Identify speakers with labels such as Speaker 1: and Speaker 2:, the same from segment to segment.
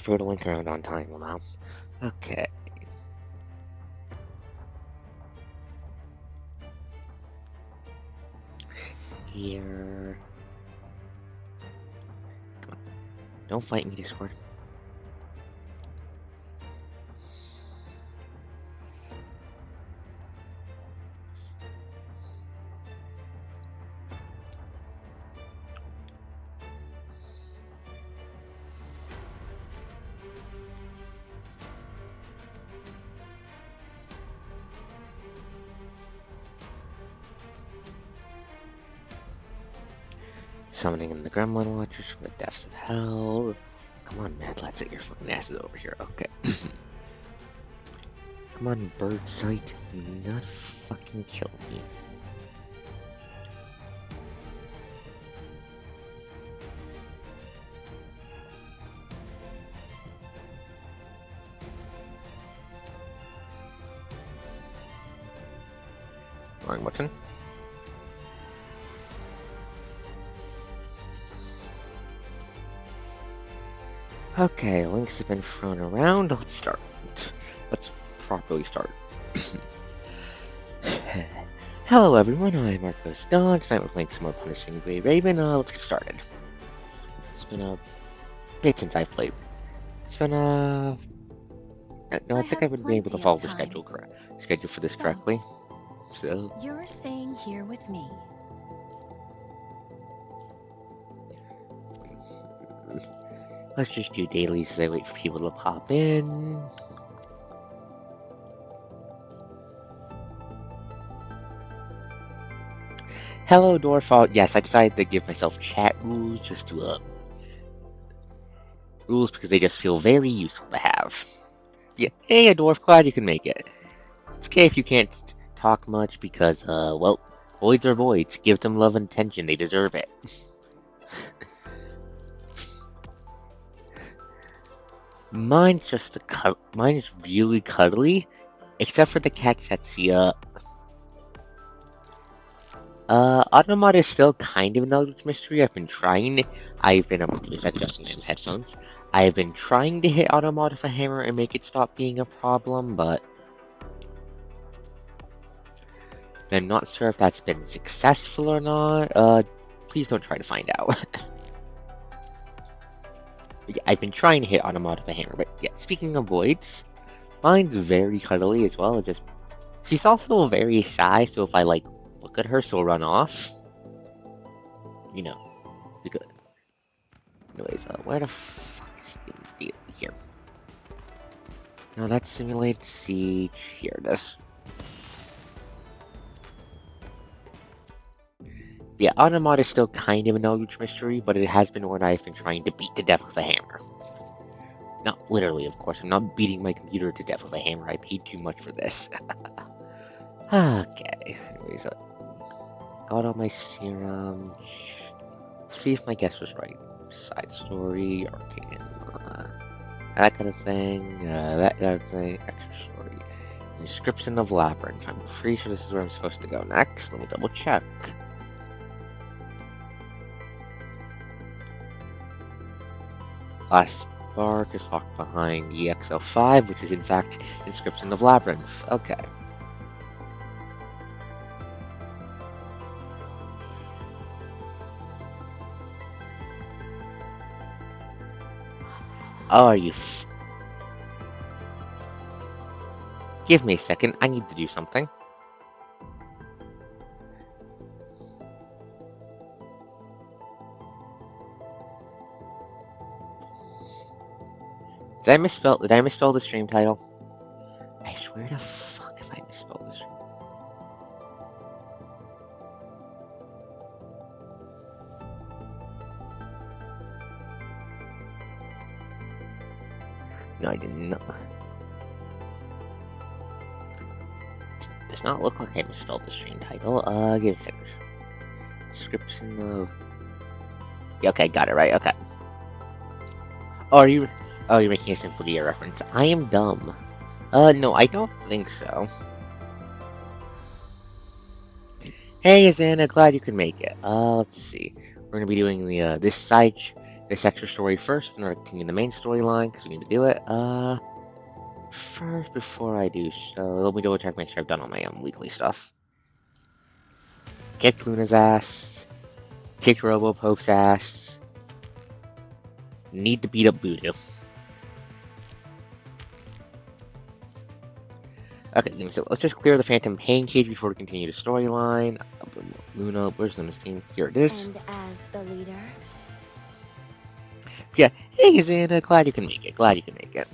Speaker 1: For the link around on time now. Okay. Here. Come on. Don't fight me, Discord. Summoning in the Gremlin Watchers from the depths of hell. Come on, Matt, let's get your fucking asses over here. Okay. Come on, bird sight. Do not fucking kill me. Wrong button. Okay, links have been thrown around. Let's start. Let's properly start. Hello everyone, I'm ArkosDawn. Tonight we're playing some more Punishing Grey Raven. Let's get started. It's been a bit since I've played. It's been no, I think I would be able to follow the schedule for this correctly. So
Speaker 2: you're staying here with me.
Speaker 1: Let's just do dailies as I wait for people to pop in. Hello, Dwarf. Yes, I decided to give myself chat rules just to, rules because they just feel very useful to have. Yeah, hey, Dwarf, glad you can make it. It's okay if you can't talk much because, well, voids are voids. Give them love and attention. They deserve it. Mine's just mine is really cuddly, except for the cat Setsia. Automata is still kind of an eldritch mystery. I've been trying. Adjusting my headphones. I've been trying to hit Automata with a hammer and make it stop being a problem, but I'm not sure if that's been successful or not. Please don't try to find out. Yeah, I've been trying to hit Automata with a hammer, but yeah, speaking of voids, mine's very cuddly as well. She's also very shy, so if I, like, look at her, she'll run off. You know, be good. Anyways, where the fuck is the deal here? No, that's simulated siege. Here it is. Yeah, Automata is still kind of an eldritch mystery, but it has been one I've been trying to beat to death with a hammer. Not literally, of course. I'm not beating my computer to death with a hammer. I paid too much for this. Okay. Anyways, got all my serum. See if my guess was right. Side story, arcane, that kind of thing, that kind of thing, extra story. Inscription of Labyrinth. I'm pretty sure this is where I'm supposed to go next. Let me double check. Last spark is locked behind EXL5, which is in fact Inscription of Labyrinth. Okay. Oh, are you Give me a second, I need to do something. Did I misspell the stream title? I swear to fuck if I misspelled the stream. No, I did not. Does not look like I misspelled the stream title. Give me a second. Description of... Yeah, okay, got it right, okay. Oh, you're making a Symphonia reference. I am dumb. No, I don't think so. Hey, Azana, glad you could make it. Let's see. We're gonna be doing the, this this extra story first in order to continue the main storyline, because we need to do it. First, before I do so, let me double check, make sure I've done all my weekly stuff. Kicked Luna's ass. Kicked Robopope's ass. Need to beat up Voodoo. Okay, so let's just clear the Phantom Pain cage before we continue the storyline. Luna, where's Luna's team? Here it is.
Speaker 2: And as the leader,
Speaker 1: Yeah, hey Xana, glad you can make it. Glad you can make it.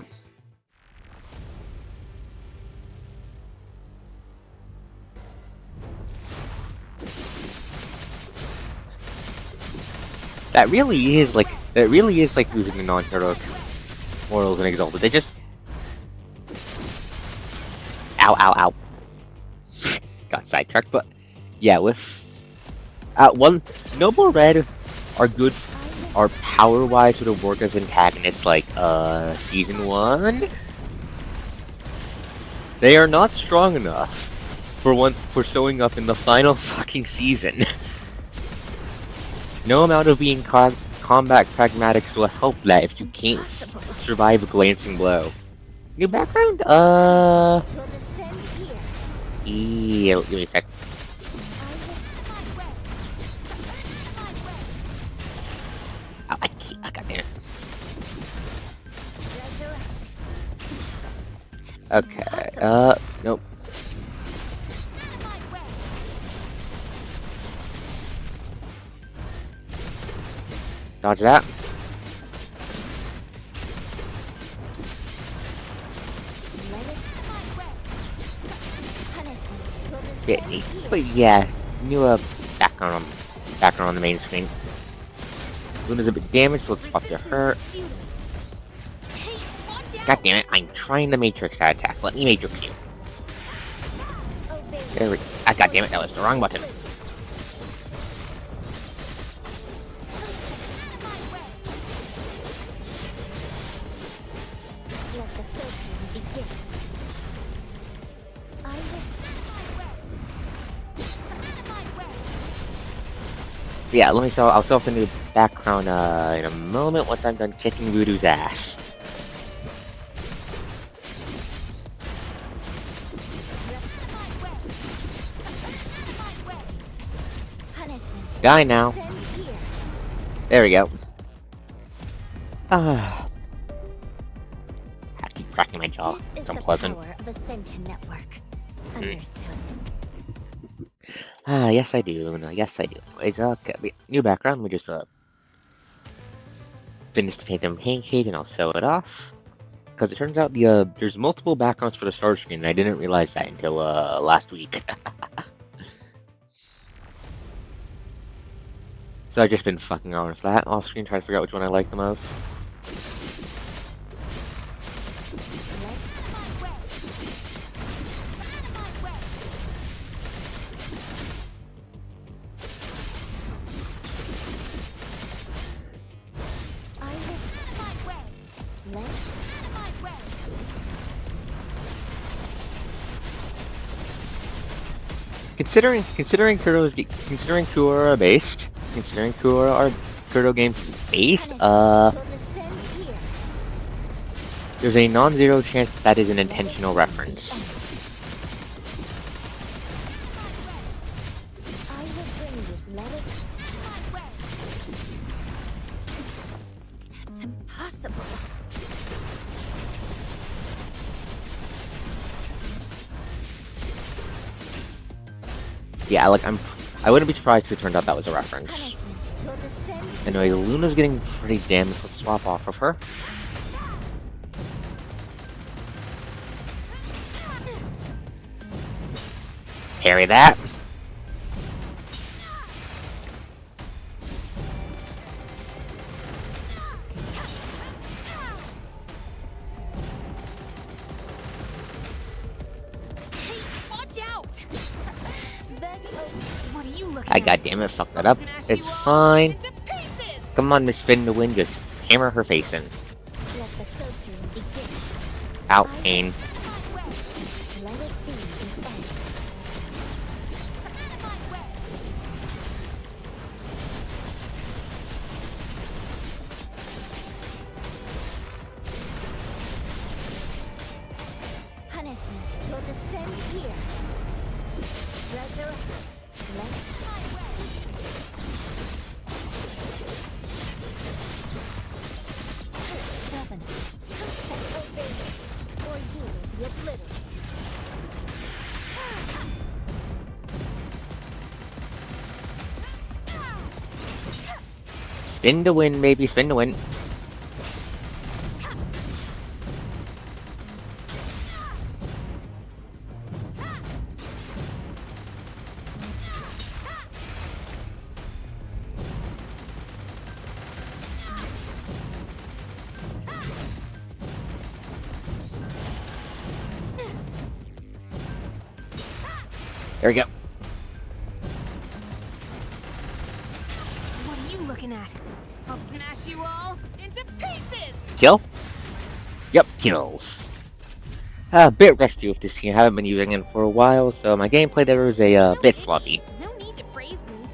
Speaker 1: That really is like losing the non-heroic mortals and exalted. They just ow. Got sidetracked, but yeah, with one Noble Red are good, are power-wise sort of work as antagonists like season 1. They are not strong enough for showing up in the final fucking season. No amount of being combat pragmatics will help that if you can't survive a glancing blow. New background? Yeah, give me a sec. Oh, I can't, I got it. Okay, nope. Dodge that. Yeah, but yeah, new background on the main screen. Luna's a bit damaged, so let's swap to her. God damn it, I'm trying the Matrix that attack. Let me Matrix you. There we go. Ah, god damn it, that was the wrong button. Yeah, let me show. I'll show off the new background in a moment once I'm done kicking Voodoo's ass. Die now. There we go. I keep cracking my jaw. It's unpleasant. Yes I do, Luna. Yes I do. It's okay. New background. We just finish the Phantom Pain cage and I'll show it off. Because it turns out there's multiple backgrounds for the start screen and I didn't realize that until last week. So I've just been fucking around with that off screen, trying to figure out which one I like the most. Considering Kuro based, considering Kuro games based, there's a non-zero chance that is an intentional reference.
Speaker 2: that's impossible.
Speaker 1: Yeah, like I wouldn't be surprised if it turned out that was a reference. Anyway, Luna's getting pretty damaged. Let's swap off of her. Parry that. God damn it, fuck that up. It's fine. Come on, Miss Spin to win, just hammer her face in. Ow, pain.
Speaker 2: will descend here. Resurrect. Let's highway. 7. Obey me, or you will be obliterated.
Speaker 1: Spin to win, baby, spin to win. There we go.
Speaker 2: What are you looking at? I'll smash you all into pieces!
Speaker 1: Kill? Yep, kills. A bit rusty with this team. I haven't been using it for a while, so my gameplay there is a bit sloppy.
Speaker 2: No need to praise me.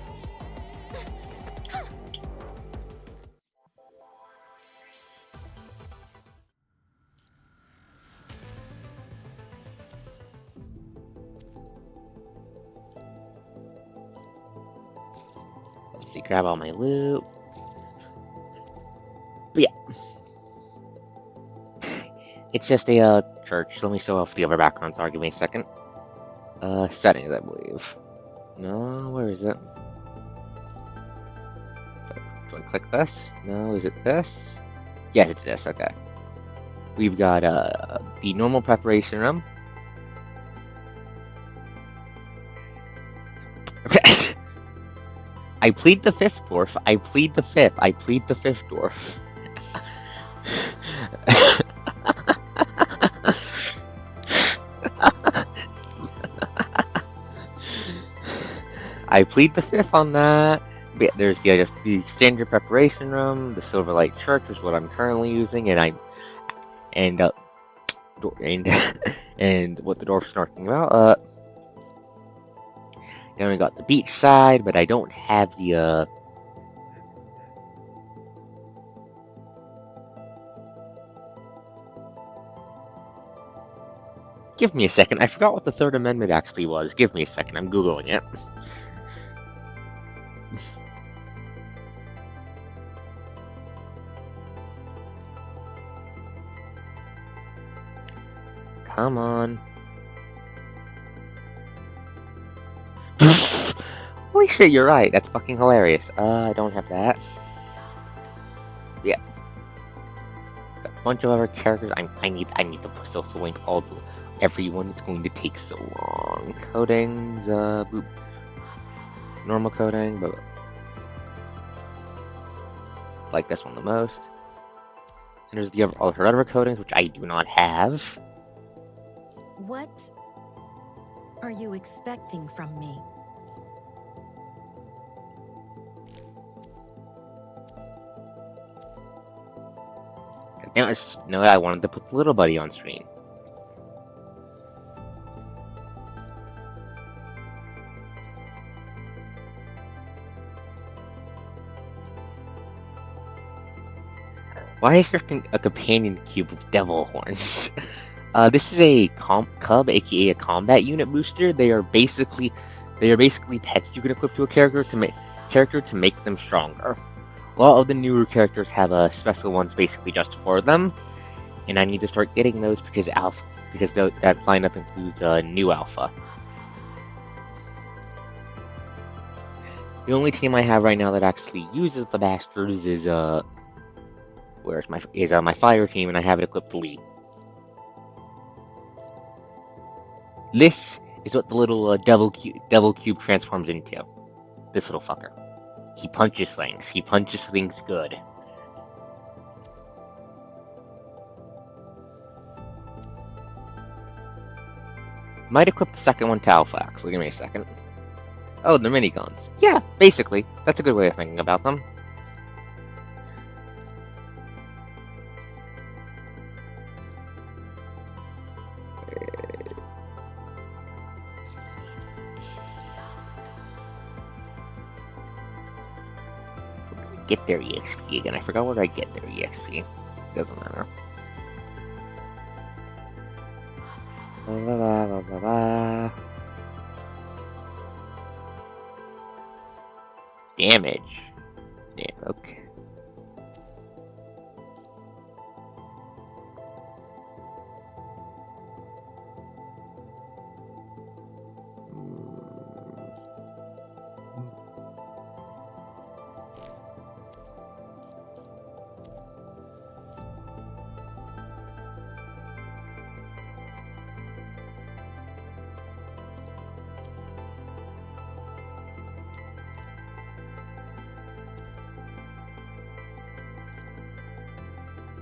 Speaker 1: Let's see, grab all my loot. But yeah. It's just a church. Let me show off the other backgrounds are. Give me a second. Settings, I believe. No, where is it? Do I click this? No, is it this? Yes, it's this, okay. We've got the normal preparation room. Okay. I plead the fifth dwarf. I plead the fifth. I plead the fifth dwarf. I plead the fifth on that. But yeah, there's just the standard preparation room, the Silverlight Church is what I'm currently using, and and what the dwarf's talking about. Then we got the beach side, but I don't have the Give me a second. I forgot what the Third Amendment actually was. Give me a second. I'm Googling it. Come on. Holy shit, you're right. That's fucking hilarious. I don't have that. Yeah. Got a bunch of other characters. I need to social link everyone. It's going to take so long. Codings, boop. Normal coding, but like this one the most. And there's all her other codings, which I do not have.
Speaker 3: What are you expecting from me?
Speaker 1: Now I just know that I wanted to put the little buddy on screen. Why is there a companion cube with devil horns? This is a cub, aka a combat unit booster. They are basically pets you can equip to a character to make them stronger. A lot of the newer characters have special ones basically just for them, and I need to start getting those because that lineup includes new alpha. The only team I have right now that actually uses the bastards is my fire team, and I have it equipped to lead. This is what the little devil cube transforms into. This little fucker. He punches things. He punches things good. Might equip the second one to Alpha, actually. Give me a second. Oh, they're miniguns. Yeah, basically. That's a good way of thinking about them. Get their EXP again. I forgot where I get their EXP. Doesn't matter. La, la, la, la, la, la. Damage. Yeah, okay.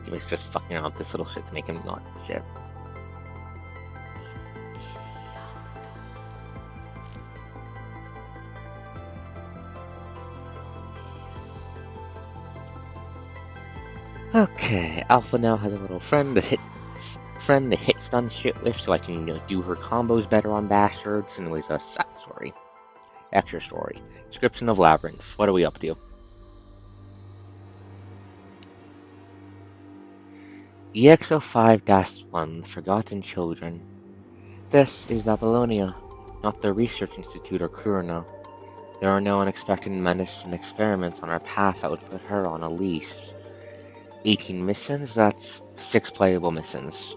Speaker 1: He was just fucking around with this little shit to make him not shit. Okay, Alpha now has a little friend that hits stun shit with, so I can do her combos better on bastards. Anyways, a side story, extra story, Inscription of Labyrinth. What are we up to? EX05-1, Forgotten Children. This is Babylonia, not the Research Institute or Kuruna. There are no unexpected menaces and experiments on our path that would put her on a leash. 18 missions, that's 6 playable missions.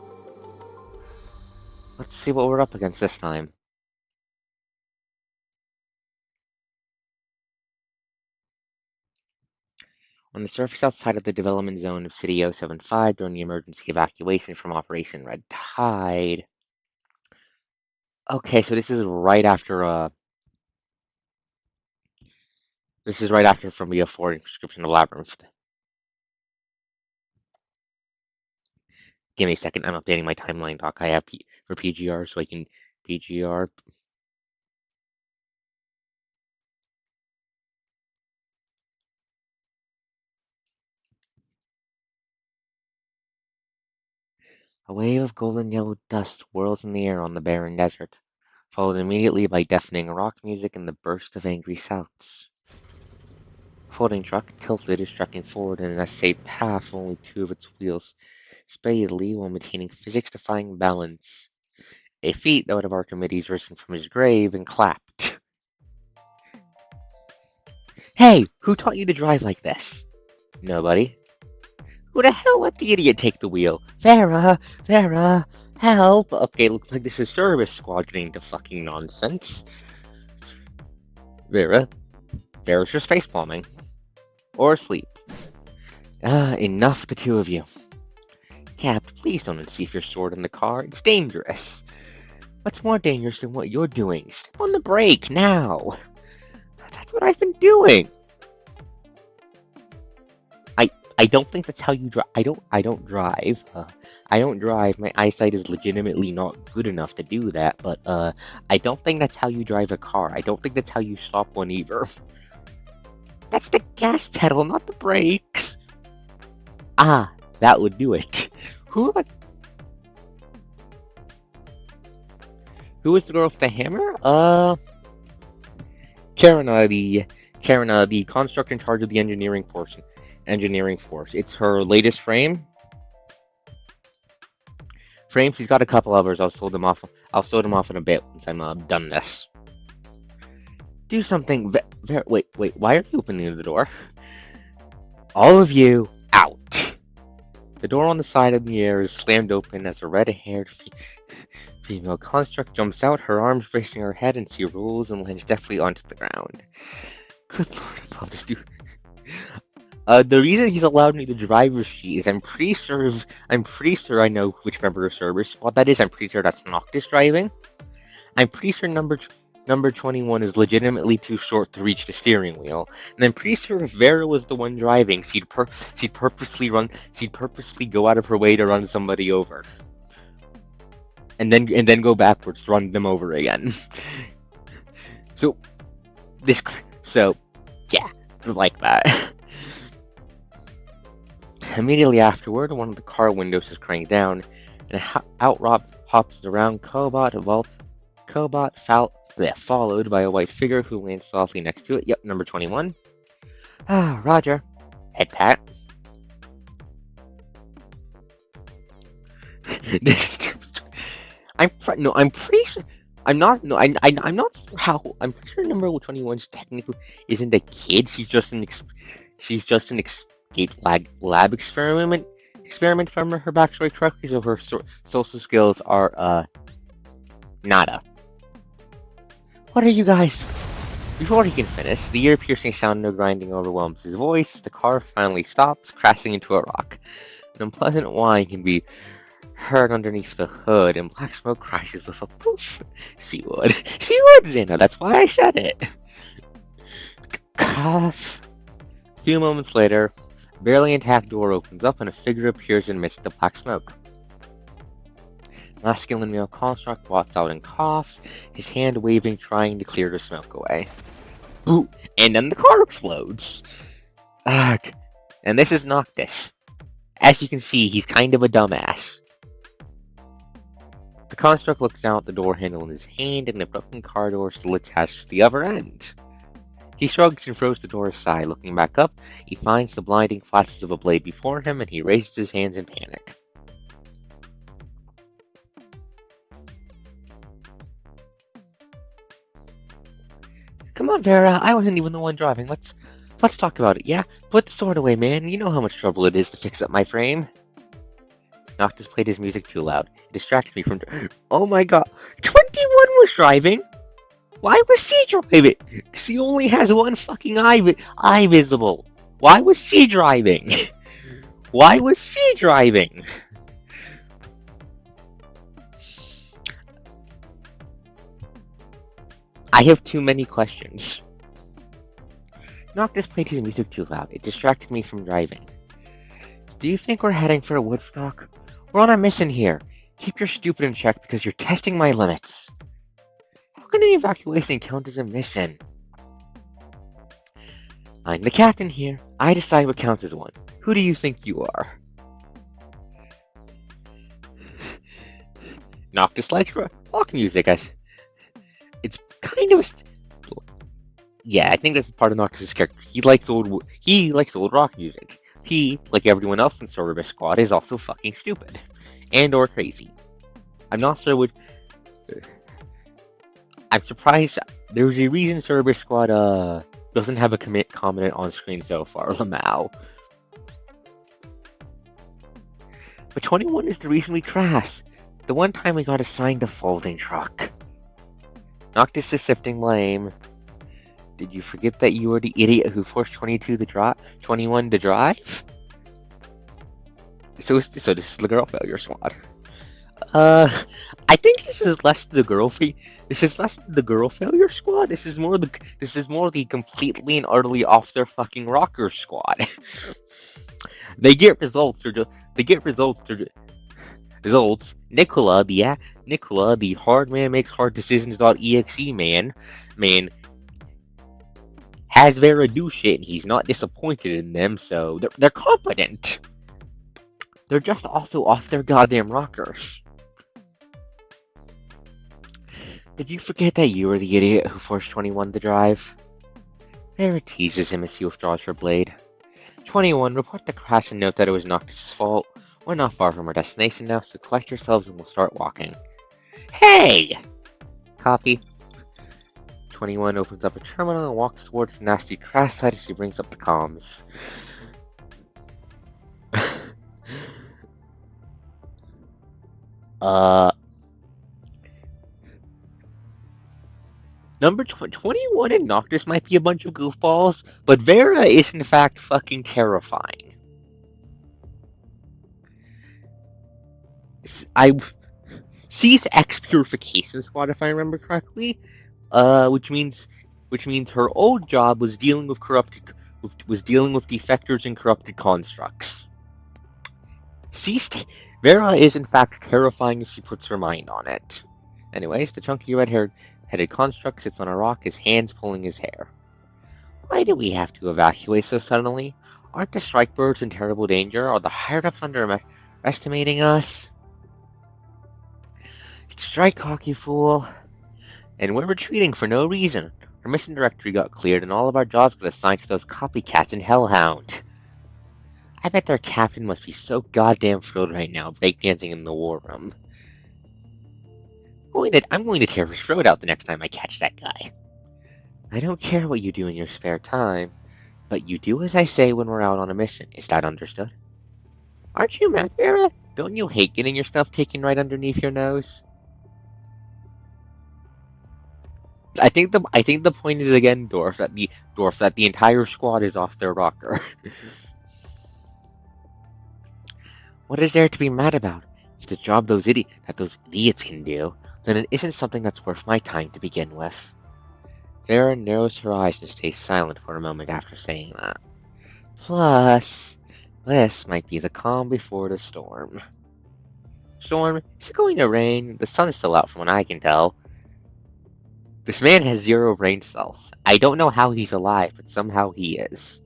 Speaker 1: Let's see what we're up against this time. On the surface outside of the development zone of City 075 during the emergency evacuation from Operation Red Tide. Okay, so this is right after from BF4 Inscription of Labyrinth. Give me a second, I'm updating my timeline doc I have for PGR so I can PGR. A wave of golden yellow dust whirls in the air on the barren desert, followed immediately by deafening rock music and the burst of angry shouts. Folding truck, tilted, is trekking forward in an S-shaped path with only 2 of its wheels, speedily while maintaining physics-defying balance. A feat that would have Archimedes risen from his grave and clapped. Hey, who taught you to drive like this? Nobody. Who the hell let the idiot take the wheel? Vera! Vera! Help! Okay, looks like this is service squad getting into fucking nonsense. Vera's just facepalming. Or asleep. Enough, the 2 of you. Cap, please don't unsheath your sword in the car. It's dangerous. What's more dangerous than what you're doing? Step on the brake, now! That's what I've been doing! I don't think that's how you drive. I don't drive. I don't drive. My eyesight is legitimately not good enough to do that, but, I don't think that's how you drive a car. I don't think that's how you stop one either. That's the gas pedal, not the brakes! Ah, that would do it. Who was the girl with the hammer? Karina, the construct in charge of the engineering force. It's her latest frame. She's got a couple others. I'll show them off in a bit once I'm done this. Do something. Wait. Why are you opening the door? All of you out. The door on the side of the air is slammed open as a red-haired female construct jumps out, her arms bracing her head, and she rolls and lands deftly onto the ground. Good lord, I love this dude. The reason he's allowed me the driver's seat is I'm pretty sure I know which member of service squad that is. I'm pretty sure that's Noctis driving. I'm pretty sure number 21 is legitimately too short to reach the steering wheel, and I'm pretty sure if Vera was the one driving, she'd purposely go out of her way to run somebody over, and then go backwards to run them over again. So yeah, like that. Immediately afterward, one of the car windows is cranked down, and Outrop hops around Cobot, followed by a white figure who lands softly next to it. Yep, number 21. Ah, Roger. Head pat. No, I'm pretty sure. I'm not. No, I'm not sure how. I'm pretty sure number 21 technically isn't a kid. She's just an escape lab experiment from her backstory correctly. So her social skills are nada. What are you guys? Before he can finish, the ear-piercing sound of grinding overwhelms his voice. The car finally stops, crashing into a rock. An unpleasant whine can be heard underneath the hood, and black smoke rises with a poof. Seawood. Seawood, Xena, that's why I said it. Cough. A few moments later, a barely intact door opens up and a figure appears amidst the black smoke. Masculine male construct walks out and coughs, his hand waving, trying to clear the smoke away. Boo! And then the car explodes. Ugh. And this is Noctis. As you can see, he's kind of a dumbass. The construct looks down at the door handle in his hand, and the broken car door still attached to the other end. He shrugs and throws the door aside. Looking back up, he finds the blinding flashes of a blade before him, and he raises his hands in panic. Come on, Vera, I wasn't even the one driving. Let's talk about it, yeah? Put the sword away, man. You know how much trouble it is to fix up my frame. Noctis played his music too loud. It distracted me from... Oh my god. 21 was driving? Why was she driving? She only has one fucking eye visible. Why was she driving? Why was she driving? I have too many questions. Noctis played his music too loud. It distracted me from driving. Do you think we're heading for a Woodstock? We're on a mission here. Keep your stupid in check because you're testing my limits. How can an evacuation count as a mission? I'm the captain here. I decide what counts as one. Who do you think you are? Noctis likes rock music. It's kind of yeah, I think that's part of Noctis' character. He likes old rock music. He, like everyone else in Cerberus Squad, is also fucking stupid. And or crazy. I'm not sure what... I'm surprised there's a reason Cerberus Squad doesn't have a comment on screen so far, Lamau. But 21 is the reason we crashed. The one time we got assigned a folding truck. Noctis is shifting blame. Did you forget that you were the idiot who forced 21 to drive? So this is the girl failure squad. I think this is less the girl failure squad. This is more the completely and utterly off their fucking rocker squad. They get results. Results. Nicola, the hard man makes hard decisions.exe man, has Vera do shit and he's not disappointed in them, so they're competent. They're just also off their goddamn rockers. Did you forget that you were the idiot who forced 21 to drive? Vera teases him as she withdraws her blade. 21, report the crash and note that it was Noctis' fault. We're not far from our destination now, so collect yourselves and we'll start walking. Hey! Copy. 21 opens up a terminal and walks towards the nasty crash site as she brings up the comms. Number 21 and Noctis might be a bunch of goofballs, but Vera is in fact fucking terrifying. She's ex-purification squad, if I remember correctly, which means her old job was dealing with defectors and corrupted constructs. Vera is in fact terrifying if she puts her mind on it. Anyways, the chunky red-headed construct sits on a rock, his hands pulling his hair. Why do we have to evacuate so suddenly? Aren't the strike birds in terrible danger? Are the higher-ups underestimating us? Strike, cocky fool. And we're retreating for no reason. Our mission directory got cleared and all of our jobs got assigned to those copycats in Hellhound. I bet their captain must be so goddamn thrilled right now, breakdancing in the war room. I'm going to tear his throat out the next time I catch that guy. I don't care what you do in your spare time, but you do as I say when we're out on a mission. Is that understood? Aren't you mad, Vera? Don't you hate getting your stuff taken right underneath your nose? I think the point is again, Dwarf, that the entire squad is off their rocker. What is there to be mad about? If the job those idiots can do, then it isn't something that's worth my time to begin with. Vera narrows her eyes and stays silent for a moment after saying that. Plus, this might be the calm before the storm. Storm, is it going to rain? The sun is still out from what I can tell. This man has 0 brain cells. I don't know how he's alive, but somehow he is.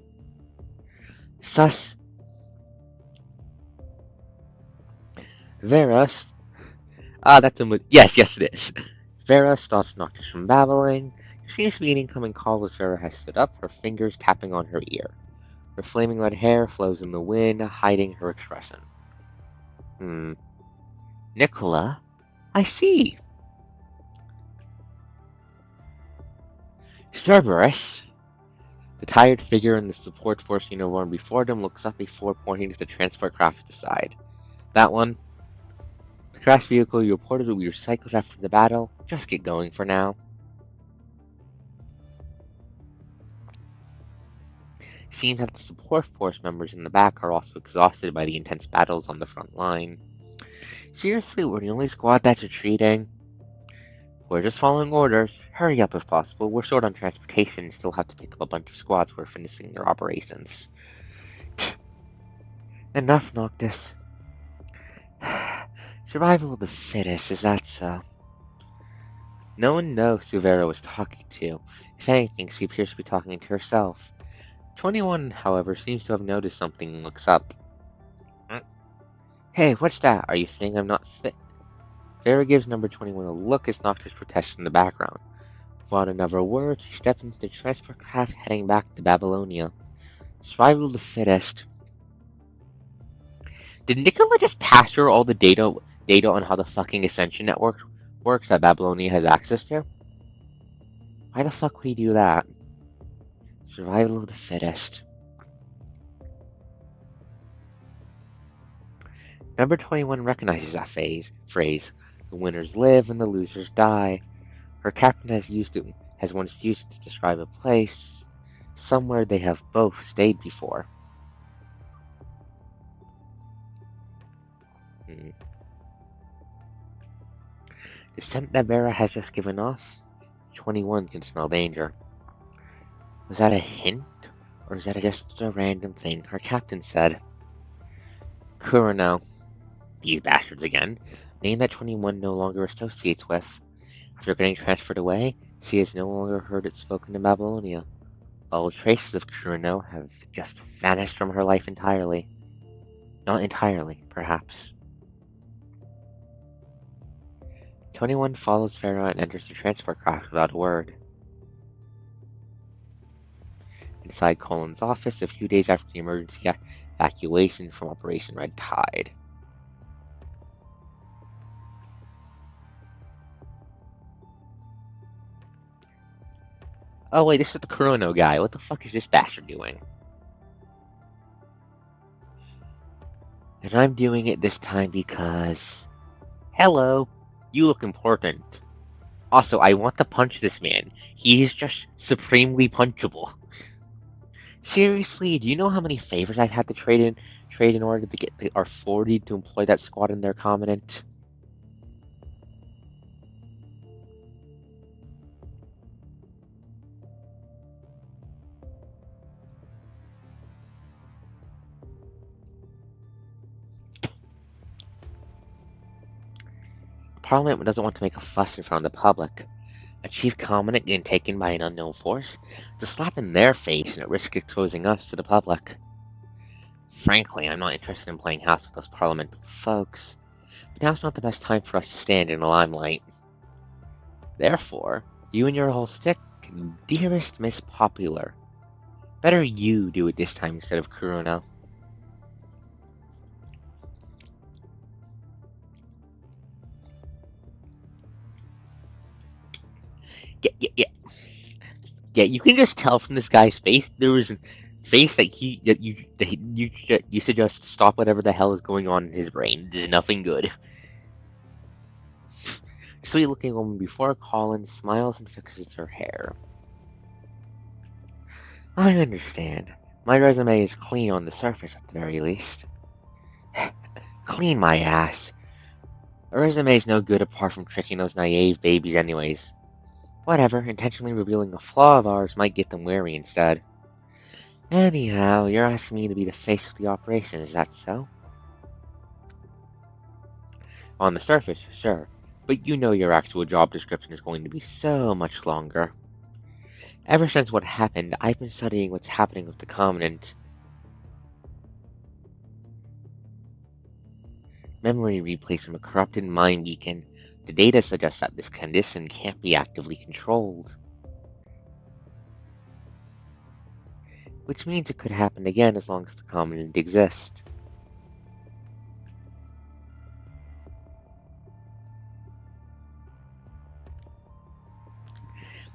Speaker 1: Sus. Vera. That's a yes, it is. Vera stops Noctis from babbling. She seems to be an incoming call as Vera has stood up, her fingers tapping on her ear. Her flaming red hair flows in the wind, hiding her expression. Nicola? I see. Cerberus? The tired figure in the support force uniform before them looks up before pointing to the transport craft at the side. That one? The crash vehicle you reported will be recycled after the battle. Just get going for now. Seems that the support force members in the back are also exhausted by the intense battles on the front line. Seriously, we're the only squad that's retreating? We're just following orders. Hurry up if possible. We're short on transportation and still have to pick up a bunch of squads who are finishing their operations. Enough, Noctis. Survival of the fittest, is that so? No one knows who Vera was talking to. If anything, she appears to be talking to herself. 21, however, seems to have noticed something and looks up. Hey, what's that? Are you saying I'm not fit? Vera gives number 21 a look as Noctis protests in the background. Without another word, she steps into the transport craft heading back to Babylonia. Survival of the fittest. Did Nicola just pass her all the data on how the fucking Ascension network works that Babylonia has access to? Why the fuck would he do that? Survival of the fittest. Number 21 recognizes that phrase. The winners live and the losers die. Her captain has once used it to describe a place, somewhere they have both stayed before. The scent that Vera has just given off, 21 can smell danger. Was that a hint, or is that just a random thing her captain said? Kurano. These bastards again. Name that 21 no longer associates with. After getting transferred away, she has no longer heard it spoken in Babylonia. All traces of Kurano have just vanished from her life entirely. Not entirely, perhaps. 21 follows Pharaoh and enters the transport craft without a word. Inside Colin's office, a few days after the emergency evacuation from Operation Red Tide. Oh wait, this is the Kurono guy. What the fuck is this bastard doing? And I'm doing it this time because... Hello! You look important. Also, I want to punch this man. He is just supremely punchable. Seriously, do you know how many favors I've had to trade in order to get the R40 to employ that squad in their commandant? Parliament doesn't want to make a fuss in front of the public. A chief commandant getting taken by an unknown force? It's a slap in their face and it risks exposing us to the public. Frankly, I'm not interested in playing house with those parliamental folks. But now's not the best time for us to stand in the limelight. Therefore, you and your whole stick, dearest Miss Popular. Better you do it this time instead of Kurono. Yeah, you can just tell from this guy's face. There was a face that you should just stop whatever the hell is going on in his brain. There's nothing good. Sweet-looking woman before Colin smiles and fixes her hair. I understand. My resume is clean on the surface, at the very least. Clean my ass. A resume's no good apart from tricking those naive babies anyways. Whatever, intentionally revealing a flaw of ours might get them wary instead. Anyhow, you're asking me to be the face of the operation, is that so? On the surface, sure, but you know your actual job description is going to be so much longer. Ever since what happened, I've been studying what's happening with the Covenant. Memory replays from a corrupted mind beacon. The data suggests that this condition can't be actively controlled. Which means it could happen again as long as the Covenant exists.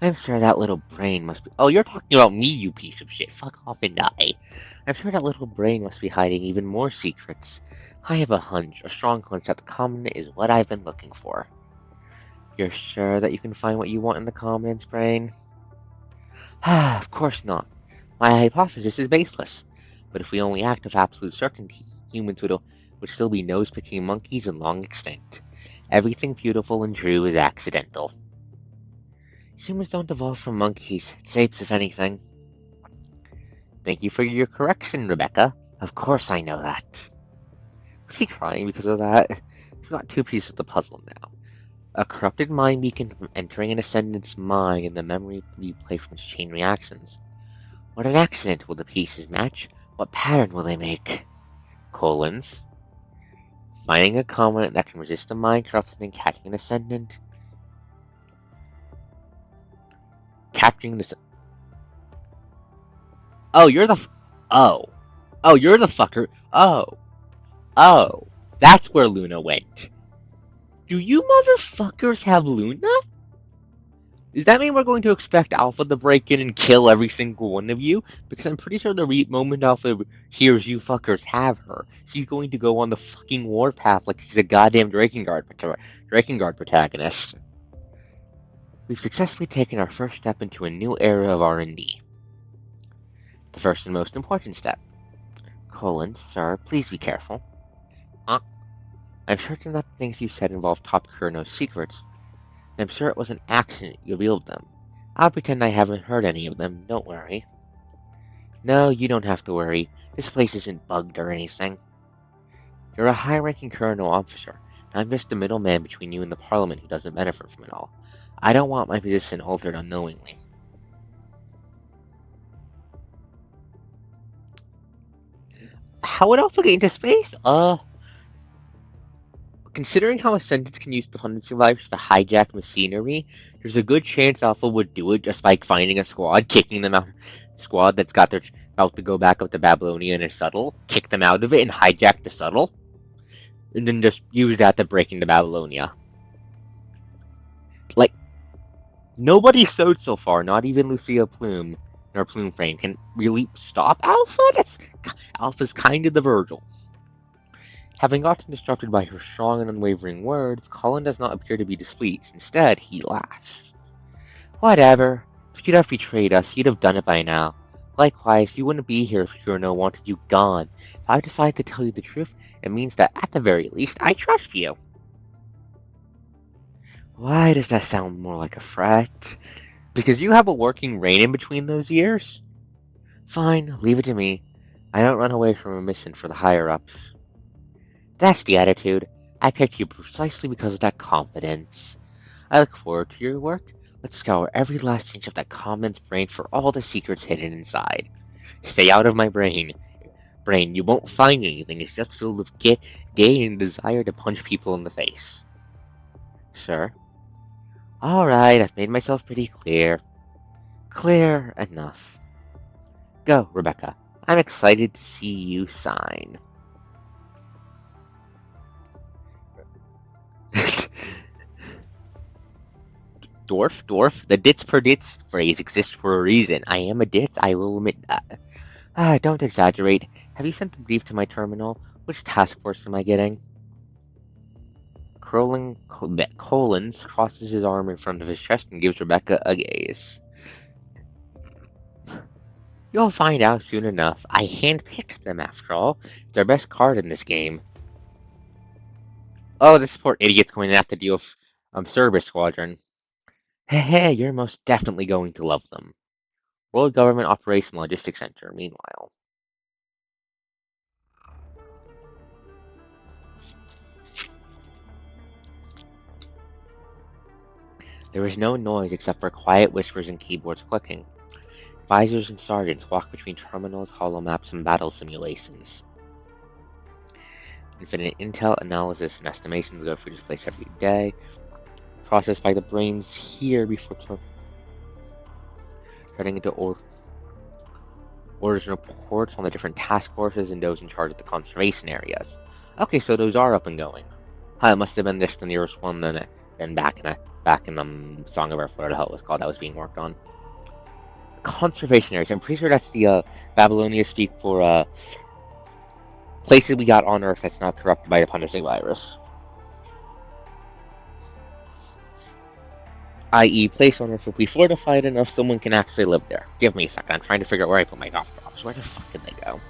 Speaker 1: I'm sure that little brain must be— Oh, you're talking about me, you piece of shit. Fuck off and die. I'm sure that little brain must be hiding even more secrets. I have a strong hunch that the Covenant is what I've been looking for. You're sure that you can find what you want in the Covenant's brain? Ah, of course not. My hypothesis is baseless. But if we only act with absolute certainty, humans would still be nose-picking monkeys and long extinct. Everything beautiful and true is accidental. Humans don't evolve from monkeys. It's apes, if anything. Thank you for your correction, Rebecca. Of course I know that. Was he crying because of that? We've got two pieces of the puzzle now. A corrupted mind beacon from entering an ascendant's mind and the memory replay from its chain reactions. What an accident will the pieces match? What pattern will they make? Colons. Finding a covenant that can resist the mind corruption and catching an ascendant. Capturing the— Oh, you're the— Oh. Oh, you're the fucker. Oh. That's where Luna went. Do you motherfuckers have Luna? Does that mean we're going to expect Alpha to break in and kill every single one of you? Because I'm pretty sure the moment Alpha hears you fuckers have her, she's going to go on the fucking warpath like she's a goddamn Drakengard protagonist. We've successfully taken our first step into a new era of R&D. The first and most important step. Colon, sir, please be careful. I'm certain that the things you said involve Top Kurno's secrets. I'm sure it was an accident you revealed them. I'll pretend I haven't heard any of them, don't worry. No, you don't have to worry. This place isn't bugged or anything. You're a high-ranking colonel officer. I'm just the middleman between you and the Parliament who doesn't benefit from it all. I don't want my position altered unknowingly. How would Alpha get into space? Considering how Ascendants can use the hundreds of lives to hijack machinery, there's a good chance Alpha would do it just by finding a squad, kicking them out. Squad that's got their about to go back up to Babylonia in a shuttle, kick them out of it and hijack the shuttle, and then just use that to break into Babylonia. Like, nobody so far, not even Lucia Plume nor Plume Frame, can really stop Alpha. Alpha's kind of the Virgil. Having gotten distracted by her strong and unwavering words, Colin does not appear to be displeased. Instead, he laughs. Whatever. If you'd have betrayed us, you'd have done it by now. Likewise, you wouldn't be here if Kurno wanted you gone. If I decide to tell you the truth, it means that at the very least, I trust you. Why does that sound more like a threat? Because you have a working reign in between those years? Fine, leave it to me. I don't run away from a mission for the higher-ups. That's the attitude. I picked you precisely because of that confidence. I look forward to your work. Let's scour every last inch of that Common's brain for all the secrets hidden inside. Stay out of my brain. You won't find anything. It's just filled with gay and desire to punch people in the face. Sure. Alright, I've made myself pretty clear. Clear enough. Go, Rebecca. I'm excited to see you sign. Dwarf. The dits per dits phrase exists for a reason. I am a dit, I will admit that. Don't exaggerate. Have you sent the brief to my terminal? Which task force am I getting? Collins crosses his arm in front of his chest and gives Rebecca a gaze. You'll find out soon enough. I handpicked them, after all. It's our best card in this game. Oh, this poor idiot's going to have to deal with Cerberus Squadron. Hey, you're most definitely going to love them. World Government Operation Logistics Center, meanwhile. There was no noise except for quiet whispers and keyboards clicking. Visors and sergeants walk between terminals, holomaps, and battle simulations. Infinite intel, analysis, and estimations go through this place every day, processed by the brains here before turning into orders and reports on the different task forces and those in charge of the conservation areas. Okay, so those are up and going. It must have been this the nearest one than back in the Song of Earth, whatever the hell it was called, that was being worked on. Conservation areas. I'm pretty sure that's the Babylonia speak for places we got on Earth that's not corrupted by the punishing virus. I.e., place on Earth will be fortified enough someone can actually live there. Give me a second, I'm trying to figure out where I put my golf drops. Where the fuck did they go?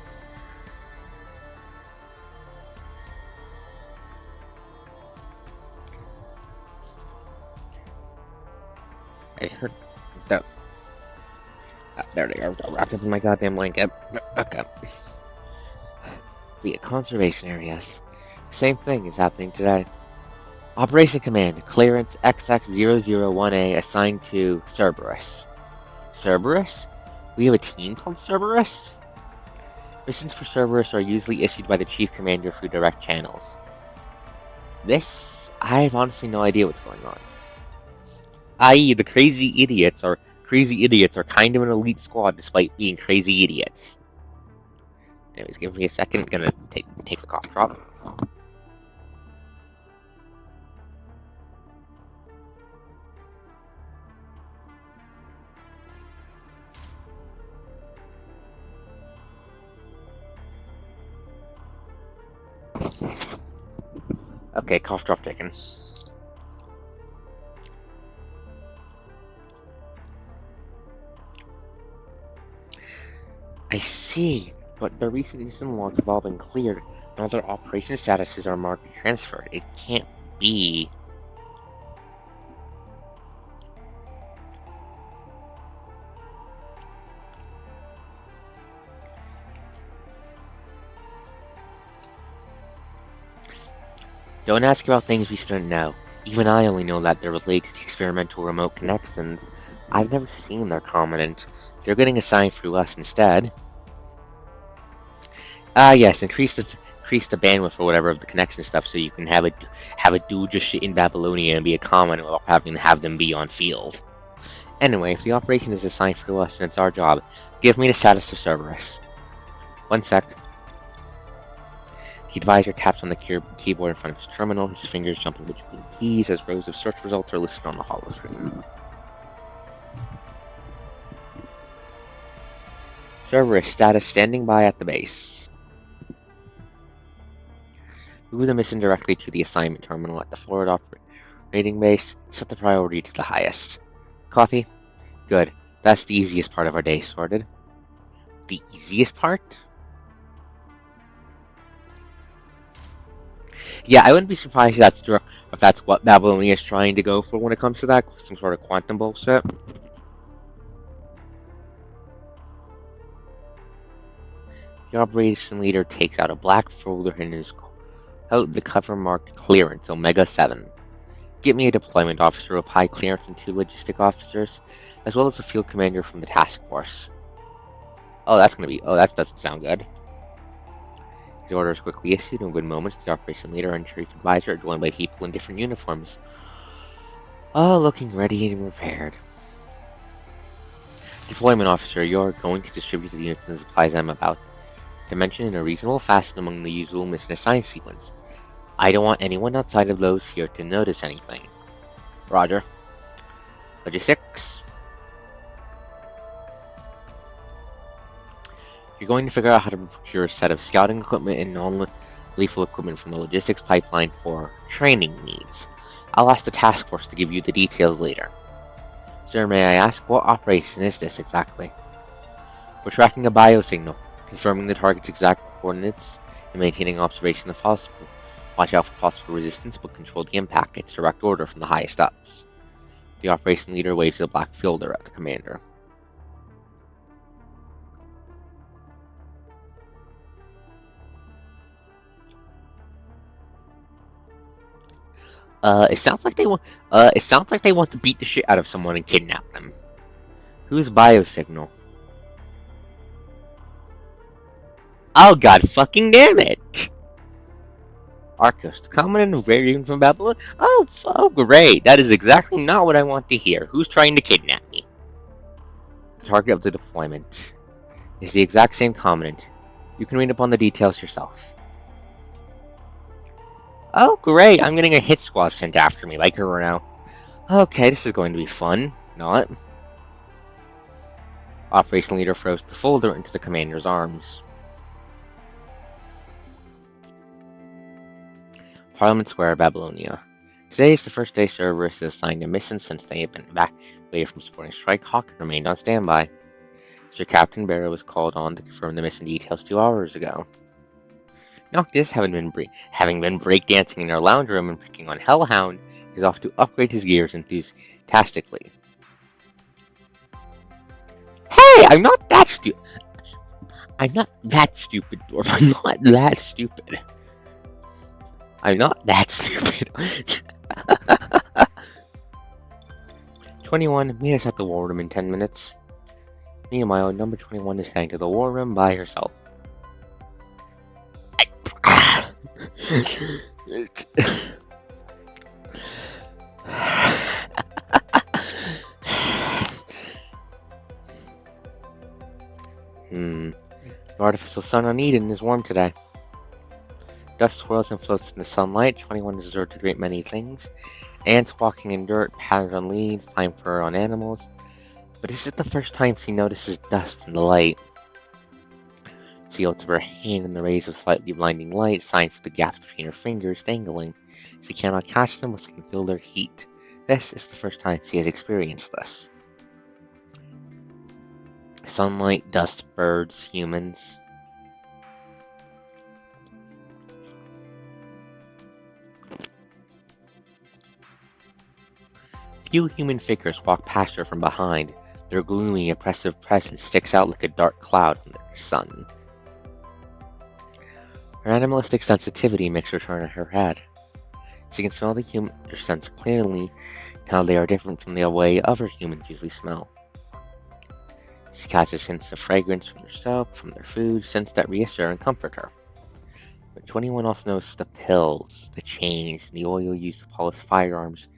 Speaker 1: I heard that. There they are, wrapped up in my goddamn blanket. Okay. Via conservation areas. Same thing is happening today. Operation Command, Clearance XX001A assigned to Cerberus. Cerberus? We have a team called Cerberus? Missions for Cerberus are usually issued by the Chief Commander through direct channels. I have honestly no idea what's going on. I.e., the crazy idiots are kind of an elite squad despite being crazy idiots. Anyways, give me a second. I'm gonna take the cough drop. Okay, cough drop taken. I see, but the recent instant logs have all been cleared, and all their operation statuses are marked and transferred. It can't be. Don't ask about things we shouldn't know. Even I only know that they're related to the experimental remote connections. I've never seen their commandant. They're getting assigned through us instead. Yes, increase the bandwidth or whatever of the connection stuff so you can have a dude just shit in Babylonia and be a commandant without having to have them be on field. Anyway, if the operation is assigned through us and it's our job, give me the status of Cerberus. One sec. The advisor taps on the keyboard in front of his terminal, his fingers jumping between keys as rows of search results are listed on the holoscreen. Cerberus status standing by at the base. Move the mission directly to the assignment terminal at the forward operating base. Set the priority to the highest. Coffee? Good. That's the easiest part of our day sorted. The easiest part? Yeah, I wouldn't be surprised if that's what Babylonia is trying to go for when it comes to that, some sort of quantum bullshit. The operation leader takes out a black folder in his coat, the cover marked Clearance, Omega 7. Get me a deployment officer with high clearance and 2 logistic officers, as well as a field commander from the task force. That doesn't sound good. His order is quickly issued, and within moments, the operation leader and chief advisor are joined by people in different uniforms. All looking ready and prepared. Deployment officer, you're going to distribute the units and supplies I'm about to mention in a reasonable fashion among the usual mission assigned sequence. I don't want anyone outside of those here to notice anything. Roger. Logistics. You're going to figure out how to procure a set of scouting equipment and non-lethal equipment from the logistics pipeline for training needs. I'll ask the task force to give you the details later. Sir, may I ask, what operation is this exactly? We're tracking a biosignal, confirming the target's exact coordinates, and maintaining observation if possible. Watch out for possible resistance, but control the impact. It's direct order from the highest ups. The operation leader waves a black folder at the commander. It sounds like they want. It sounds like they want to beat the shit out of someone and kidnap them. Who's biosignal? Oh god, fucking damn it! Arcos, the common variant from Babylon? Oh, great. That is exactly not what I want to hear. Who's trying to kidnap me? The target of the deployment is the exact same commandant. You can read up on the details yourself. Oh, great. I'm getting a hit squad sent after me, like her now. Okay, this is going to be fun. Not. Operation leader throws the folder into the commander's arms. Parliament Square, Babylonia. Today is the first day Cerberus is assigned a mission since they have been evacuated from supporting Strike Hawk and remained on standby. Sir Captain Barrow was called on to confirm the mission details 2 hours ago. Noctis, having been breakdancing in our lounge room and picking on Hellhound, is off to upgrade his gears enthusiastically. Hey, I'm not that stupid. I'm not that stupid, Dwarf. I'm not that stupid. I'm not that stupid. 21, meet us at the war room in 10 minutes. Meanwhile, number 21 is heading to the war room by herself. The artificial sun on Eden is warm today. Dust swirls and floats in the sunlight. 21 has observed a great many things. Ants walking in dirt, patterns on leaves, fine fur on animals. But this is the first time she notices dust in the light. She holds up her hand in the rays of slightly blinding light, signs for the gaps between her fingers dangling. She cannot catch them, but she can feel their heat. This is the first time she has experienced this. Sunlight, dust, birds, humans. Few human figures walk past her from behind. Their gloomy, oppressive presence sticks out like a dark cloud under the sun. Her animalistic sensitivity makes her turn her head. She can smell the human scents clearly, how they are different from the way other humans usually smell. She catches hints of fragrance from their soap, from their food, scents that reassure and comfort her. But 21 also knows the pills, the chains, and the oil used to polish firearms.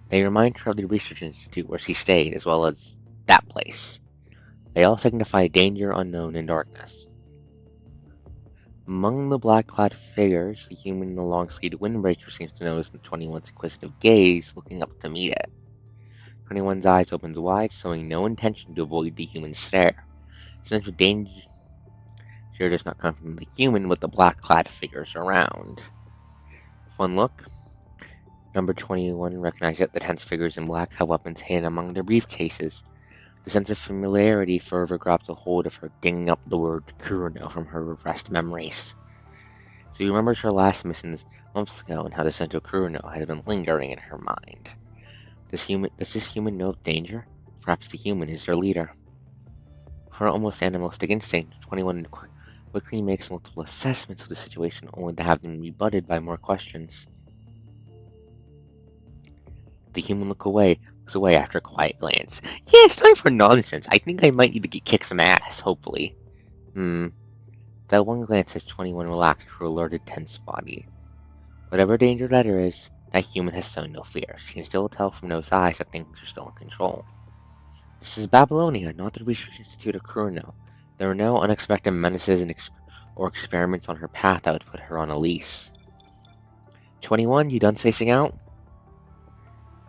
Speaker 1: They remind her of the research institute where she stayed, as well as that place. They all signify danger unknown in darkness. Among the black-clad figures, the human in the long-sleeved windbreaker seems to notice 21's inquisitive gaze, looking up to meet it. 21's eyes opens wide, showing no intention to avoid the human stare. Sense of danger does not come from the human, but the black-clad figures around. One look. Number 21 recognizes that the tense figures in black have weapons hidden among their briefcases. The sense of familiarity further grabs a hold of her, digging up the word Kuruno from her repressed memories. She remembers her last missions months ago and how the scent of Kuruno has been lingering in her mind. Does this human know of danger? Perhaps the human is their leader. For almost animalistic instinct, 21 quickly makes multiple assessments of the situation, only to have them rebutted by more questions. The human looks away after a quiet glance. Yeah, it's time for nonsense. I think I might need to kick some ass, hopefully. That one glance has 21 relaxed her alerted, tense body. Whatever danger that is, that human has shown no fear. She can still tell from those eyes that things are still in control. This is Babylonia, not the Research Institute of Kuruno. There are no unexpected menaces or experiments on her path that would put her on a leash. 21, you done spacing out?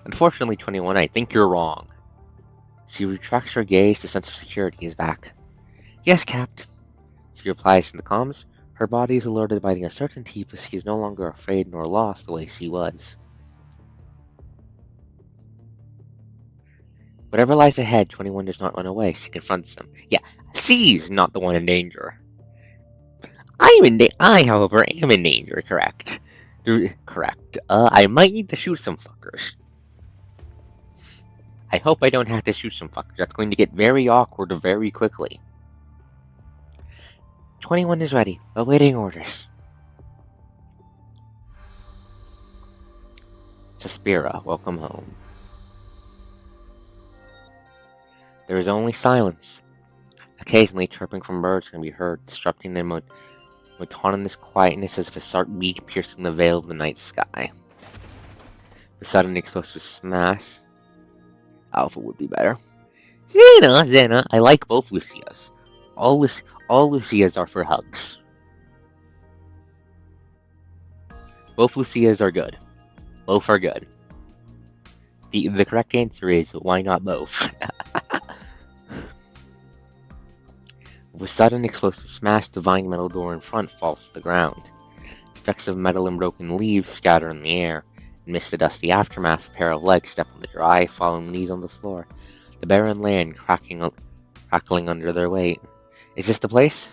Speaker 1: Unfortunately, 21, I think you're wrong. She retracts her gaze, the sense of security is back. Yes, Capt. She replies in the comms. Her body is alerted by the uncertainty, but she is no longer afraid nor lost the way she was. Whatever lies ahead, 21 does not run away. She confronts them. Yeah, she's not the one in danger. I, however, am in danger, correct? Correct. I might need to shoot some fuckers. I hope I don't have to shoot some fuckers. That's going to get very awkward very quickly. 21 is ready, awaiting orders. Suspira, welcome home. There is only silence. Occasionally, chirping from birds can be heard, disrupting the monotonous quietness as if a sharp beak piercing the veil of the night sky. The sudden explosive smash. Alpha would be better. Xena, I like both Lucias. All Lucias are for hugs. Both Lucias are good. Both are good. The correct answer is, why not both? With a sudden explosive smash, the vine metal door in front falls to the ground. Specks of metal and broken leaves scatter in the air. Amidst the dusty aftermath, a pair of legs step on the dry, fallen leaves on the floor. The barren land crackling under their weight. Is this the place?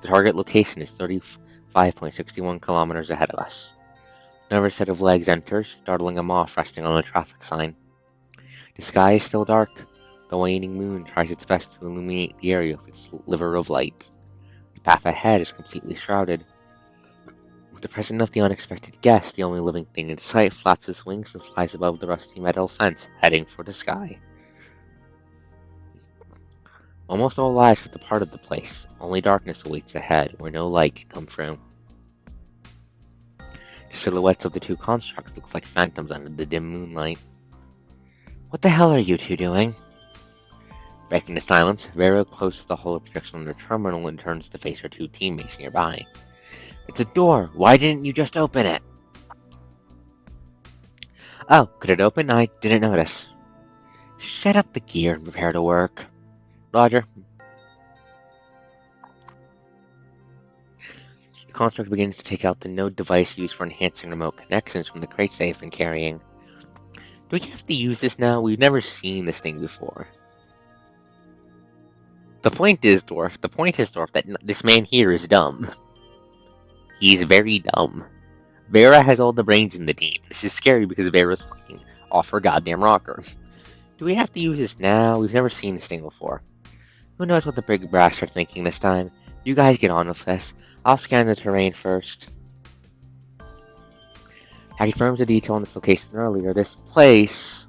Speaker 1: The target location is 35.61 kilometers ahead of us. Another set of legs enters, startling a moth resting on a traffic sign. The sky is still dark. The waning moon tries its best to illuminate the area with its sliver of light. The path ahead is completely shrouded. With the presence of the unexpected guest, the only living thing in sight flaps its wings and flies above the rusty metal fence, heading for the sky. Almost all lives have departed the place. Only darkness awaits ahead, where no light can come through. The silhouettes of the two constructs look like phantoms under the dim moonlight. What the hell are you two doing? Breaking the silence, Vera closes the hollow projection on the terminal and turns to face her two teammates nearby. It's a door! Why didn't you just open it? Oh, could it open? I didn't notice. Shut up the gear and prepare to work. Roger. The construct begins to take out the node device used for enhancing remote connections from the crates they've been carrying. Do we have to use this now? We've never seen this thing before. The point is, Dwarf, that this man here is dumb. He's very dumb. Vera has all the brains in the team. This is scary because Vera's fucking off her goddamn rocker. Do we have to use this now? We've never seen this thing before. Who knows what the big brass are thinking this time? You guys get on with this. I'll scan the terrain first. I confirmed the detail on this location earlier. This place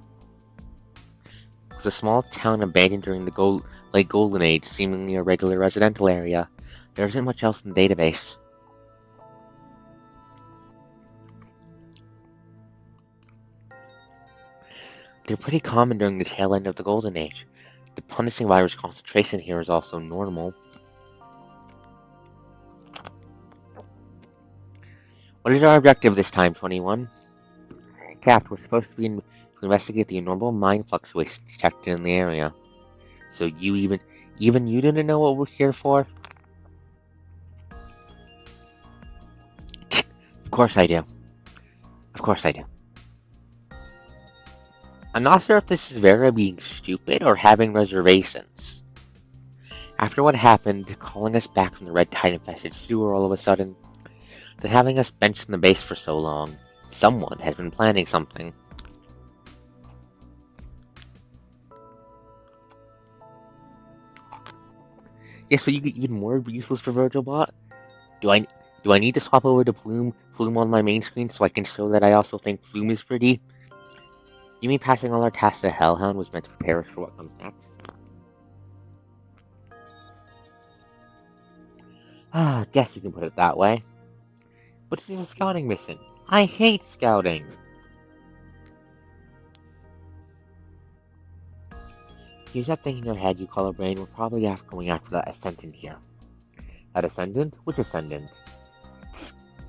Speaker 1: was a small town abandoned during the late Golden Age, seemingly a regular residential area. There isn't much else in the database. They're pretty common during the tail end of the Golden Age. The punishing virus concentration here is also normal. What is our objective this time, 21? Cap, we're supposed to investigate the abnormal mind fluctuations detected in the area. So even you didn't know what we're here for? Of course I do. Of course I do. I'm not sure if this is Vera being stupid or having reservations. After what happened, calling us back from the red tide-infested sewer all of a sudden, then having us benched in the base for so long, someone has been planning something. Yes, but you get even more useless for VirgilBot? Do I need to swap over to Plume on my main screen so I can show that I also think Plume is pretty? You mean passing all our tasks to Hellhound was meant to prepare us for what comes next? Ah, guess you can put it that way. But this is a scouting mission. I hate scouting! Use that thing in your head you call a brain, we're probably going after that Ascendant here. That Ascendant? Which Ascendant?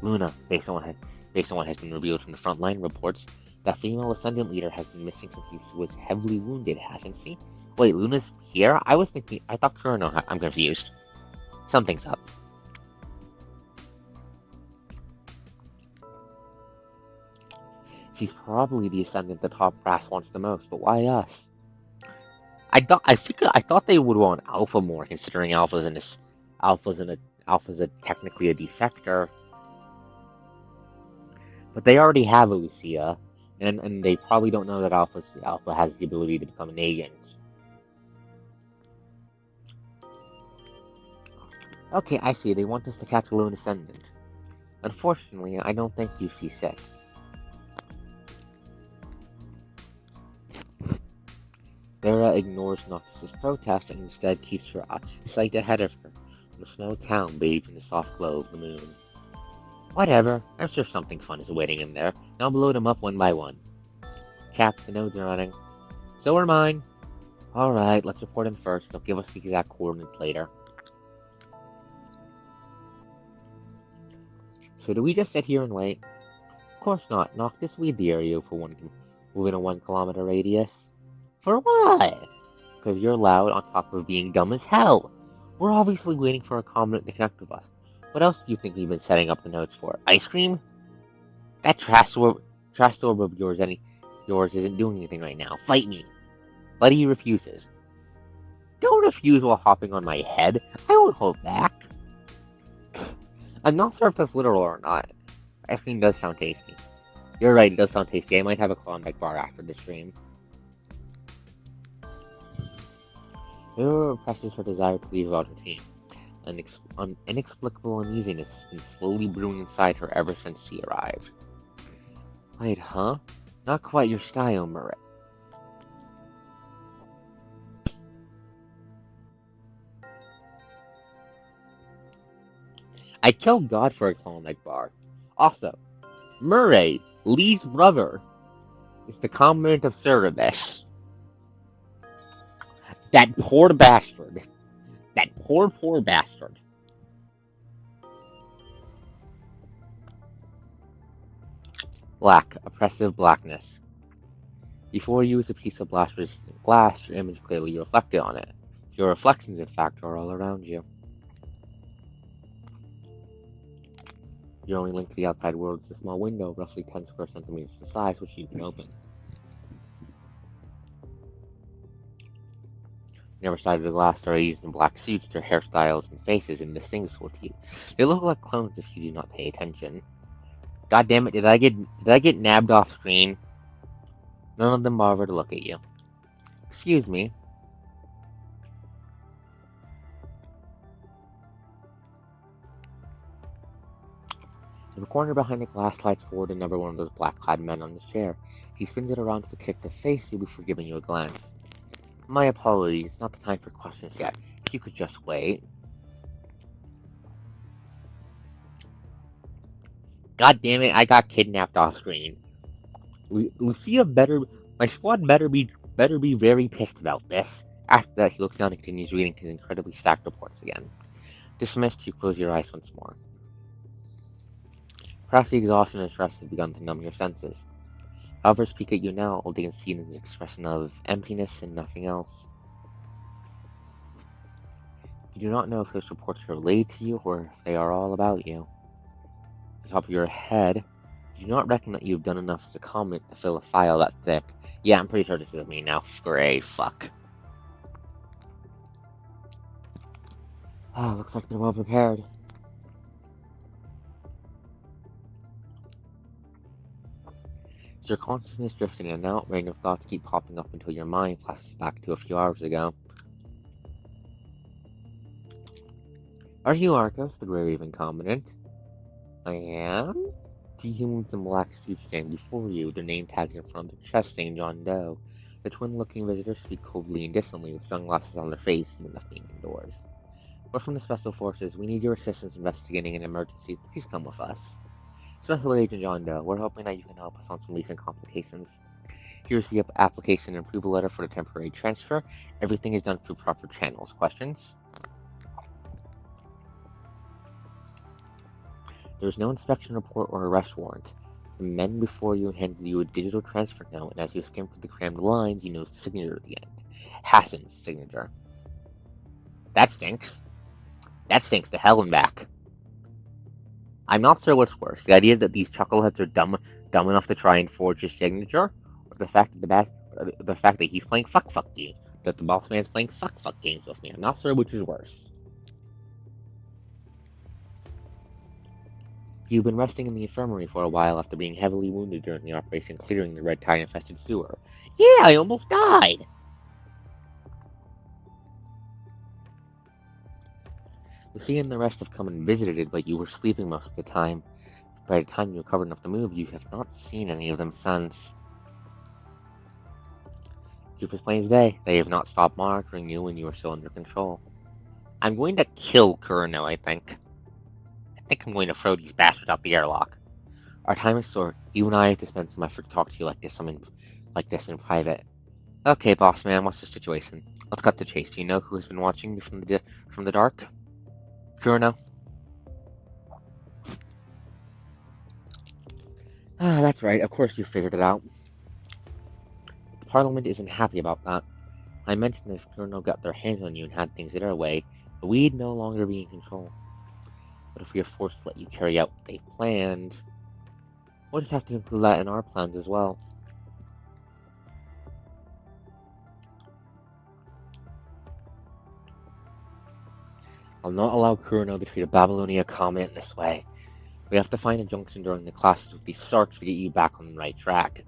Speaker 1: Luna, based on what has been revealed from the frontline reports, That female Ascendant leader has been missing since he was heavily wounded, hasn't she? Wait, Luna's here? I thought Kurano. I'm confused. Something's up. She's probably the Ascendant the top brass wants the most, but why us? I thought they would want Alpha more, considering Alpha's technically a defector. But they already have a Lucia, and they probably don't know that Alpha has the ability to become an agent. Okay, I see. They want us to catch a lone Ascendant. Unfortunately, I don't think you see fit. Vera ignores Noxus's protest and instead keeps her sight ahead of her, in a small town bathed in the soft glow of the moon. Whatever, I'm sure something fun is waiting in there, and I'll load them up one by one. Cap, the nodes are running. So are mine. Alright, let's report in first. They'll give us the exact coordinates later. So do we just sit here and wait? Of course not. Noctis, we dare you for within a 1 kilometer radius. For what? Because you're loud on top of being dumb as hell. We're obviously waiting for a comet to connect with us. What else do you think we've been setting up the nodes for? Ice cream? That trash orb of yours isn't doing anything right now. Fight me. But he refuses. Don't refuse while hopping on my head. I won't hold back. I'm not sure if that's literal or not. Ice cream does sound tasty. You're right, it does sound tasty. I might have a Klondike bar after the stream. Vera represses her desire to leave out her team. An inexplicable uneasiness has been slowly brewing inside her ever since she arrived. Wait, huh? Not quite your style, Murray. I killed God for a Klondike bar. Also, Murray, Lee's brother, is the commandant of Cerebus. That poor bastard. That poor bastard. Black, oppressive blackness. Before you is a piece of blast-resistant glass, your image clearly reflected on it. Your reflections, in fact, are all around you. Your only link to the outside world is a small window, roughly 10 square centimeters in size, which you can open. On the other side of the glass, there are ladies in black suits, their hairstyles and faces indistinguishable to you. They look like clones if you do not pay attention. God damn it! Did I get nabbed off screen? None of them bother to look at you. Excuse me. In the corner behind the glass slides forward another one of those black-clad men on his chair. He spins it around with a kick to face you before giving you a glance. My apologies, not the time for questions yet. If you could just wait. God damn it, I got kidnapped off screen. Lucia my squad better be very pissed about this. After that, he looks down and continues reading his incredibly stacked reports again. Dismissed, you close your eyes once more. Perhaps the exhaustion and stress have begun to numb your senses. However, speak at you now, all they can see is an expression of emptiness and nothing else. You do not know if those reports are related to you or if they are all about you. At the top of your head, you do not reckon that you have done enough as a comment to fill a file that thick. Yeah, I'm pretty sure this is me now. Great, fuck. Ah, looks like they're well prepared. As your consciousness drifts in and out, random thoughts keep popping up until your mind flashes back to a few hours ago. Are you Arcos, the Grey Raven Commandant? I am? Two humans in black suits stand before you, their name tags in front of their chest saying John Doe. The twin-looking visitors speak coldly and distantly with sunglasses on their face, even if being indoors. We're from the Special Forces. We need your assistance investigating an emergency. Please come with us. Special Agent John Doe, we're hoping that you can help us on some recent complications. Here's the application and approval letter for the temporary transfer. Everything is done through proper channels. Questions? There is no inspection report or arrest warrant. The men before you handed you a digital transfer note, and as you skimmed through the crammed lines, you noticed the signature at the end. Hassan's signature. That stinks. That stinks to hell and back. I'm not sure what's worse, the idea that these chuckleheads are dumb enough to try and forge his signature, or the fact that he's playing fuck games, that the boss man's playing fuck games with me. I'm not sure which is worse. You've been resting in the infirmary for a while after being heavily wounded during the operation clearing the red tide-infested sewer. Yeah, I almost died! Lucia and the rest have come and visited, but you were sleeping most of the time. By the time you recovered enough to move, you have not seen any of them since. Truth is plain as day, they have not stopped monitoring you when you are still under control. I'm going to kill Kurno, I think. I think I'm going to throw these bastards out the airlock. Our time is short. You and I have to spend some effort to talk to you like this in private. Okay, boss man, what's the situation? Let's cut to chase. Do you know who has been watching me from the dark? Kurno? Ah, that's right. Of course you figured it out. The Parliament isn't happy about that. I mentioned if Kurno got their hands on you and had things their way, we'd no longer be in control. But if we are forced to let you carry out what they've planned, we'll just have to include that in our plans as well. I'll not allow Kurno to treat a Babylonia comment in this way. We have to find a junction during the classes with these sharks to get you back on the right track.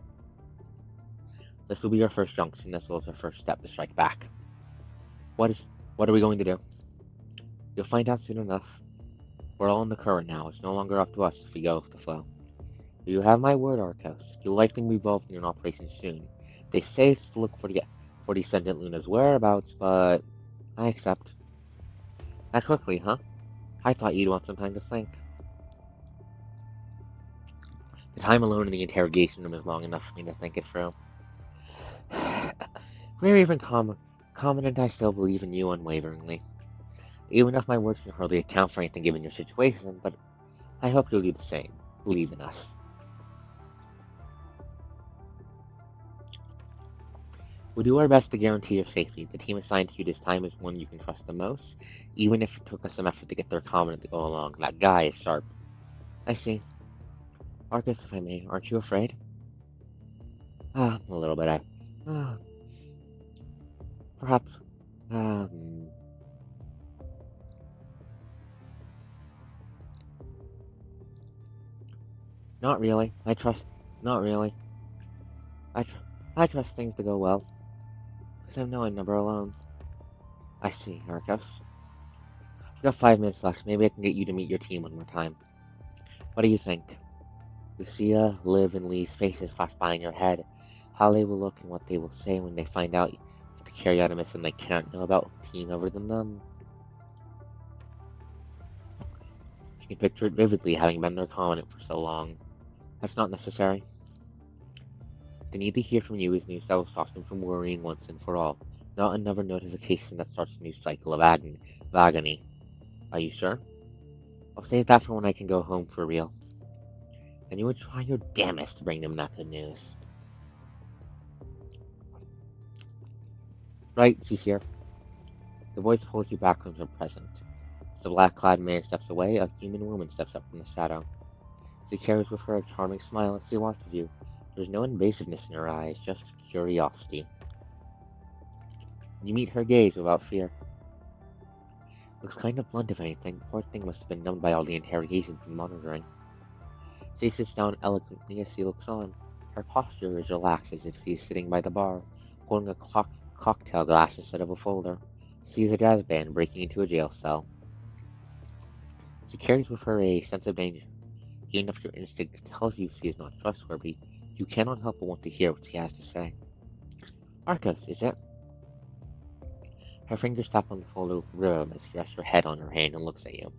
Speaker 1: This will be our first junction, as well as our first step to strike back. What are we going to do? You'll find out soon enough. We're all in the current now. It's no longer up to us if we go with the flow. You have my word, Arcos. You'll likely be involved in an operation soon. They say to look for the sentient Luna's whereabouts, but I accept. That quickly, huh? I thought you'd want some time to think. The time alone in the interrogation room is long enough for me to think it through. We're even confident I still believe in you unwaveringly. Even if my words can hardly account for anything given your situation, but I hope you'll do the same. Believe in us. We'll do our best to guarantee your safety. The team assigned to you this time is one you can trust the most, even if it took us some effort to get their comment to go along. That guy is sharp. I see. Arcos, if I may, aren't you afraid? A little bit. Perhaps. Not really. Not really. I trust things to go well. Because I know I'm never alone. I see, Arcos. We've got 5 minutes left. Maybe I can get you to meet your team one more time. What do you think? Lucia, Liv, and Lee's faces flash by in your head. How they will look and what they will say when they find out to carry out a mission they cannot know about with a team other than them. You can picture it vividly, having been their commandant for so long. That's not necessary. The need to hear from you is news that will stop them from worrying once and for all. Not another notification that starts a new cycle of agony. Are you sure? I'll save that for when I can go home for real. And you would try your damnest to bring them that good news. Right, she's here. The voice pulls you back from the present. As the black-clad man steps away, a human woman steps up from the shadow. She carries with her a charming smile as she watches you. There's no invasiveness in her eyes, just curiosity. You meet her gaze without fear. Looks kind of blunt if anything. Poor thing must have been numbed by all the interrogations and monitoring. She sits down eloquently as she looks on. Her posture is relaxed as if she is sitting by the bar, holding a cocktail glass instead of a folder. She is a jazz band breaking into a jail cell. She carries with her a sense of danger. Even if your instinct tells you she is not trustworthy, you cannot help but want to hear what she has to say. Arcos, is it? Her fingers tap on the folder with rhythm as she rests her head on her hand and looks at you.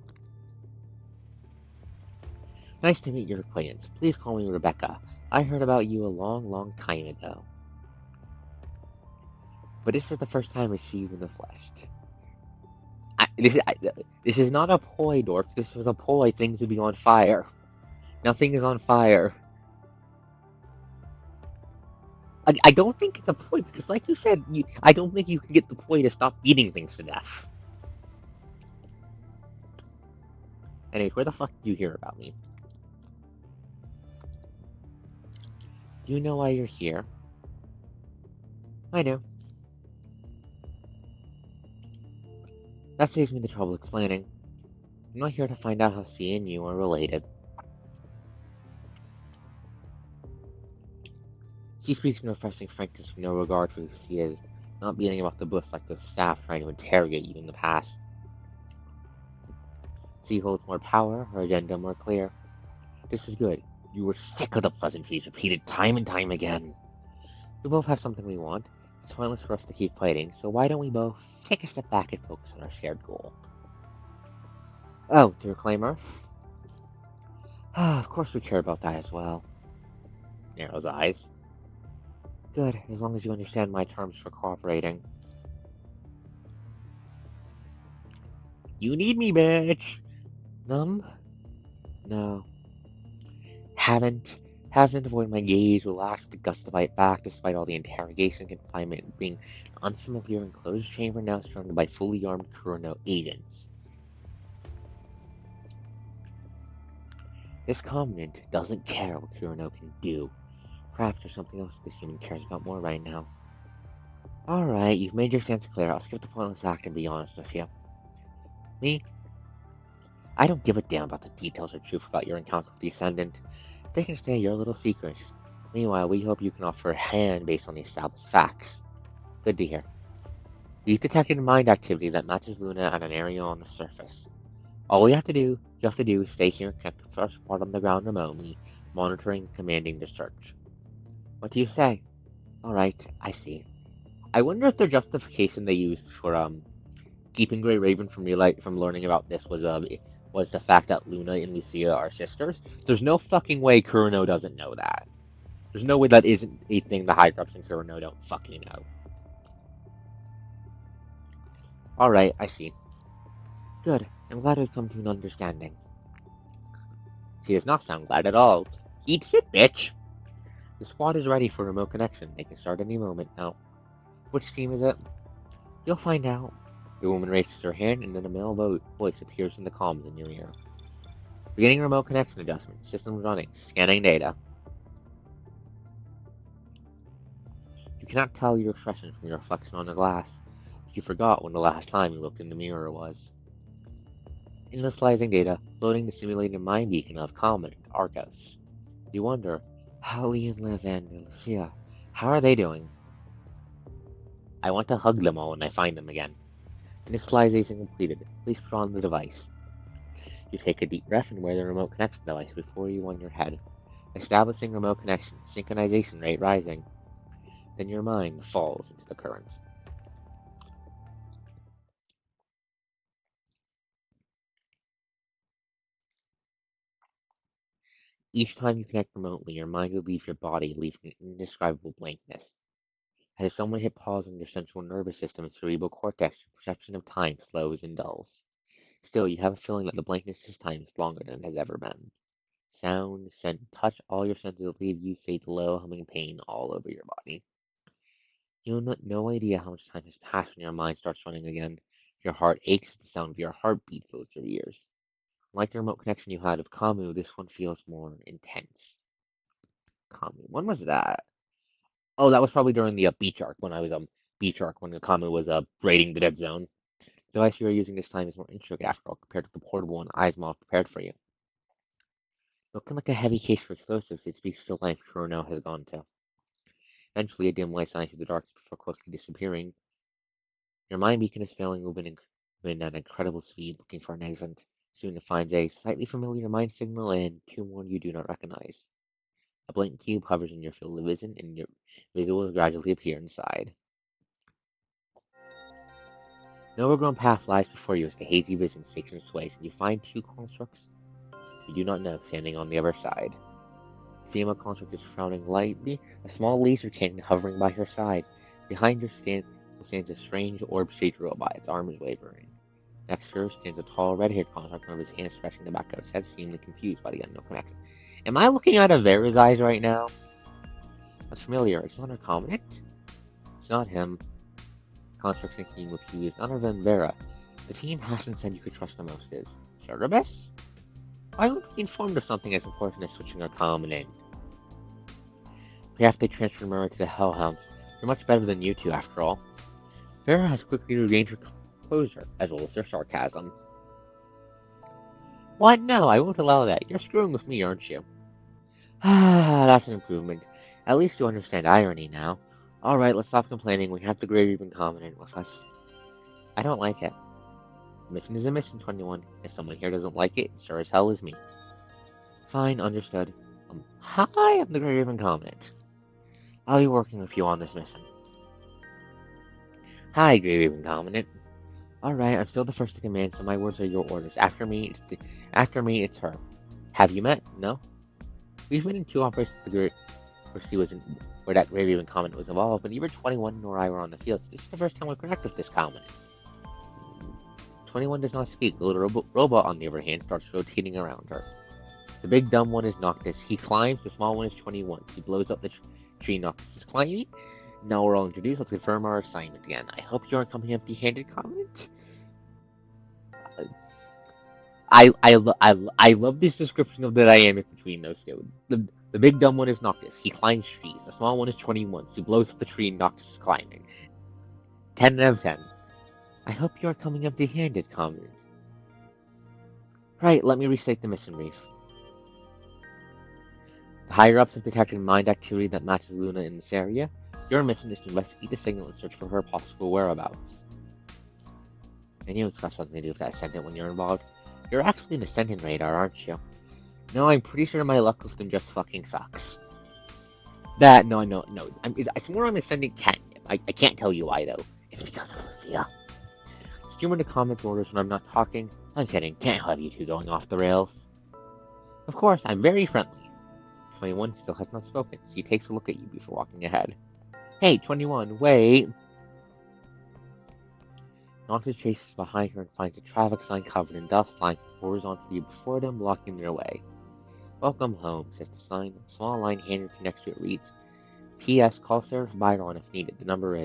Speaker 1: Nice to meet your acquaintance. Please call me Rebecca. I heard about you a long time ago. But this is the first time I see you in the flesh. This is not a ploy, Dorf. This was a ploy. Things would be on fire. Nothing is on fire. I don't think it's a ploy, because like you said, I don't think you can get the ploy to stop beating things to death. Anyways, where the fuck did you hear about me? Do you know why you're here? I do. That saves me the trouble explaining. I'm not here to find out how C and you are related. She speaks in refreshing frankness with no regard for who she is, not beating about the bush like those staff trying to interrogate you in the past. C holds more power, her agenda more clear. This is good. You were sick of the pleasantries repeated time and time again. We both have something we want. It's pointless for us to keep fighting, so why don't we both take a step back and focus on our shared goal? Oh, to reclaim Earth? Ah, of course we care about that as well. Narrows eyes. Good, as long as you understand my terms for cooperating. You need me, bitch! Numb? No. Haven't avoided my gaze, relaxed the guts to fight back despite all the interrogation, confinement, and being an unfamiliar enclosed chamber now surrounded by fully armed Kurono agents. This covenant doesn't care what Kurono can do. Perhaps there's something else this human cares about more right now. Alright, you've made your stance clear. I'll skip the pointless act and be honest with you. Me? I don't give a damn about the details or truth about your encounter with the Ascendant. They can stay your little secrets. Meanwhile, we hope you can offer a hand based on the established facts. Good to hear. You've detected mind activity that matches Luna at an area on the surface. All you have to do is stay here and connect with our support on the ground remotely, monitoring and commanding the search. What do you say? Alright, I see. I wonder if the justification they used for keeping Grey Raven from learning about this was the fact that Luna and Lucia are sisters. There's no fucking way Kurono doesn't know that. There's no way that isn't a thing the higher ups in Kurono don't fucking know. Alright, I see. Good. I'm glad we've come to an understanding. She does not sound glad at all. Eat shit, bitch! The squad is ready for remote connection. They can start any moment now. Which team is it? You'll find out. The woman raises her hand, and then a male voice appears in the comms in your ear. Beginning remote connection adjustment. System running. Scanning data. You cannot tell your expression from your reflection on the glass. You forgot when the last time you looked in the mirror was. Initializing data, loading the simulated mind beacon of Common and Arcos. You wonder, how Leon, Liv, and Lucia, how are they doing? I want to hug them all when I find them again. Initialization completed. Please put on the device. You take a deep breath and wear the remote connection device before you on your head. Establishing remote connection, synchronization rate rising. Then your mind falls into the current. Each time you connect remotely, your mind will leave your body, leaving an indescribable blankness. As if someone hit pause on your central nervous system and cerebral cortex, your perception of time slows and dulls. Still, you have a feeling that the blankness this time is longer than it has ever been. Sound, scent, touch, all your senses leave you fade low humming pain all over your body. You have no idea how much time has passed when your mind starts running again. Your heart aches, the sound of your heartbeat fills your ears. Like the remote connection you had with Kamu, this one feels more intense. Kamu, when was that? Oh, that was probably during the beach arc when I was beach arc when Kamu was raiding the dead zone. The device you are using this time is more intricate after all compared to the portable one Aizmal prepared for you. Looking like a heavy case for explosives, it speaks to the life Kurono has gone to. Eventually, a dim light shines through the darkness before quickly disappearing. Your mind beacon is failing, moving at incredible speed, looking for an exit. Soon it finds a slightly familiar mind signal and two more you do not recognize. A blank cube hovers in your field of vision, and your visuals gradually appear inside. No overgrown path lies before you as the hazy vision shakes and sways, and you find two constructs you do not know standing on the other side. The female construct is frowning lightly, a small laser cannon hovering by her side. Behind her stands a strange orb-shaped robot, its arms wavering. Next to her stands a tall, red-haired construct, one of his hands stretching the back of his head, seemingly confused by the unknown connection. Am I looking out of Vera's eyes right now? That's familiar. It's not recombinant. It's not him. Construct's thinking with you is none other than Vera. The team hasn't said you could trust the most is. Cerebus? Why would we be informed of something as important as switching our recombinant? After they transferred Mura to the Hellhounds, they're much better than you two after all. Vera has quickly regained her composure, as well as their sarcasm. What? No, I won't allow that. You're screwing with me, aren't you? Ah, that's an improvement. At least you understand irony now. Alright, let's stop complaining. We have the Grey Reaper Covenant with us. I don't like it. Mission is a mission, 21. If someone here doesn't like it, it sure as hell is me. Fine, understood. Hi, I'm the Grey Raven Covenant. I'll be working with you on this mission. Hi, Grey Raven Covenant. Alright, I'm still the first to command, so my words are your orders. After me, it's her. Have you met? No? We've been in 2 operations where that Grey Raven Covenant was involved, but neither 21 nor I were on the field, so this is the first time we've interacted with this Covenant. 21 does not speak. The little robot, on the other hand, starts rotating around her. The big dumb one is Noctis. He climbs. The small one is 21. He blows up the tree Noctis is climbing. Now we're all introduced. Let's confirm our assignment again. I hope you aren't coming empty-handed, Covenant. I love this description of the dynamic between those two. The big dumb one is Noctis. He climbs trees. The small one is 21. He blows up the tree Noctis is climbing. 10 out of 10. I hope you are coming empty-handed, Covenant. Right, let me restate the mission brief. The higher-ups have detected mind activity that matches Luna in this area. Your mission is to investigate the signal and search for her possible whereabouts. And you it's got something to do with that Ascendant when you're involved. You're actually an Ascendant radar, aren't you? No, I'm pretty sure my luck with them just fucking sucks. No. It's more I'm Ascendant catnip. I can't tell you why, though. It's because of Lucia. Streamer the comment orders when I'm not talking. I'm kidding, can't have you two going off the rails. Of course, I'm very friendly. 21 still has not spoken, so he takes a look at you before walking ahead. Hey, 21, wait! Noctis chases behind her and finds a traffic sign covered in dust lying horizontally before them, blocking their way. Welcome home, says the sign. A small line handed next to it reads, P.S. Call Sheriff Byron if needed. The number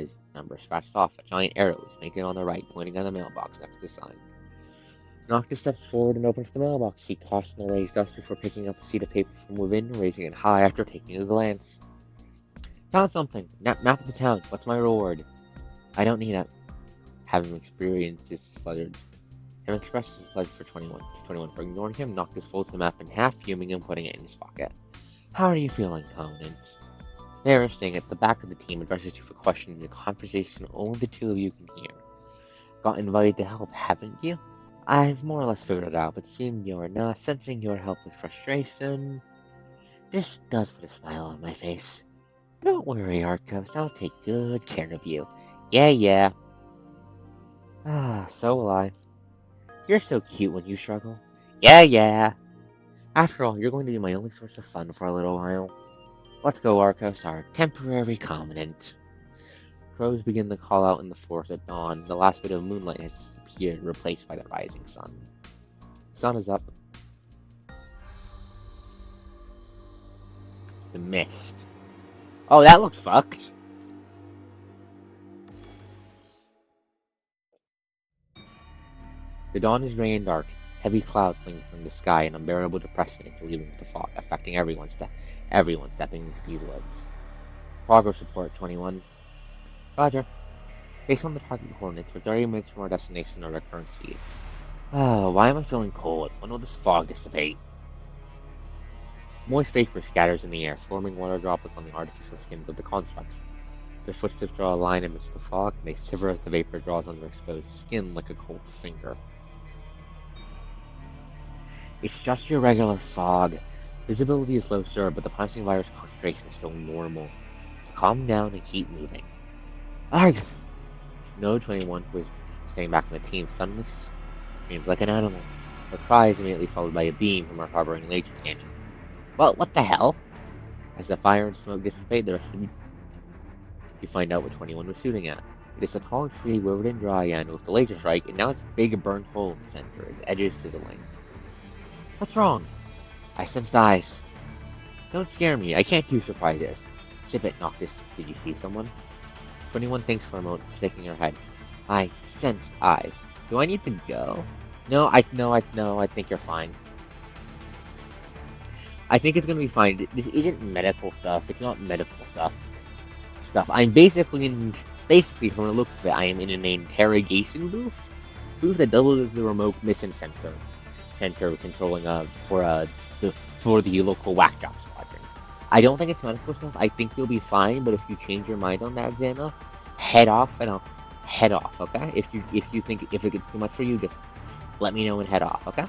Speaker 1: scratched off. A giant arrow is painted on the right, pointing at the mailbox next to the sign. Noctis steps forward and opens the mailbox. He tosses the raised dust before picking up a sheet of paper from within, raising it high after taking a glance. Found something. Map of the town. What's my reward? I don't need it. Having experienced his fluttered. Him expresses his pleasure for 21. 21 for ignoring him. Noctis folds the map in half, fuming and putting it in his pocket. How are you feeling, Covenant? There, staying at the back of the team, addresses you for questioning a conversation only the two of you can hear. Got invited to help, haven't you? I've more or less figured it out, but seeing you're not sensing your helpless frustration, this does put a smile on my face. Don't worry, Arcos, I'll take good care of you. Yeah. Ah, so will I. You're so cute when you struggle. Yeah. After all, you're going to be my only source of fun for a little while. Let's go, Arcos, our temporary Covenant. Crows begin to call out in the forest at dawn. The last bit of moonlight has disappeared, replaced by the rising sun. Sun is up. The mist. Oh, that looks fucked. The dawn is gray and dark. Heavy clouds fling from the sky, and unbearable depression interweaving with the fog, affecting everyone stepping into these woods. Progress report 21. Roger. Based on the target coordinates, we're 30 minutes from our destination at our current speed. Oh, why am I feeling cold? When will this fog dissipate? Moist vapor scatters in the air, forming water droplets on the artificial skins of the constructs. Their footsteps draw a line amidst the fog, and they shiver as the vapor draws on their exposed skin like a cold finger. It's just your regular fog. Visibility is low, sir, but the punching virus concentration is still normal. So calm down and keep moving. Arg! No 21, who is staying back in the team, suddenly screams like an animal. Her cry is immediately followed by a beam from our harboring laser cannon. Well, what the hell? As the fire and smoke dissipate, the rest of you find out what 21 was shooting at. It is a tall tree withered and dry, and with the laser strike, it now has a big burnt hole in the center, its edges sizzling. What's wrong? I sensed eyes. Don't scare me, I can't do surprises. Sip it, Noctis. Did you see someone? 21 thinks for a moment, shaking her head. I sensed eyes. Do I need to go? No, I think you're fine. I think it's gonna be fine. This isn't medical stuff. It's not medical stuff. I'm basically from the looks of it, I am in an interrogation booth that doubles as the remote mission center controlling for the local whack-job squadron. I don't think it's medical stuff. I think you'll be fine, but if you change your mind on that, Xana, head off and I'll head off, okay? If you think if it gets too much for you, just let me know and head off, okay?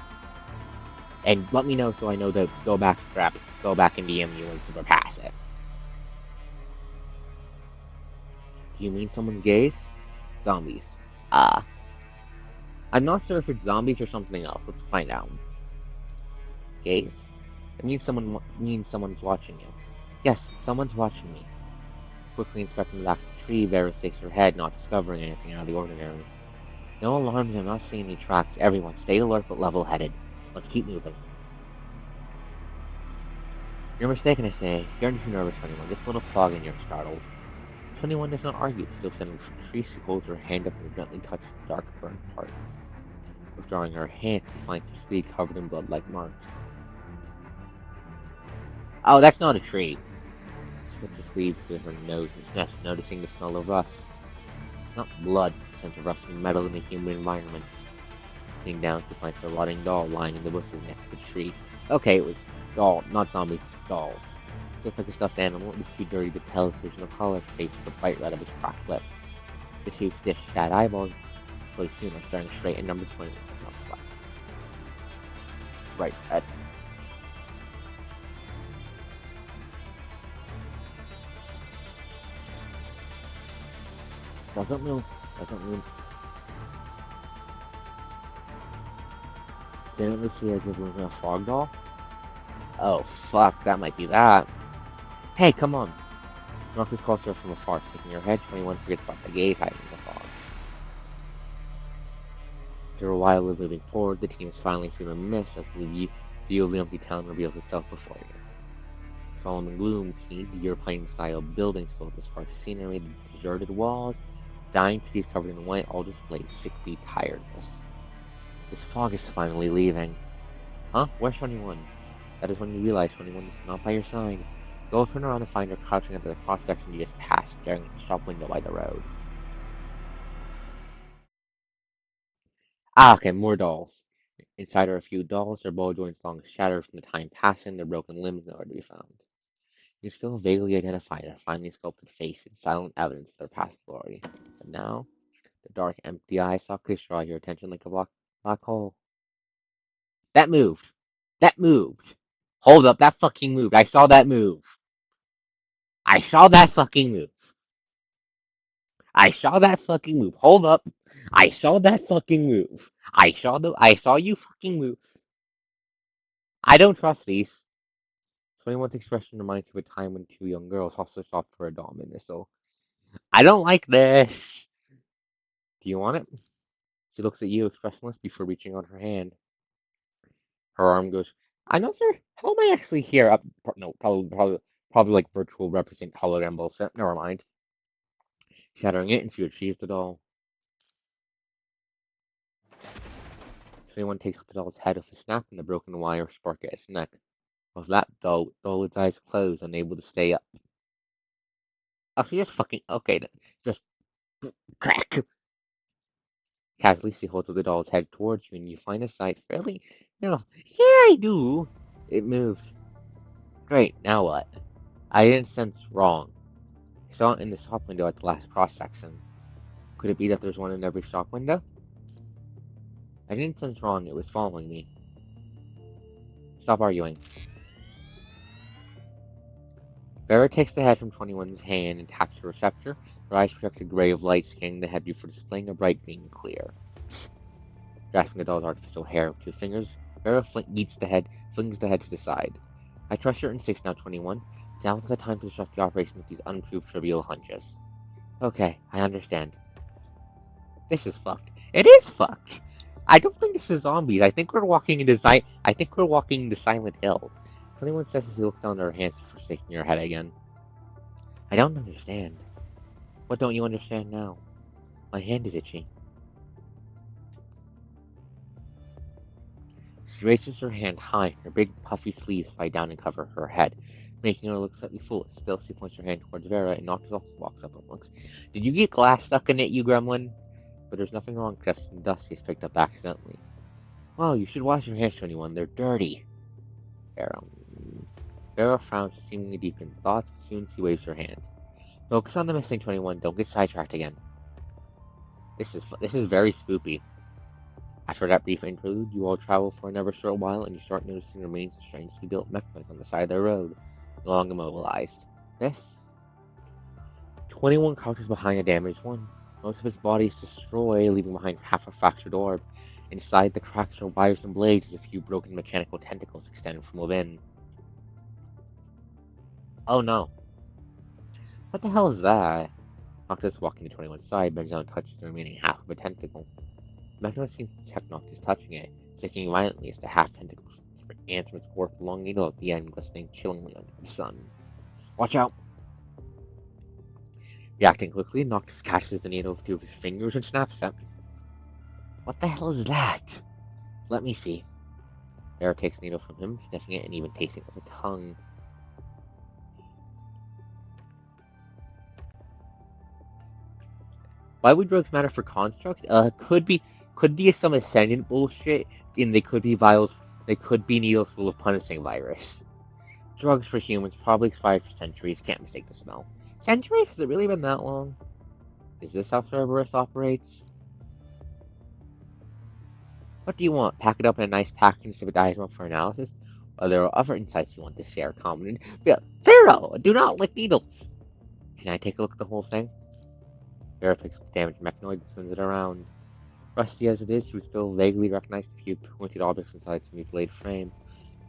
Speaker 1: And let me know so I know to go back and DM you and surpass it. Do you mean someone's gays? Zombies. I'm not sure if it's zombies or something else. Let's find out. Gaze? It means someone's watching you. Yes, someone's watching me. Quickly inspecting the back of the tree, Vera shakes her head, not discovering anything out of the ordinary. No alarms, I'm not seeing any tracks. Everyone, stay alert but level-headed. Let's keep moving. You're mistaken, I say. You're too nervous for anyone. Just a little fog and you're startled. 21 does not argue, still standing from the tree. She holds her hand up and gently touches the dark burnt parts. Withdrawing her hand, she finds her sleeve covered in blood-like marks. Oh, that's not a tree. She puts her sleeve to her nose and sniffs, noticing the smell of rust. It's not blood, but the scent of rusting metal in a human environment. Looking down, she finds a rotting doll lying in the bushes next to the tree. Okay, it was not zombies, dolls. It looked like a stuffed animal. It was too dirty to tell its original color, save for the bright red of his cracked lips. The two stiff, sad eyeballs really soon are staring straight at number 20. Right, red. Doesn't move. Didn't Lucia give Luna a fog doll? Oh, fuck, that might be that. Hey, come on. Noctis calls to her from afar, shaking her head. 21 forgets about the gaze hiding in the fog. After a while of moving forward, the team is finally free from mist as the view of the empty town reveals itself before you. Solemn and gloom, the European-style buildings filled with sparse scenery, the deserted walls, dying trees covered in white, all display sickly tiredness. This fog is finally leaving. Huh? Where's 21? That is when you realize 21 is not by your side. Go turn around and find her crouching at the cross-section you just passed, staring at the shop window by the road. Ah, okay, more dolls. Inside are a few dolls, their ball joints long shattered from the time passing, their broken limbs nowhere to be found. You still vaguely identify their finely sculpted faces, silent evidence of their past glory. But now, the dark, empty eyes sockets draw your attention like a black hole. That moved! That moved! Hold up, that fucking moved. I saw that move. I saw that fucking move. I saw that fucking move. Hold up. I saw that fucking move. I saw you fucking move. I don't trust these. 21's expression reminds you of a time when two young girls also stopped for a Dawn missile. I don't like this. Do you want it? She looks at you expressionless before reaching on her hand. Her arm goes, I'm not sure. How am I actually here? No, probably like virtual represent hologram bullshit. Never mind. Shattering it, and she retrieves the doll. 21 takes off the doll's head with a snap, and the broken wire spark at its neck. With that doll, its eyes closed, unable to stay up. Oh, she just fucking okay. Just crack. Casually, she holds the doll's head towards you, and you find a sight fairly. No, yeah, I do. It moved. Great. Now what? I didn't sense wrong. I saw it in the shop window at the last cross section. Could it be that there's one in every shop window? I didn't sense wrong. It was following me. Stop arguing. Vera takes the head from 21's hand and taps the receptor. Her eyes project a gray of light, scanning the head before displaying a bright green clear. Grasping the doll's artificial hair with two fingers, Vera flings the head to the side. I trust your instincts now, 21. Now is the time to disrupt the operation with these unproved trivial hunches. Okay, I understand. This is fucked. It is fucked! I don't think this is zombies. I think we're walking into Silent Hill. 21 says as he looks down at her hands before shaking her head again. I don't understand. What don't you understand now? My hand is itchy. She raises her hand high, her big puffy sleeves slide down and cover her head, making her look slightly foolish. Still, she points her hand towards Vera, and Noctis also walks up and looks. Did you get glass stuck in it, you gremlin? But there's nothing wrong, just some dust he's picked up accidentally. Well, you should wash your hands, 21. They're dirty. Vera frowns, seemingly deep in thoughts, but soon she waves her hand. Focus on the missing, 21. Don't get sidetracked again. This is very spoopy. After that brief interlude, you all travel for another short while, and you start noticing the remains of strangely built mechanics on the side of the road, long immobilized. This 21 crouches behind a damaged one. Most of its body is destroyed, leaving behind half a fractured orb. Inside the cracks are wires and blades, as a few broken mechanical tentacles extend from within. Oh no. What the hell is that? Noctis, walking to 21's side, bends down and touches the remaining half of a tentacle. Mechanoid seems to detect Noctis touching it, shaking violently as the half-tentacle ants from its core with a long needle at the end, glistening chillingly under the sun. Watch out! Reacting quickly, Noctis catches the needle with two of his fingers and snaps it. What the hell is that? Let me see. Vera takes the needle from him, sniffing it and even tasting it with her tongue. Why would drugs matter for constructs? Could be some ascendant bullshit, and they could be vials. They could be needles full of punishing virus. Drugs for humans probably expired for centuries. Can't mistake the smell. Centuries? Has it really been that long? Is this how Cerberus operates? What do you want? Pack it up in a nice package so it dies well for analysis? Or there are other insights you want to share, Common? Pharaoh! Do not lick needles! Can I take a look at the whole thing? Vera picks up the damaged mechanoid and spins it around. Rusty as it is, she would still vaguely recognize a few pointed objects inside its mutilated frame.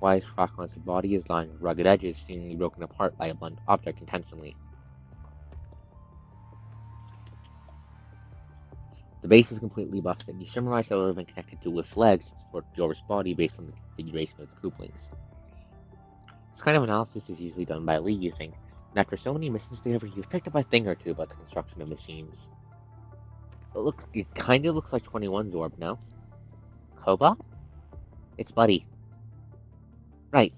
Speaker 1: Wise rock on its body is lined with rugged edges, seemingly broken apart by a blunt object intentionally. The base is completely busted. You summarize how it would have been connected to with legs to support Jor's body based on the configuration of its couplings. This kind of analysis is usually done by Lee, you think, and after so many missions together, you've picked up a thing or two about the construction of machines. But look, it kinda looks like 21's orb, no? Cobot? It's Buddy. Right.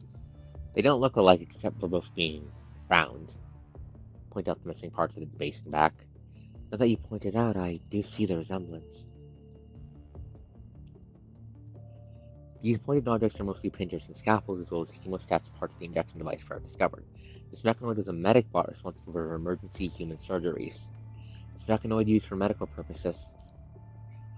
Speaker 1: They don't look alike except for both being round. Point out the missing parts of the base and back. Now that you pointed out, I do see the resemblance. These pointed objects are mostly pinchers and scaffolds, as well as hemostats parts of the injection device Farah discovered. This mechanoid is a medic bot responsible for emergency human surgeries. It's a mechanoid used for medical purposes.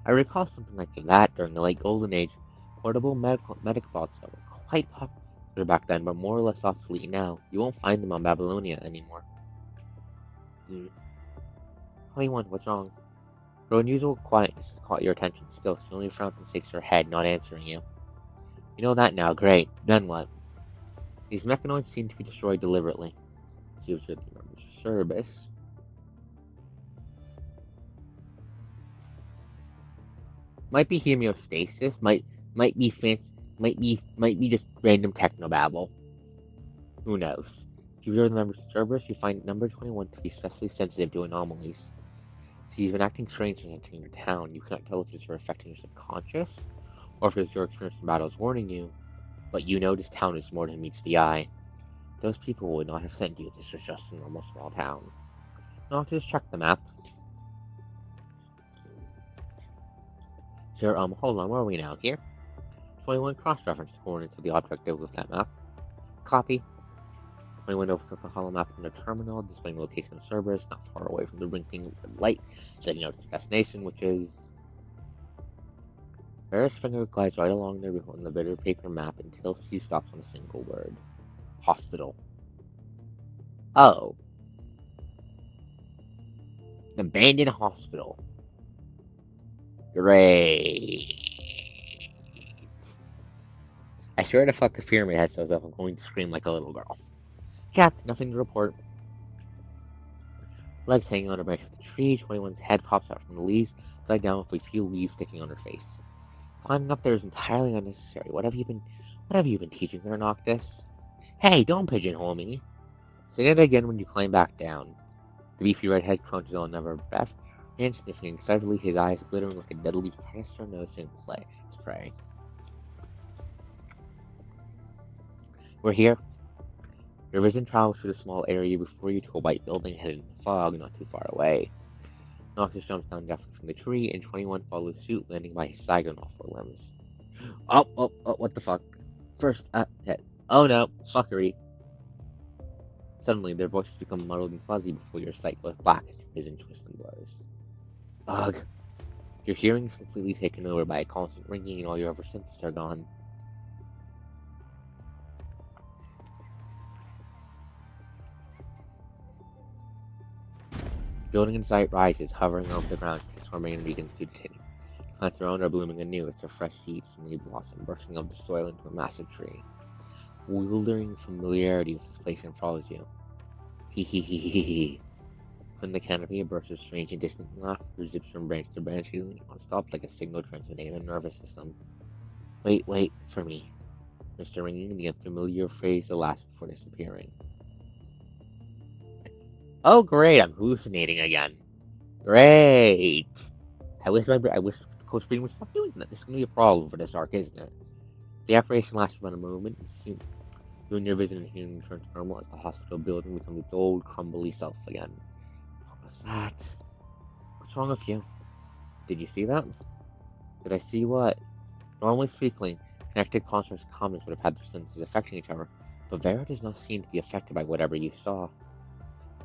Speaker 1: I recall something like that during the late Golden Age. Portable medic bots that were quite popular back then, but more or less obsolete now. You won't find them on Babylonia anymore. 21, what's wrong? Her unusual quietness has caught your attention. Still, she only frowns and shakes her head, not answering you. You know that now, great. Then what? These mechanoids seem to be destroyed deliberately. See what the members of service. Might be homeostasis, might be fancy, might be just random technobabble. Who knows? If you observe the members of Cerberus, you find number 21 to be especially sensitive to anomalies. She's been acting strange since entering your town. You cannot tell if it's her affecting your subconscious, or if it's your experience in battles warning you, but you know this town is more than meets the eye. Those people would not have sent you if this was just a normal small town. Noctis, check the map. Sir, hold on, where are we now? Here? 21 cross-reference the coordinates of the object with that map. Copy. 21 opens up the hollow map in the terminal, displaying the location of Cerberus, not far away from the blinking light, setting out its destination, which is... Vera's finger glides right along the bitter paper map until she stops on a single word. Hospital. Oh. An abandoned hospital. Great. I swear to fuck the fear in my head shows up, I'm going to scream like a little girl. Captain, nothing to report. Legs hanging on a branch of the tree, 21's head pops out from the leaves, upside down with a few leaves sticking on her face. Climbing up there is entirely unnecessary. What have you been teaching her, Noctis? Hey, don't pigeonhole me. Say it again when you climb back down. The beefy redhead crunches on another breath, and sniffing excitedly, his eyes glittering like a deadly predator noticing its prey. We're here. Your vision travels through the small area before you to a white building hidden in the fog not too far away. Noctis jumps down deftly from the tree, and 21 follows suit, landing by his side on all four limbs. Oh, what the fuck? First, hit. Oh no, fuckery. Suddenly, their voices become muddled and fuzzy before your sight goes black as your vision twists and blurs. Ugh. Your hearing is completely taken over by a constant ringing and all your other senses are gone. Building in sight rises, hovering over the ground, transforming and begins to decay. Plants around are blooming anew as their fresh seeds suddenly blossom, bursting up the soil into a massive tree. Wildering familiarity with this place enthralls you. Hee hee hee hee hee. From the canopy, a burst of strange and distant laughter zips from branch to branch, non-stop like a signal transmitting in a nervous system. Wait for me. Mr. Ringing, the unfamiliar phrase the last before disappearing. Oh great, I'm hallucinating again. Great! I wish the coach screen would stop doing that. This is gonna be a problem for this arc, isn't it? The apparition lasts for about a moment, and soon your vision and hearing return to normal as the hospital building becomes its old, crumbly self again. What was that? What's wrong with you? Did you see that? Did I see what? Normally speaking, connected conscious comments would have had their senses affecting each other, but Vera does not seem to be affected by whatever you saw.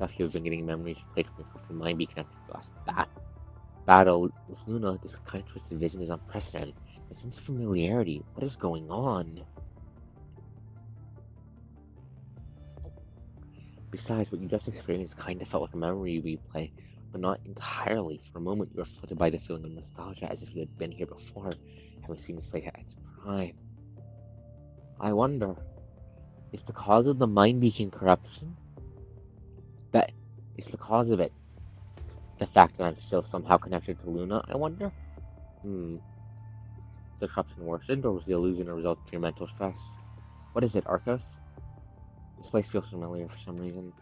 Speaker 1: If you've been getting memories played from your corporate mind be connected to the last battle with Luna, this kind of twisted vision is unprecedented. A sense of familiarity. What is going on? Besides, what you just experienced kind of felt like a memory replay, but not entirely. For a moment, you were flooded by the feeling of nostalgia, as if you had been here before, having seen this place at its prime. I wonder, is the cause of the mind-leaking corruption? That is the cause of it. The fact that I'm still somehow connected to Luna, I wonder? Was the corruption worsened, or was the illusion a result of your mental stress? What is it, Arcos? This place feels familiar for some reason.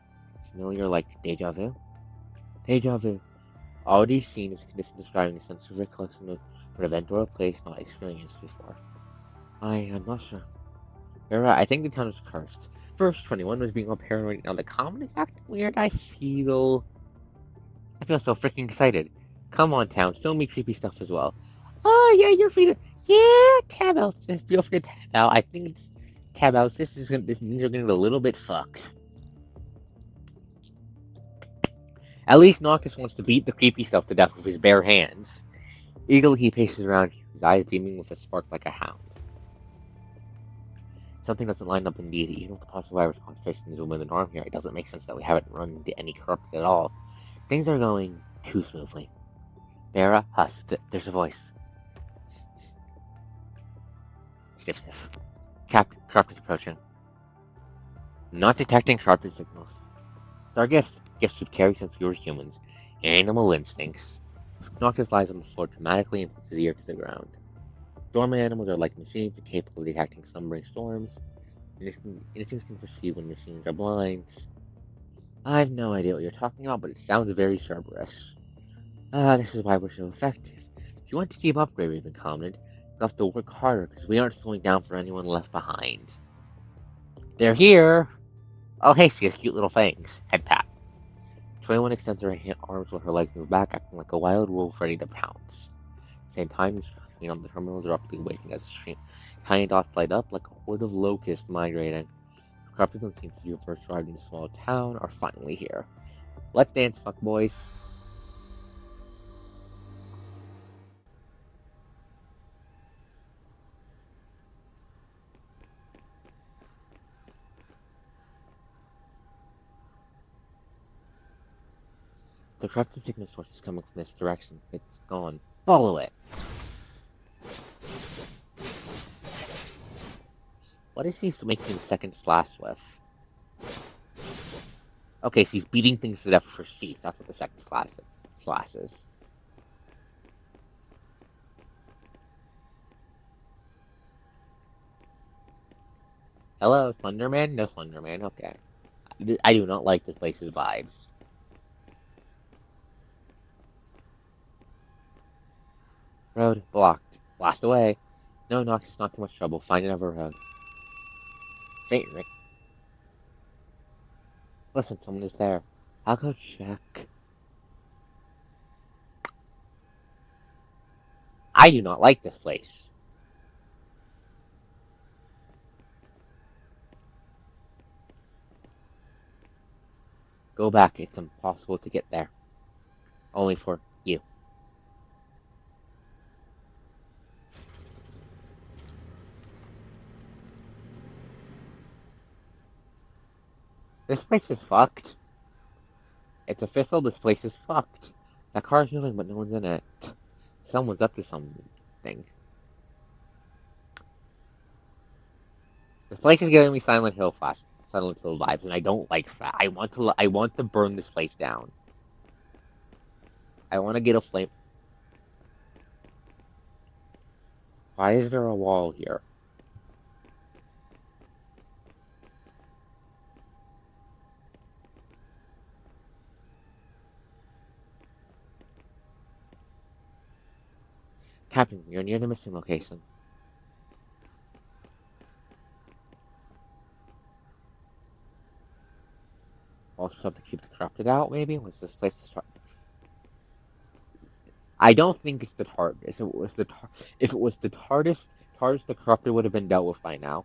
Speaker 1: Familiar like deja vu? Deja vu. All these scenes is describing a sense of recollection of an event or a place not experienced before. I am not sure. You're right, I think the town is cursed. First, 21 was being all paranoid, now the common is acting weird. I feel so freaking excited. Come on, town, show me creepy stuff as well. Oh, yeah, you're free to. Yeah, tab out. Feel free to tab out. I think it's tab out. This means you're getting a little bit fucked. At least Noctis wants to beat the creepy stuff to death with his bare hands. Eagerly, he paces around, his eyes gleaming with a spark like a hound. Something doesn't line up indeed. Even if the possible virus concentration is within the norm here, it doesn't make sense that we haven't run into any corruption at all. Things are going too smoothly. Vera, hush, there's a voice. Sniff sniff. Corrupted approaching. Not detecting corrupted signals. It's our gift. Gifts we've carried since we were humans. Animal instincts. Noctis lies on the floor dramatically and puts his ear to the ground. Dormant animals are like machines capable of detecting slumbering storms. Instincts can perceive when machines are blind. I have no idea what you're talking about, but it sounds very Cerberus. This is why we're so effective. If you want to keep up, Grey Raven commented, you have to work harder because we aren't slowing down for anyone left behind. They're here! Oh, hey, see his cute little fangs. Head pat. 21 extends her arms while her legs move back, acting like a wild wolf ready to pounce. At the same time, on the terminals are rapidly waking as tiny dots light up like a horde of locusts migrating. The corrupted unseen city you first arrived in the small town are finally here. Let's dance, fuck boys. The corrupted signal source is coming from this direction. It's gone. Follow it! What is he making the second slash with? Okay, so he's beating things to death for sheets. That's what the second slash is. Hello, Slenderman? No Slenderman, okay. I do not like this place's vibes. Road blocked. Blast away. No, Nox, it's not too much trouble. Find another road. Faint ring. Listen, someone is there. I'll go check. I do not like this place. Go back. It's impossible to get there. Only for you. This place is fucked. It's official, this place is fucked. That car's moving, but no one's in it. Someone's up to something. This place is giving me Silent Hill vibes, and I don't like that. I want to burn this place down. I want to get a flame. Why is there a wall here? Captain, you're near the missing location. Also have to keep the corrupted out, maybe? What's this place to start? I don't think it's the TARDIS. If it was the TARDIS, the corrupted would have been dealt with by now.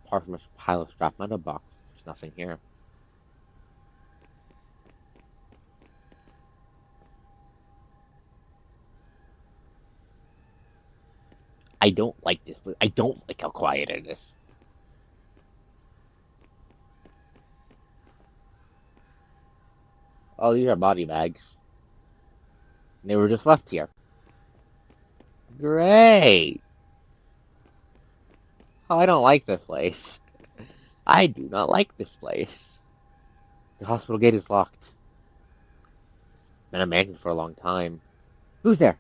Speaker 1: Apart from a pile of scrap metal box, there's nothing here. I don't like this. I don't like how quiet it is. Oh, these are body bags. They were just left here. Great! Oh, I don't like this place. I do not like this place. The hospital gate is locked. It's been abandoned for a long time. Who's there?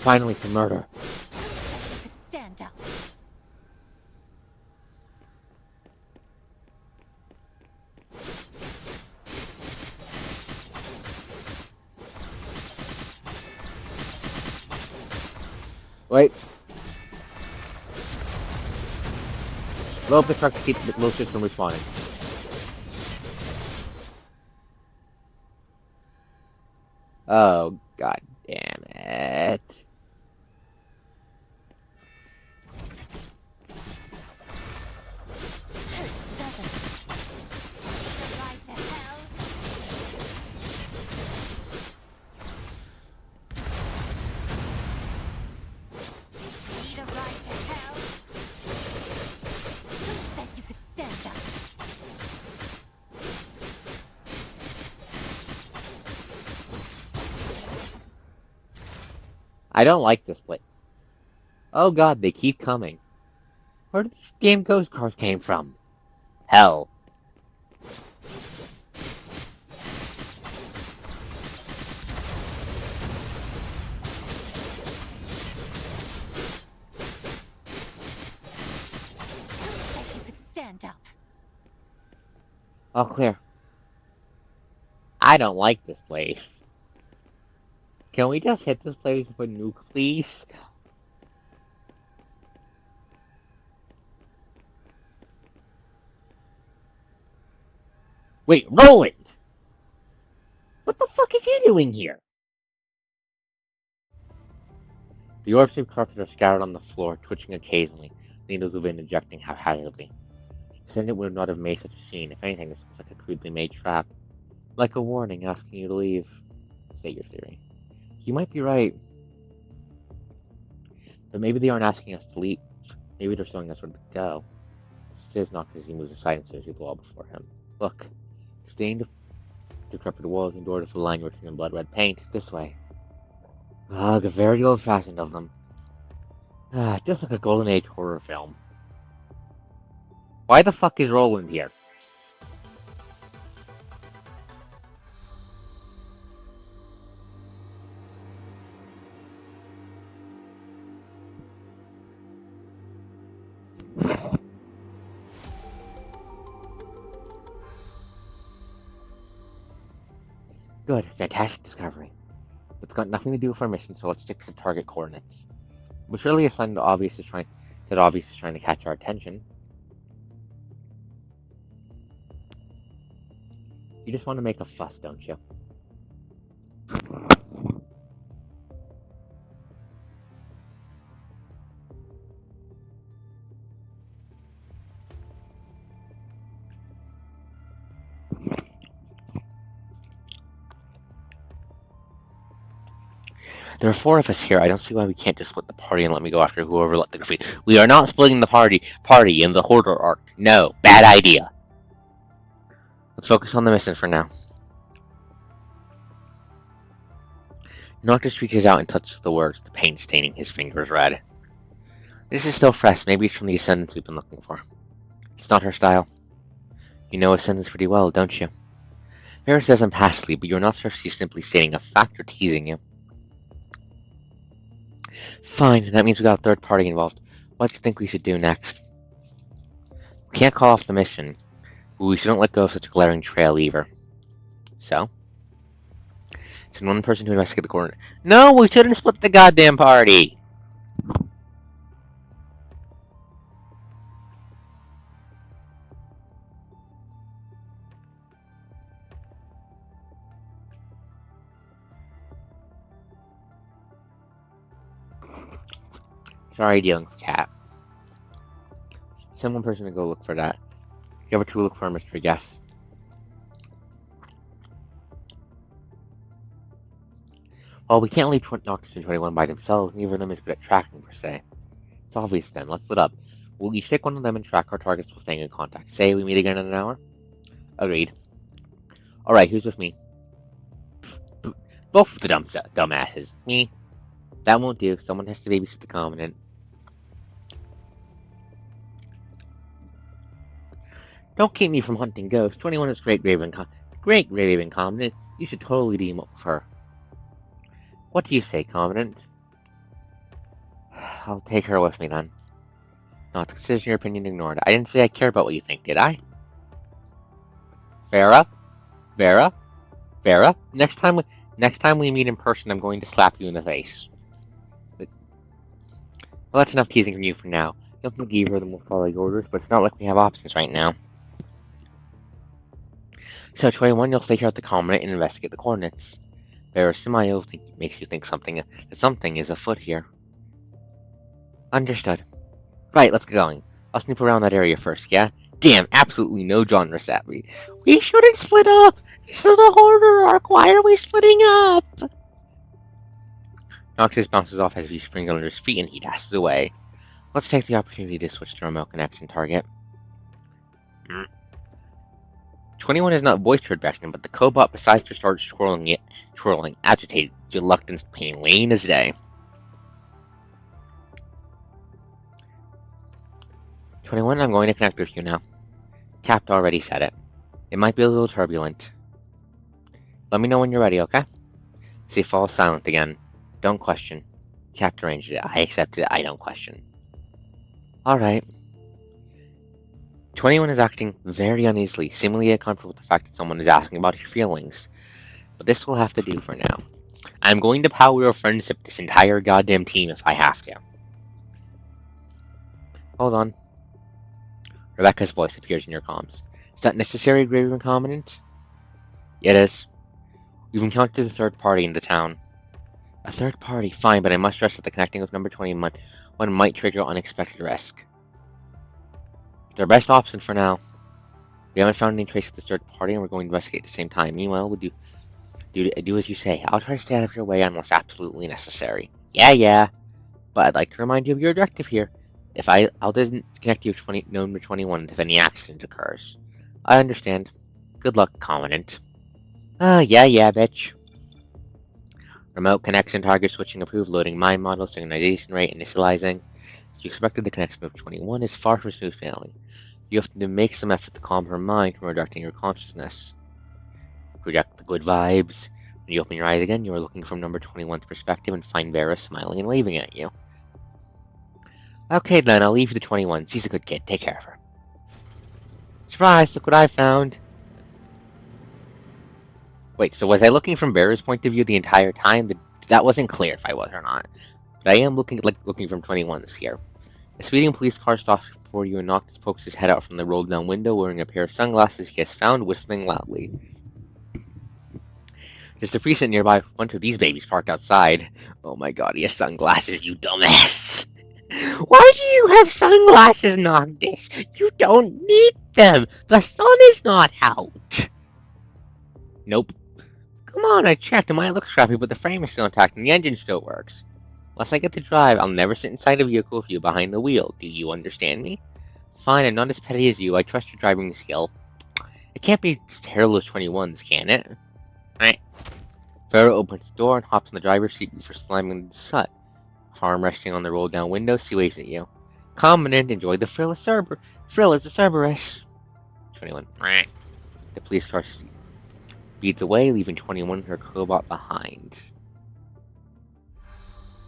Speaker 1: Finally, some murder.
Speaker 2: Stand up.
Speaker 1: Wait. Blow up the truck to keep the monsters from respawning. Oh, god damn it. I don't like this place. Oh god, they keep coming. Where did these damn ghost cars came from? Hell.
Speaker 2: Stand up.
Speaker 1: All clear. I don't like this place. Can we just hit this place with a nuke, please? Wait, Roland! What the fuck is he doing here? The orb-shaped carpets are scattered on the floor, twitching occasionally, needles within ejecting haphazardly. Sendit would not have made such a scene. If anything, this looks like a crudely made trap. Like a warning asking you to leave. State your theory. You might be right. But maybe they aren't asking us to leave. Maybe they're showing us where to go. Says not because he moves aside and stares at the wall before him. Look. Stained, decrepit walls and doors with the line written in blood red paint. This way. Ugh, very old-fashioned of them. Just like a Golden Age horror film. Why the fuck is Roland here? Good, fantastic discovery. It's got nothing to do with our mission, so let's stick to the target coordinates. But surely a sign that obvious is trying to catch our attention. You just want to make a fuss, don't you? There are 4 of us here. I don't see why we can't just split the party and let me go after whoever let the graffiti. We are not splitting the party in the Hoarder arc. No, bad idea. Let's focus on the mission for now. Noctis reaches out and touches the words, the paint staining his fingers red. This is still fresh. Maybe it's from the Ascendants we've been looking for. It's not her style. You know Ascendants pretty well, don't you? Varys says impassively, but you're not sure if she's simply stating a fact or teasing you. Fine, that means we got a third party involved. What do you think we should do next? We can't call off the mission, but we shouldn't let go of such a glaring trail either. So? Send one person to investigate the corner. No, we shouldn't split the goddamn party! Sorry, dealing with cat. Send one person to go look for that. The other 2 look for a mystery guess. Well, we can't leave Noctis and 21 by themselves. Neither of them is good at tracking, per se. It's obvious then. Let's split up. We'll each take one of them and track our targets while staying in contact. Say we meet again in an hour? Agreed. Alright, who's with me? Both the dumbasses. Me. That won't do. Someone has to babysit the Commandant. Don't keep me from hunting ghosts. 21 is great Raven Commandant. You should totally team up with her. What do you say, Commandant? I'll take her with me then. Not to consider your opinion ignored. I didn't say I care about what you think, did I? Vera? Next time we meet in person, I'm going to slap you in the face. Well, that's enough teasing from you for now. Don't think either of them will follow your orders, but it's not like we have options right now. So, 21, you'll stay here at the Commandant and investigate the coordinates. Vera's smile makes you think something is afoot here. Understood. Right, let's get going. I'll snoop around that area first, yeah? Damn, absolutely no genre savvy. We shouldn't split up! This is a Hoarder arc, why are we splitting up? Noctis bounces off as he springs under his feet and he dashes away. Let's take the opportunity to switch to our milk and accent target. 21 is not voiced her direction, but the cobot besides her starts twirling, agitated, reluctance, plain as day. 21, I'm going to connect with you now. Capt already said it. It might be a little turbulent. Let me know when you're ready, okay? See, fall silent again. Don't question. Capt arranged it. I accepted it. I don't question. Alright. 21 is acting very uneasily, seemingly uncomfortable with the fact that someone is asking about your feelings. But this will have to do for now. I'm going to power your friendship this entire goddamn team if I have to. Hold on. Rebecca's voice appears in your comms. Is that necessary, Raven Commandant? It is. You've encountered a third party in the town. A third party? Fine, but I must stress that the connecting with number 21 might trigger unexpected risk. It's our best option for now. We haven't found any trace of this third party, and we're going to investigate at the same time. Meanwhile, we'll do as you say. I'll try to stay out of your way unless absolutely necessary. Yeah. But I'd like to remind you of your directive here. I'll doesn't connect you with number 21 if any accident occurs. I understand. Good luck, Commandant. Yeah, bitch. Remote connection, target switching approved, loading mind model, synchronization rate, initializing. As you expected, the connection of 21 is far from smooth sailing. You have to make some effort to calm her mind from redirecting your consciousness. Project the good vibes. When you open your eyes again, you are looking from number 21's perspective and find Vera smiling and waving at you. Okay then, I'll leave you to 21. She's a good kid. Take care of her. Surprise! Look what I found! Wait, so was I looking from Vera's point of view the entire time? That wasn't clear if I was or not. But I am looking from 21's here. A speeding police car stops before you and Noctis pokes his head out from the rolled down window wearing a pair of sunglasses he has found, whistling loudly. There's a precinct nearby with a bunch of these babies parked outside. Oh my god, he has sunglasses, you dumbass! Why do you have sunglasses, Noctis? You don't need them! The sun is not out! Nope. Come on, I checked. It might look scrappy, but the frame is still intact and the engine still works. Unless I get to drive, I'll never sit inside a vehicle with you behind the wheel. Do you understand me? Fine, I'm not as petty as you. I trust your driving skill. It can't be as terrible as 21's, can it? Alright. Vera opens the door and hops in the driver's seat before slamming the shut. Arm resting on the rolled-down window, she waves at you. Confident, enjoy the thrill as a Cerberus. 21. The police car speeds away, leaving 21 and her cobot behind.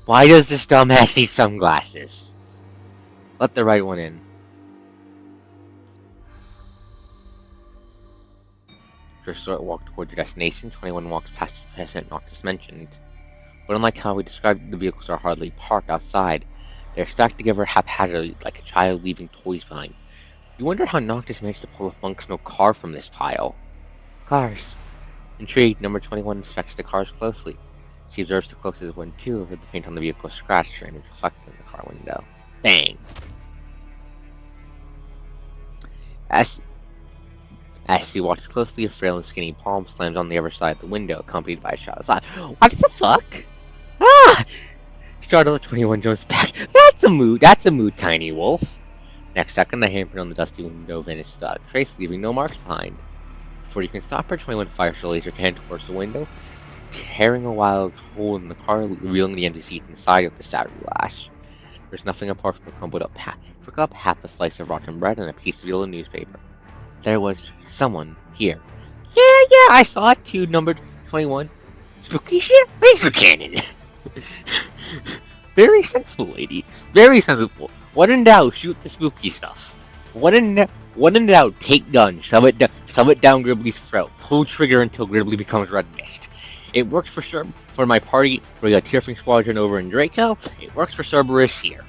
Speaker 1: Why does this dumbass need sunglasses? Let the right one in. After a short walk toward your destination, 21 walks past the president Noctis mentioned. But unlike how we described, the vehicles are hardly parked outside. They're stacked together haphazardly, like a child leaving toys behind. You wonder how Noctis managed to pull a functional car from this pile. Cars. Intrigued, number 21 inspects the cars closely. She observes the closest one too, with the paint on the vehicle scratched, her image reflected in the car window. Bang! As she watches closely, a frail and skinny palm slams on the other side of the window, accompanied by a shouted laugh. What the fuck? Ah! Startled, 21 jumps back. That's a mood, tiny wolf. Next second, the handprint on the dusty window vanishes without a trace, leaving no marks behind. Before you can stop her, 21 fires her laser cannon towards the window, tearing a wild hole in the car, revealing the empty seats inside with the shattered glass. There's nothing apart from a crumpled up half a slice of rotten bread and a piece of yellow newspaper. There was someone here. Yeah, I saw it too, numbered 21. Spooky shit? Laser cannon! Very sensible, lady. Very sensible. When in doubt, shoot the spooky stuff. When in doubt, take gun, shove it down Gribbly's throat. Pull trigger until Gribbly becomes red mist. It works for sure for my party where we got Tearfing Squadron over in Draco. It works for Cerberus here.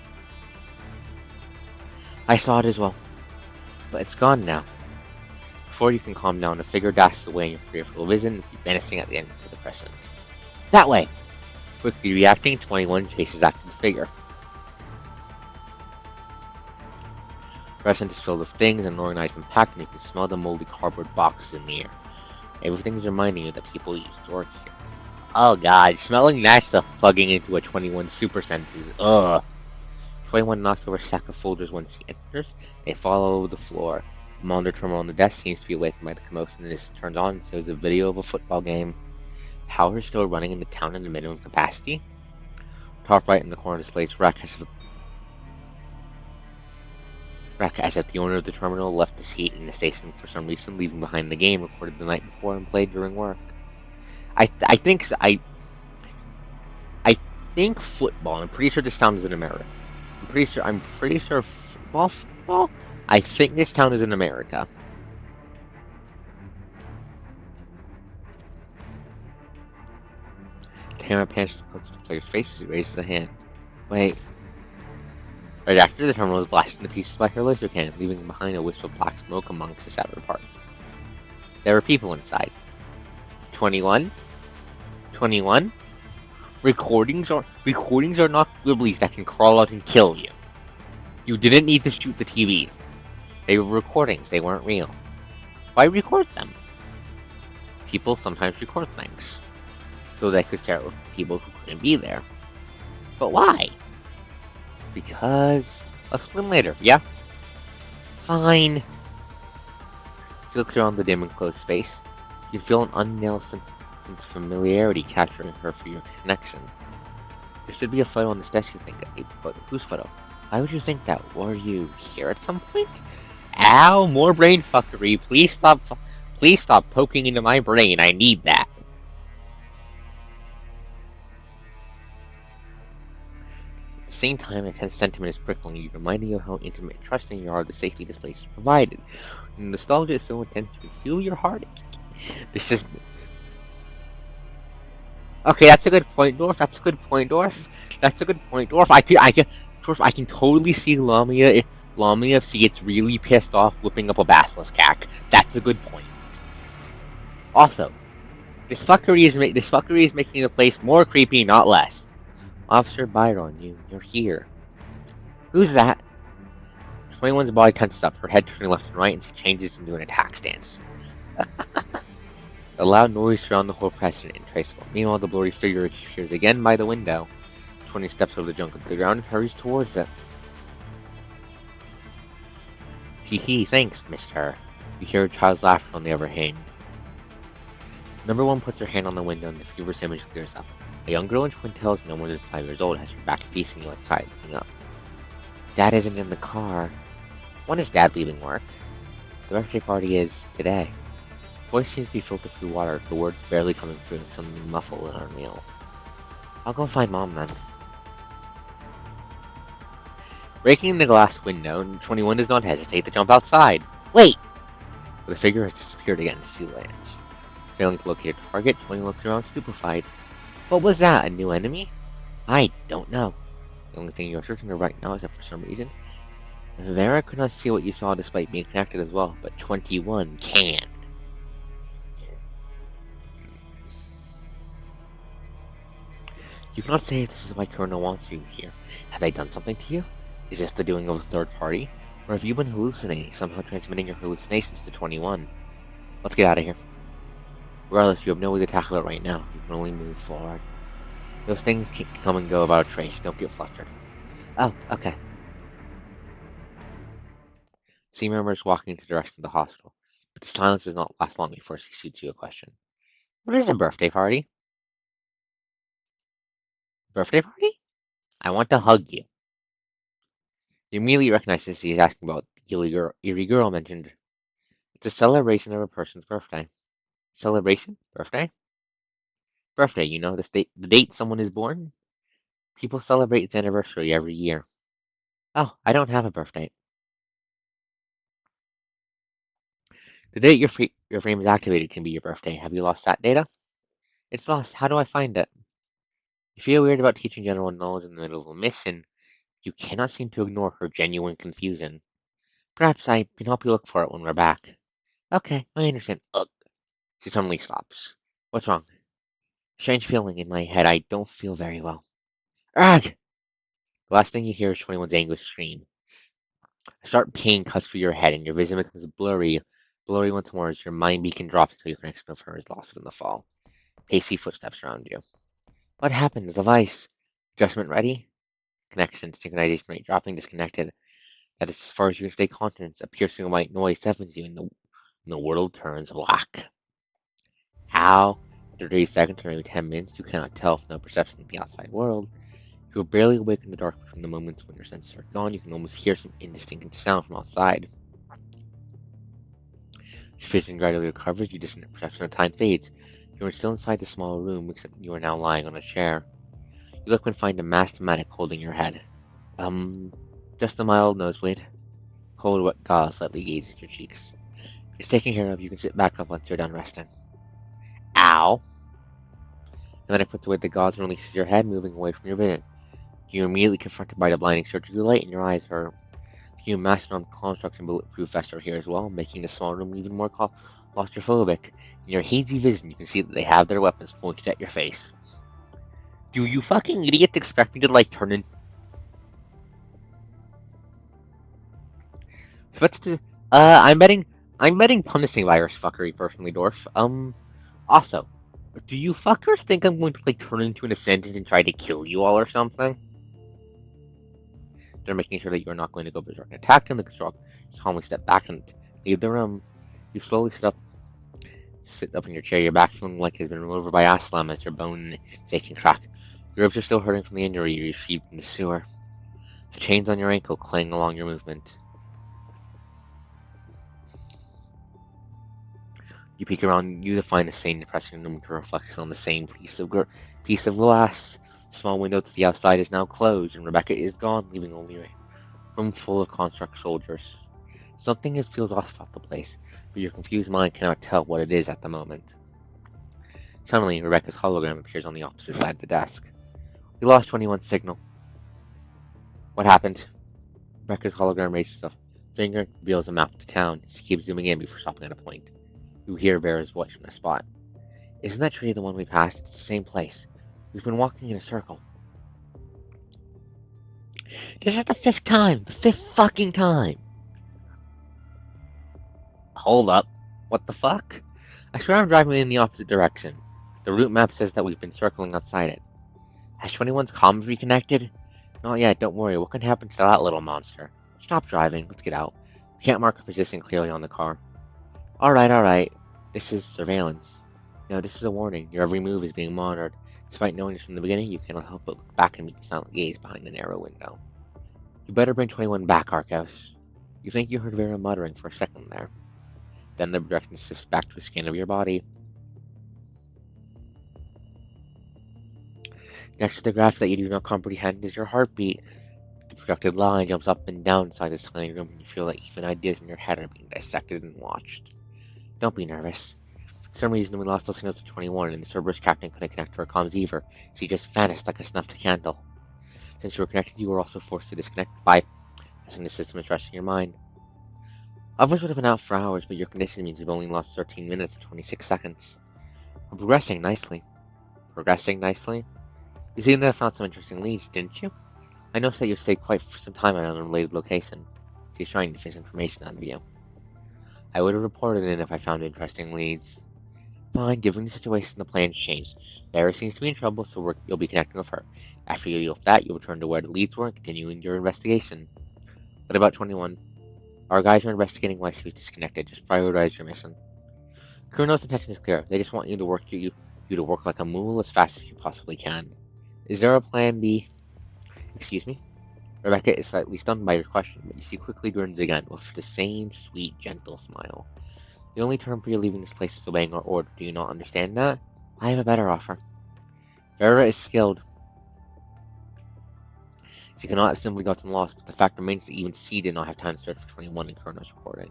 Speaker 1: I saw it as well. But it's gone now. Before you can calm down, the figure dashes away in your peripheral vision, vanishing at the end of the present. That way! Quickly reacting, 21 chases after the figure. The present is filled with things and organized and packed, and you can smell the moldy cardboard boxes in the air. Everything is reminding you that people used to work here. Oh god, smelling that stuff plugging into a 21 super senses. Ugh. 21 knocks over a stack of folders once he enters. They follow the floor. The monitor terminal on the desk seems to be awakened by the commotion, and this turns on and shows a video of a football game. Power is still running in the town at a minimum capacity. Top right in the corner displays wreck as if the owner of the terminal left the seat in the station for some reason, leaving behind the game recorded the night before and played during work. I think football. I'm pretty sure this town is in America. I'm pretty sure football. I think this town is in America. The camera pans to the player's face as he raises a hand. Wait. Right after, the terminal is blasted into pieces by her laser cannon, leaving behind a wisp of black smoke amongst the shattered parts. There were people inside. 21? 21? Recordings are not Gribblies that can crawl out and kill you. You didn't need to shoot the TV. They were recordings, they weren't real. Why record them? People sometimes record things, so they could share it with the people who couldn't be there. But why? Because... I'll explain later, yeah? Fine. She looks around the dim and closed space. You feel an unnailed sense of familiarity capturing her for your connection. There should be a photo on this desk, you think. But whose photo? Why would you think that? Were you here at some point? Ow, more brain fuckery. Please stop poking into my brain. I need that. At the same time, a tense sentiment is prickling you, reminding you of how intimate and trusting you are of the safety this place has provided. And the nostalgia is so intense you can feel your heart. This is... Okay, that's a good point, Dorf. That's a good point, Dorf. That's a good point, Dorf. Dorf, I can totally see Lamia, if she gets really pissed off whipping up a basilisk hack. That's a good point. Also, this fuckery is making the place more creepy, not less. Officer Byron, you're here. Who's that? 21's body tenses up, her head turning left and right, and she changes into an attack stance. A loud noise surrounds the whole president and traceable. Meanwhile, the blurry figure appears again by the window. 20 steps over the junk to the ground and hurries towards it. Hee, thanks, mister. You hear a child's laughter on the other hand. Number 1 puts her hand on the window and the feverish image clears up. A young girl in twin tails, no more than 5 years old, has her back facing you outside, looking up. Dad isn't in the car. When is Dad leaving work? The birthday party is today. Voice seems to be filtered through water, the words barely coming through and something muffled and unreal. I'll go find Mom then. Breaking the glass window, 21 does not hesitate to jump outside. Wait! But the figure has disappeared again as sea lands. Failing to locate a target, 20 looks around stupefied. What was that, a new enemy? I don't know. The only thing you're certain of right now is that for some reason, Vera could not see what you saw despite being connected as well, but 21 can. You cannot say if this is why Colonel wants you here. Have they done something to you? Is this the doing of a third party? Or have you been hallucinating, somehow transmitting your hallucinations to 21? Let's get out of here. Regardless, you have no way to tackle it right now. You can only move forward. Those things can come and go without a trace. Don't get flustered. Oh, okay. Sea remembers walking in the direction of the hospital, but the silence does not last long before she shoots you a question. What is a birthday party? Birthday party? I want to hug you. You immediately recognize this. He's asking about the eerie girl mentioned. It's a celebration of a person's birthday. Celebration? Birthday? Birthday, you know, the date someone is born? People celebrate its anniversary every year. Oh, I don't have a birthday. The date your frame is activated can be your birthday. Have you lost that data? It's lost. How do I find it? You feel weird about teaching general knowledge in the middle of a mission. You cannot seem to ignore her genuine confusion. Perhaps I can help you look for it when we're back. Okay, I understand. Ugh. She suddenly stops. What's wrong? Strange feeling in my head. I don't feel very well. Ugh! The last thing you hear is 21's anguished scream. A sharp pain cuts through your head and your vision becomes blurry once more as your mind beacon drops until your connection with her is lost in the fall. Hasty footsteps around you. What happened? The device. Adjustment ready? Connection, synchronization rate dropping, disconnected. That is as far as you can stay conscious. A piercing white noise deafens you and the world turns black. How? After 30 seconds or maybe 10 minutes, you cannot tell from no perception of the outside world. You are barely awake in the dark between the moments when your senses are gone. You can almost hear some indistinct sound from outside. Your vision gradually recovers, your distant perception of time fades. You are still inside the small room, except you are now lying on a chair. You look and find a masked medic holding your head. Just a mild nosebleed. Cold, wet gauze lightly gazes your cheeks. It's taken care of. You can sit back up once you're done resting. Ow! The medic puts away the gauze and releases your head, moving away from your vision. You are immediately confronted by the blinding surgical light, and your eyes are you mastodon constructs and bulletproof vests are here as well, making the small room even more claustrophobic. In your hazy vision, you can see that they have their weapons pointed at your face. Do you fucking idiots expect me to like turn in? What's the? I'm betting punishing virus fuckery personally, Dorf. Also, do you fuckers think I'm going to like turn into an ascendant and try to kill you all or something? They're making sure that you're not going to go berserk and attack them. The construct calmly step back and leave the room. You slowly sit up. Sitting up in your chair, your back feeling like it has been run over by Aslam as your bone is aching crack. Your ribs are still hurting from the injury you received in the sewer. The chains on your ankle clang along your movement. You peek around you to find the same depressing reflection on the same piece of glass. The small window to the outside is now closed, and Rebecca is gone, leaving only a room full of construct soldiers. Something feels off about the place, but your confused mind cannot tell what it is at the moment. Suddenly, Rebecca's hologram appears on the opposite side of the desk. We lost 21's signal. What happened? Rebecca's hologram raises a finger, reveals a map of the town. She keeps zooming in before stopping at a point. You hear Vera's voice from the spot. Isn't that tree the one we passed? It's the same place. We've been walking in a circle. This is the 5th time! The 5th fucking time! Hold up. What the fuck? I swear I'm driving in the opposite direction. The route map says that we've been circling outside it. Has 21's comms reconnected? Not yet, don't worry. What can happen to that little monster? Stop driving. Let's get out. We can't mark a position clearly on the car. Alright. This is surveillance. No, this is a warning. Your every move is being monitored. Despite knowing this from the beginning, you cannot help but look back and meet the silent gaze behind the narrow window. You better bring 21 back, Arcos. You think you heard Vera muttering for a second there. Then the projection shifts back to a scan of your body. Next to the graph that you do not comprehend is your heartbeat. The projected line jumps up and down inside this tiny room, and you feel that even ideas in your head are being dissected and watched. Don't be nervous. For some reason, we lost those signals to 21, and the Cerberus captain couldn't connect to our comms either, so he just vanished like a snuffed candle. Since you were connected, you were also forced to disconnect by bypassing the system and trusting your mind. Others would have been out for hours, but your condition means you've only lost 13 minutes and 26 seconds. We're progressing nicely. You seem to have found some interesting leads, didn't you? I noticed that you stayed quite for some time at an unrelated location. She's trying to fish information out of you. I would have reported it if I found interesting leads. Fine, given the situation, the plans changed. Vera seems to be in trouble, so you'll be connecting with her. After you deal with that, you'll return to where the leads were and continue your investigation. What about 21? Our guys are investigating why she was disconnected. Just prioritize your mission. Kuno's intention is clear. They just want you to work like a mule as fast as you possibly can. Is there a plan B? Excuse me? Rebecca is slightly stunned by your question, but she quickly grins again with the same sweet, gentle smile. The only term for you leaving this place is obeying our order. Do you not understand that? I have a better offer. Vera is skilled. She cannot have simply gotten lost, but the fact remains that even she did not have time to search for 21 in Kuno's reporting.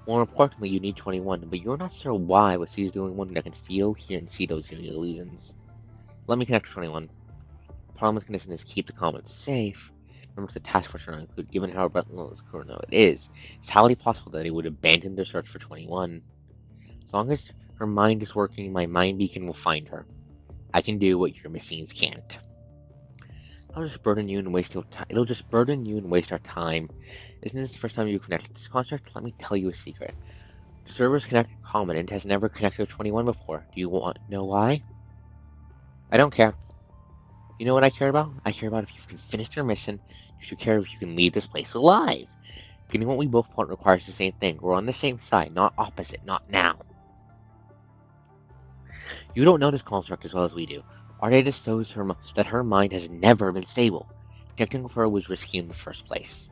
Speaker 1: More importantly, you need 21, but you're not sure why, but she's the only one that can feel, hear, and see those illusions. Let me connect to 21. The problem with condition is keep the comments safe. Remember, the task force will include, given how relentless Kuno it is, it's highly possible that he would abandon their search for 21. As long as her mind is working, my mind beacon will find her. I can do what your machines can't. It'll just burden you and waste our time. Isn't this the first time you connected to this construct? Let me tell you a secret. The server's connected Commandant has never connected to 21 before. Do you want to know why? I don't care. You know what I care about? I care about if you can finish your mission. You should care if you can leave this place alive. Getting what we both want requires the same thing. We're on the same side, not opposite, not now. You don't know this construct as well as we do. Our data shows that her mind has never been stable. Connecting with her was risky in the first place.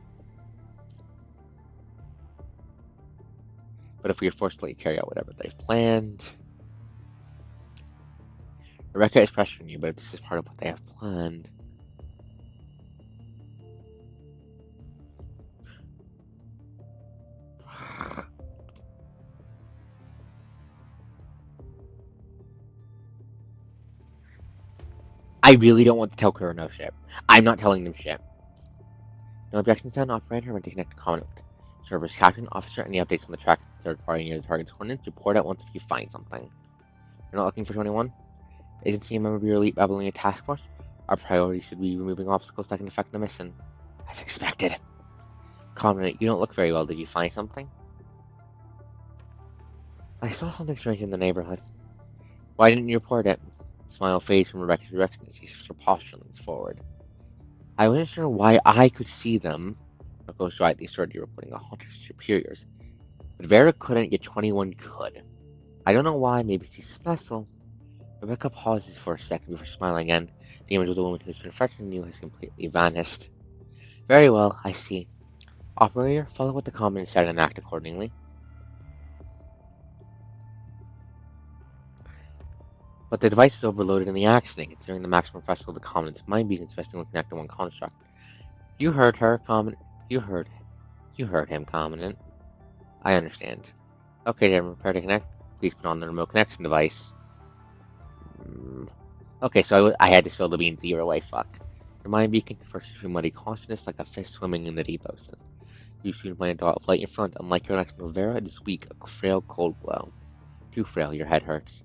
Speaker 1: But if we are forced to let you carry out whatever they've planned... Rebecca is pressuring you, but this is part of what they have planned. I really don't want to tell Kuno shit. I'm not telling them shit. No objections done. Operator, when to connect to Commandant. Server's captain, officer, any updates on the track third party near the target's coordinates, report at once if you find something. You're not looking for 21? Isn't he a member of your elite Babylonian task force? Our priority should be removing obstacles that can affect the mission. As expected. Commandant, you don't look very well. Did you find something? I saw something strange in the neighborhood. Why didn't you report it? Smile fades from Rebecca's direction as her posture leans forward. I wasn't sure why I could see them. Goes right, they started reporting 100 superiors. But Vera couldn't, yet 21 could. I don't know why, maybe she's special. Rebecca pauses for a second before smiling again. The image of the woman who's been frightening you has completely vanished. Very well, I see. Operator, follow what the comment said and act accordingly. But the device is overloaded in the accident, considering the maximum threshold of the comment's mind beacons specially connect to one construct. You heard her, comment. You heard him, commentant. I understand. Okay, then, prepare to connect. Please put on the remote connection device. Okay, so I had to spill the beans either way, fuck. Your mind beacon converts to muddy consciousness like a fish swimming in the deep ocean. You soon find a dot of light in front. Unlike your next Vera, it is weak, a frail cold glow. Too frail, your head hurts.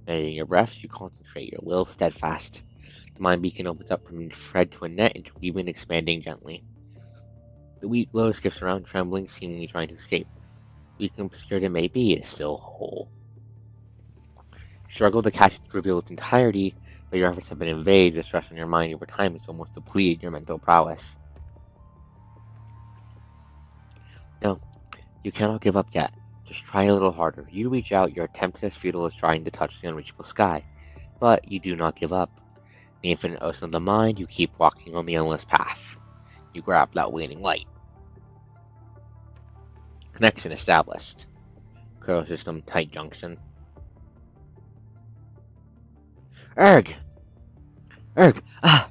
Speaker 1: Managing your breaths, you concentrate, your will steadfast. The mind beacon opens up from a thread to a net, interweaving and expanding gently. The weak glow skips around, trembling, seemingly trying to escape. Weak and obscured it may be, it is still whole. Struggle to catch it to reveal its entirety, but your efforts have been in vain. The stress on your mind over time has almost depleted your mental prowess. No, you cannot give up yet. Just try a little harder. You reach out, your attempt as futile as trying to touch the unreachable sky. But you do not give up. The infinite ocean of the mind, you keep walking on the endless path. You grab that waning light. Connection established. Curl system tight junction. Erg! Erg! Ah!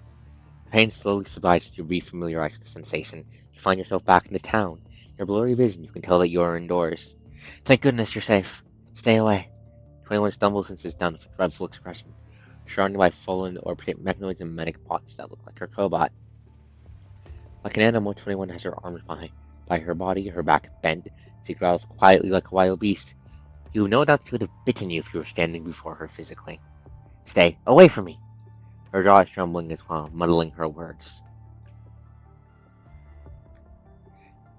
Speaker 1: Pain slowly subsides as you refamiliarize with the sensation. You find yourself back in the town. Your blurry vision, you can tell that you are indoors. Thank goodness you're safe. Stay away. 21 stumbles and sits down with a dreadful expression, surrounded by fallen or mechanoids and medic bots that look like her cobot. Like an animal, 21 has her arms by her body, her back bent. She growls quietly like a wild beast. You know that she would have bitten you if you were standing before her physically. Stay away from me! Her jaw is trembling as well, muddling her words.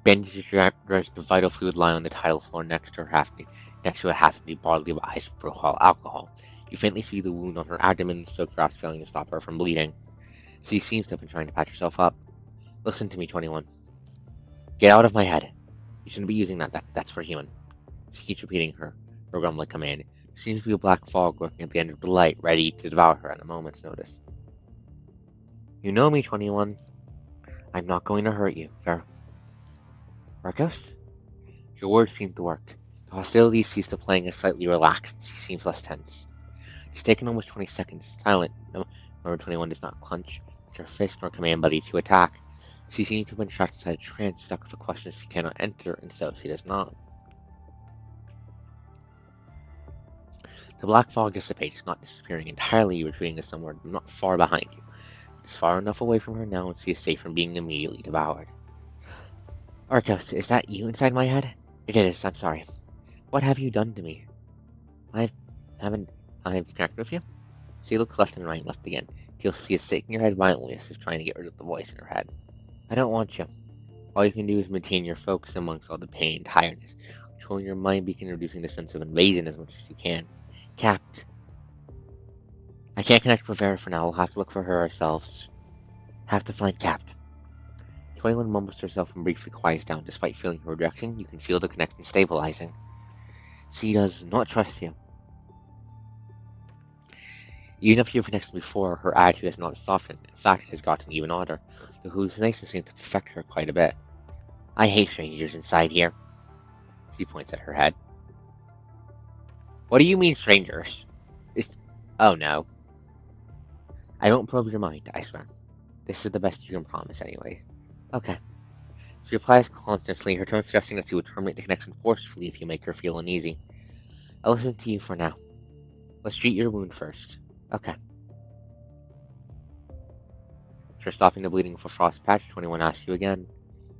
Speaker 1: Bandages drenched with vital fluid lie on the tile floor next to a half-empty bottle of isopropyl alcohol. You faintly see the wound on her abdomen, soaked drops failing to stop her from bleeding. She seems to have been trying to patch herself up. Listen to me, 21. Get out of my head. You shouldn't be using that. That's for human. She keeps repeating her grumbling command. There seems to be a black fog lurking at the end of the light, ready to devour her at a moment's notice. You know me, 21. I'm not going to hurt you, Arcos? Your words seem to work. The hostility ceased to playing is slightly relaxed. She seems less tense. It's taken almost 20 seconds. Silent. Number 21 does not clench with her fist nor command Buddy to attack. She seems to have been trapped inside a trance, stuck with a question she cannot enter, and so she does not. The black fog dissipates, not disappearing entirely, retreating to somewhere not far behind you. It's far enough away from her now, and she is safe from being immediately devoured. Arcos, is that you inside my head? It is, I'm sorry. What have you done to me? I've connected with you? She looks left and right, left again. Till she is shaking her head violently as if trying to get rid of the voice in her head. I don't want you. All you can do is maintain your focus amongst all the pain and tiredness, controlling your mind beacon, reducing the sense of invasion as much as you can. Capt. I can't connect with Vera for now. We'll have to look for her ourselves. Have to find Capt. 21 mumbles to herself and briefly quiets down. Despite feeling her rejection, you can feel the connection stabilizing. She does not trust you. Even if you've connected before, her attitude has not softened. In fact, it has gotten even odder. The hallucinations seem to affect her quite a bit. I hate strangers inside here. She points at her head. What do you mean, strangers? Oh no. I won't probe your mind, I swear. This is the best you can promise, anyway. Okay. She replies constantly, her tone suggesting that she would terminate the connection forcefully if you make her feel uneasy. I'll listen to you for now. Let's treat your wound first. Okay. After stopping the bleeding with a frost patch, 21 asks you again.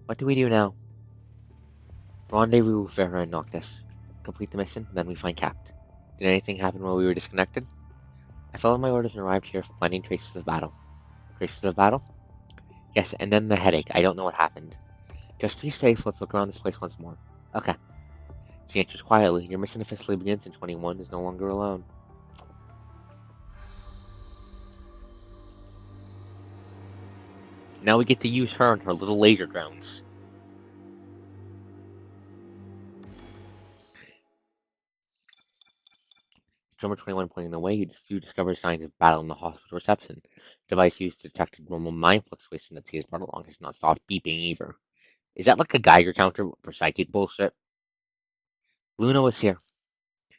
Speaker 1: What do we do now? Rendezvous with Vera and Noctis. Complete the mission, then we find Capt. Did anything happen while we were disconnected? I followed my orders and arrived here finding traces of battle. Traces of battle? Yes, and then the headache. I don't know what happened. Just to be safe, let's look around this place once more. Okay. She answers quietly. Your mission officially begins and 21 is no longer alone. Now we get to use her and her little laser drones. Number 21 pointing the way, you discover signs of battle in the hospital reception. The device used to detect normal mind fluctuation that sees brought along has not stopped beeping either. Is that like a Geiger counter for psychic bullshit? Luna was here,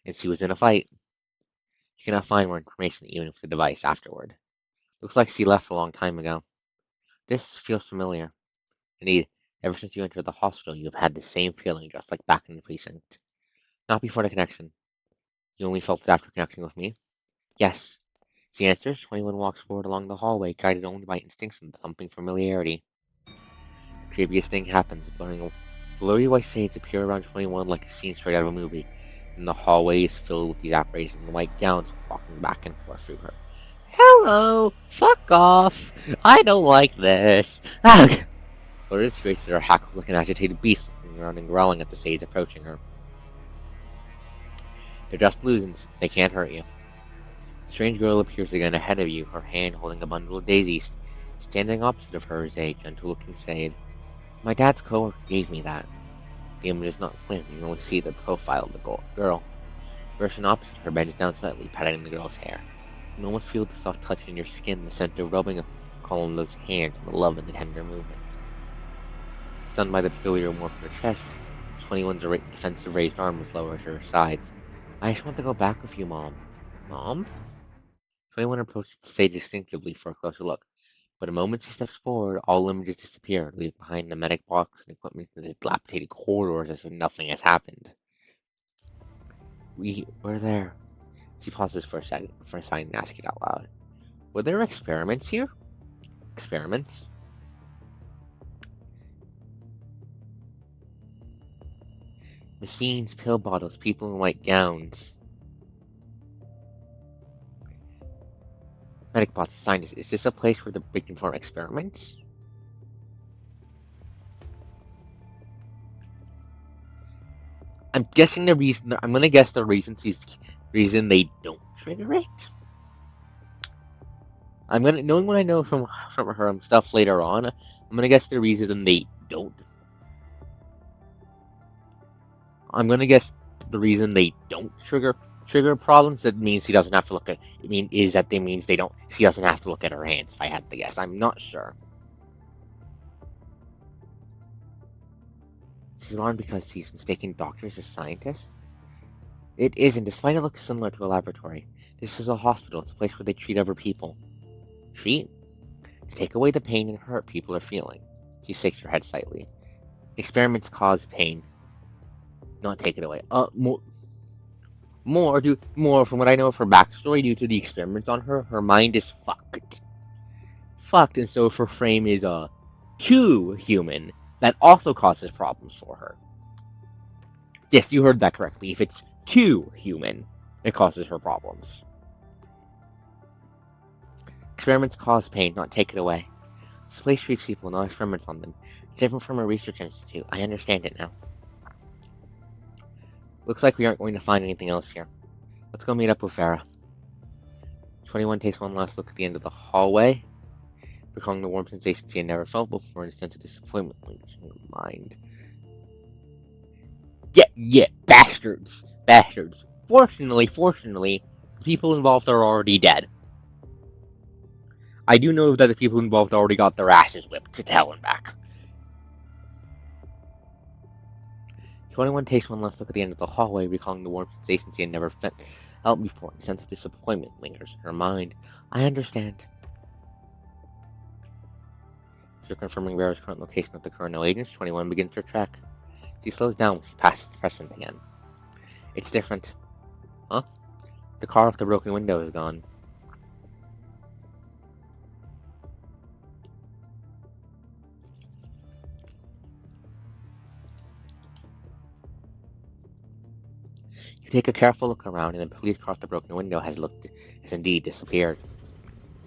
Speaker 1: and she was in a fight. You cannot find more information even with the device afterward. Looks like she left a long time ago. This feels familiar. Indeed, ever since you entered the hospital, you have had the same feeling, just like back in the precinct. Not before the connection. You only felt it after connecting with me? Yes. She answers. 21 walks forward along the hallway, guided only by instincts and thumping familiarity. The creepiest thing happens. Blurry white shades appear around 21 like a scene straight out of a movie, and the hallway is filled with these apparitions in white gowns walking back and forth through her. Hello! Fuck off! I don't like this! Ugh! Blurry's faces are hackles like an agitated beast, looking around and growling at the shades approaching her. They're just illusions. They can't hurt you. The strange girl appears again ahead of you, her hand holding a bundle of daisies. Standing opposite of her is a gentle-looking shade. My dad's coworker gave me that. The image is not clear, you can only see the profile of the girl. The person opposite her bends down slightly, patting the girl's hair. You can almost feel the soft touch in your skin, the scent of rubbing calling those hands, and the love in the tender movement. Stunned by the peculiar warmth in her chest, 21's defensive raised arm is lower to her sides. I just want to go back with you, Mom. Mom? 21 approaches to say distinctively for a closer look. But the moment she steps forward, all images disappear, leaving behind the medic box and equipment in the dilapidated corridors as if nothing has happened. We're there. She pauses for a second and asks it out loud. Were there experiments here? Experiments? Machines, pill bottles, people in white gowns. Medic bots, scientists, is this a place where they can perform experiments? I'm guessing I'm gonna guess the reason they don't trigger it. Knowing what I know from her stuff later on, I'm gonna guess the reason they don't. I'm gonna guess the reason they don't trigger problems. That means she doesn't have to look at. She doesn't have to look at her hands. If I had to guess, I'm not sure. She's alarmed because she's mistaken doctors as scientists. It isn't, despite it looks similar to a laboratory. This is a hospital. It's a place where they treat other people. Treat? To take away the pain and hurt people are feeling. She shakes her head slightly. Experiments cause pain. Not take it away. More from what I know of her backstory, due to the experiments on her, her mind is fucked. And so if her frame is too human, that also causes problems for her. Yes, you heard that correctly. If it's too human, it causes her problems. Experiments cause pain, not take it away. This place treats people, not experiments on them. It's different from a research institute. I understand it now. Looks like we aren't going to find anything else here. Let's go meet up with Farah. 21 takes one last look at the end of the hallway, recalling the warm sensation she had never felt before, and a sense of disappointment lingers in her mind. Yeah, bastards. Fortunately, the people involved are already dead. I do know that the people involved already got their asses whipped to hell and back. 21 takes one last look at the end of the hallway, recalling the warm sensation she had never felt before, and a sense of disappointment lingers in her mind. I understand. After confirming Vera's current location of the Colonel agents, 21 begins her trek. She slows down when she passes the crescent again. It's different. Huh? The car with the broken window is gone. You take a careful look around, and the police car with the broken window has indeed disappeared.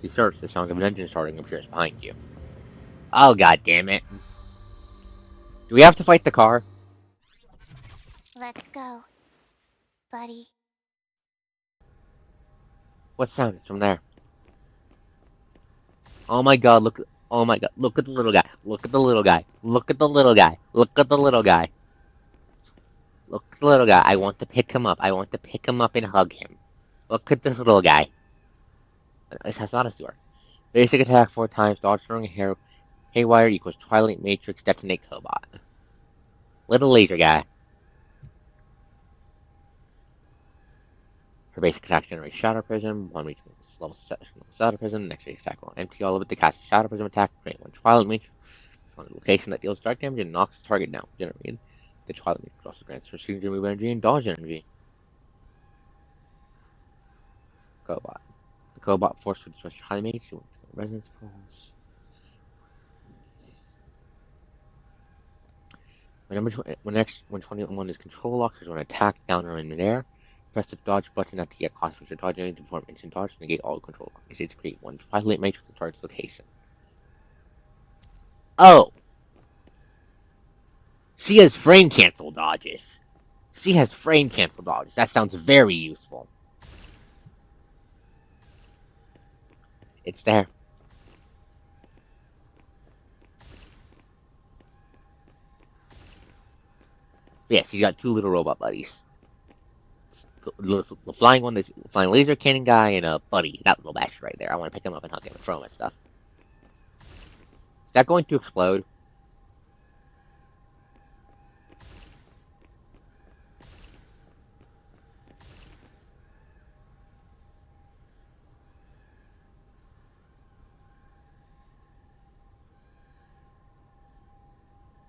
Speaker 1: You search, the sound of an engine starting appears behind you. Oh, god damn it. Do we have to fight the car?
Speaker 4: Let's go, buddy.
Speaker 1: What sound is from there? Oh my god, look at the little guy. Look at the little guy. I want to pick him up. and hug him. Look at this little guy. This has not a sewer. Basic attack 4 times, dodge throwing haywire equals Twilight Matrix detonate cobot. Little laser guy. Her basic attack generates Shadow Prism, 1 reach level Shadow Prism, next basic attack will empty all of it to cast a Shadow Prism attack, create 1 Twilight Matrix on a location that deals dark damage and knocks the target down, generating the Twilight Matrix also grants her signature move energy and dodge energy. Cobot. The Cobot force to destroy Twilight Matrix with Resonance Pulse. When 21 is control locked, there's an attack down or in midair. Press the dodge button at the cost of your dodge energy to perform instant dodge to negate all control lock. It's to create 1 Twilight Matrix to target's location. Oh! She has frame cancel dodges. She has frame cancel dodges. That sounds very useful. It's there. Yes, he's got 2 little robot buddies. The flying one, the flying laser cannon guy, and a buddy. That little bastard right there. I want to pick him up and hug him and throw him at stuff. Is that going to explode?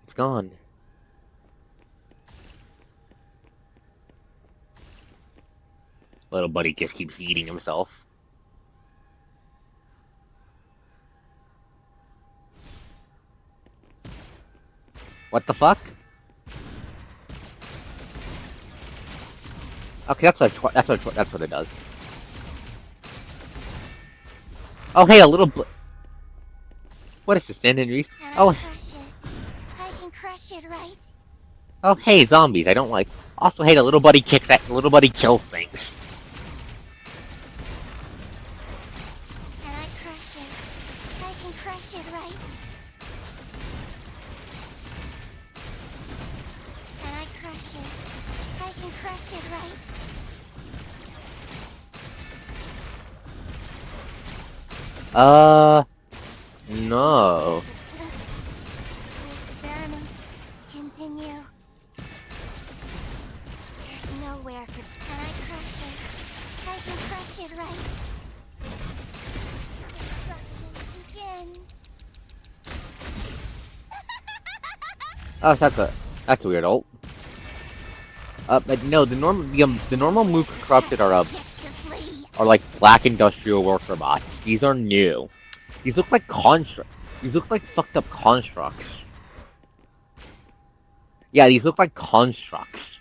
Speaker 1: It's gone. Little buddy just keeps eating himself. What the fuck? Okay, that's what it does. Oh, hey, a little. What is this? Standing? Oh.
Speaker 4: I can crush it, right?
Speaker 1: Oh, hey, zombies. I don't like. Also, hey, the little buddy kicks at. The little buddy kills things.
Speaker 4: Can I crush it? I can crush it, right? Can I crush it? I can crush it, right?
Speaker 1: No.
Speaker 4: The experiments continue. There's nowhere for. Can I crush it? I can crush it, right? Destruction begins.
Speaker 1: Oh, that's a weird ult. But no, the normal Mook corrupted are like black industrial worker bots. These are new. These look like constructs. These look like fucked up constructs. Yeah, these look like constructs.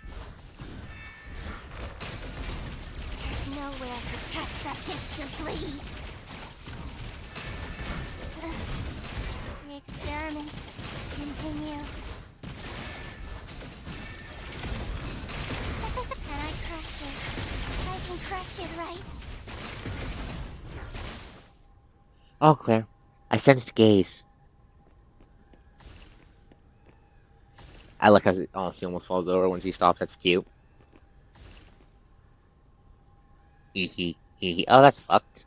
Speaker 4: There's nowhere for test subjects to flee. The experiments continue. Can I crush it? I can crush it, right?
Speaker 1: Oh, Claire. I sensed gaze. I like how she almost falls over when she stops. That's cute. Hee hee. Oh, that's fucked.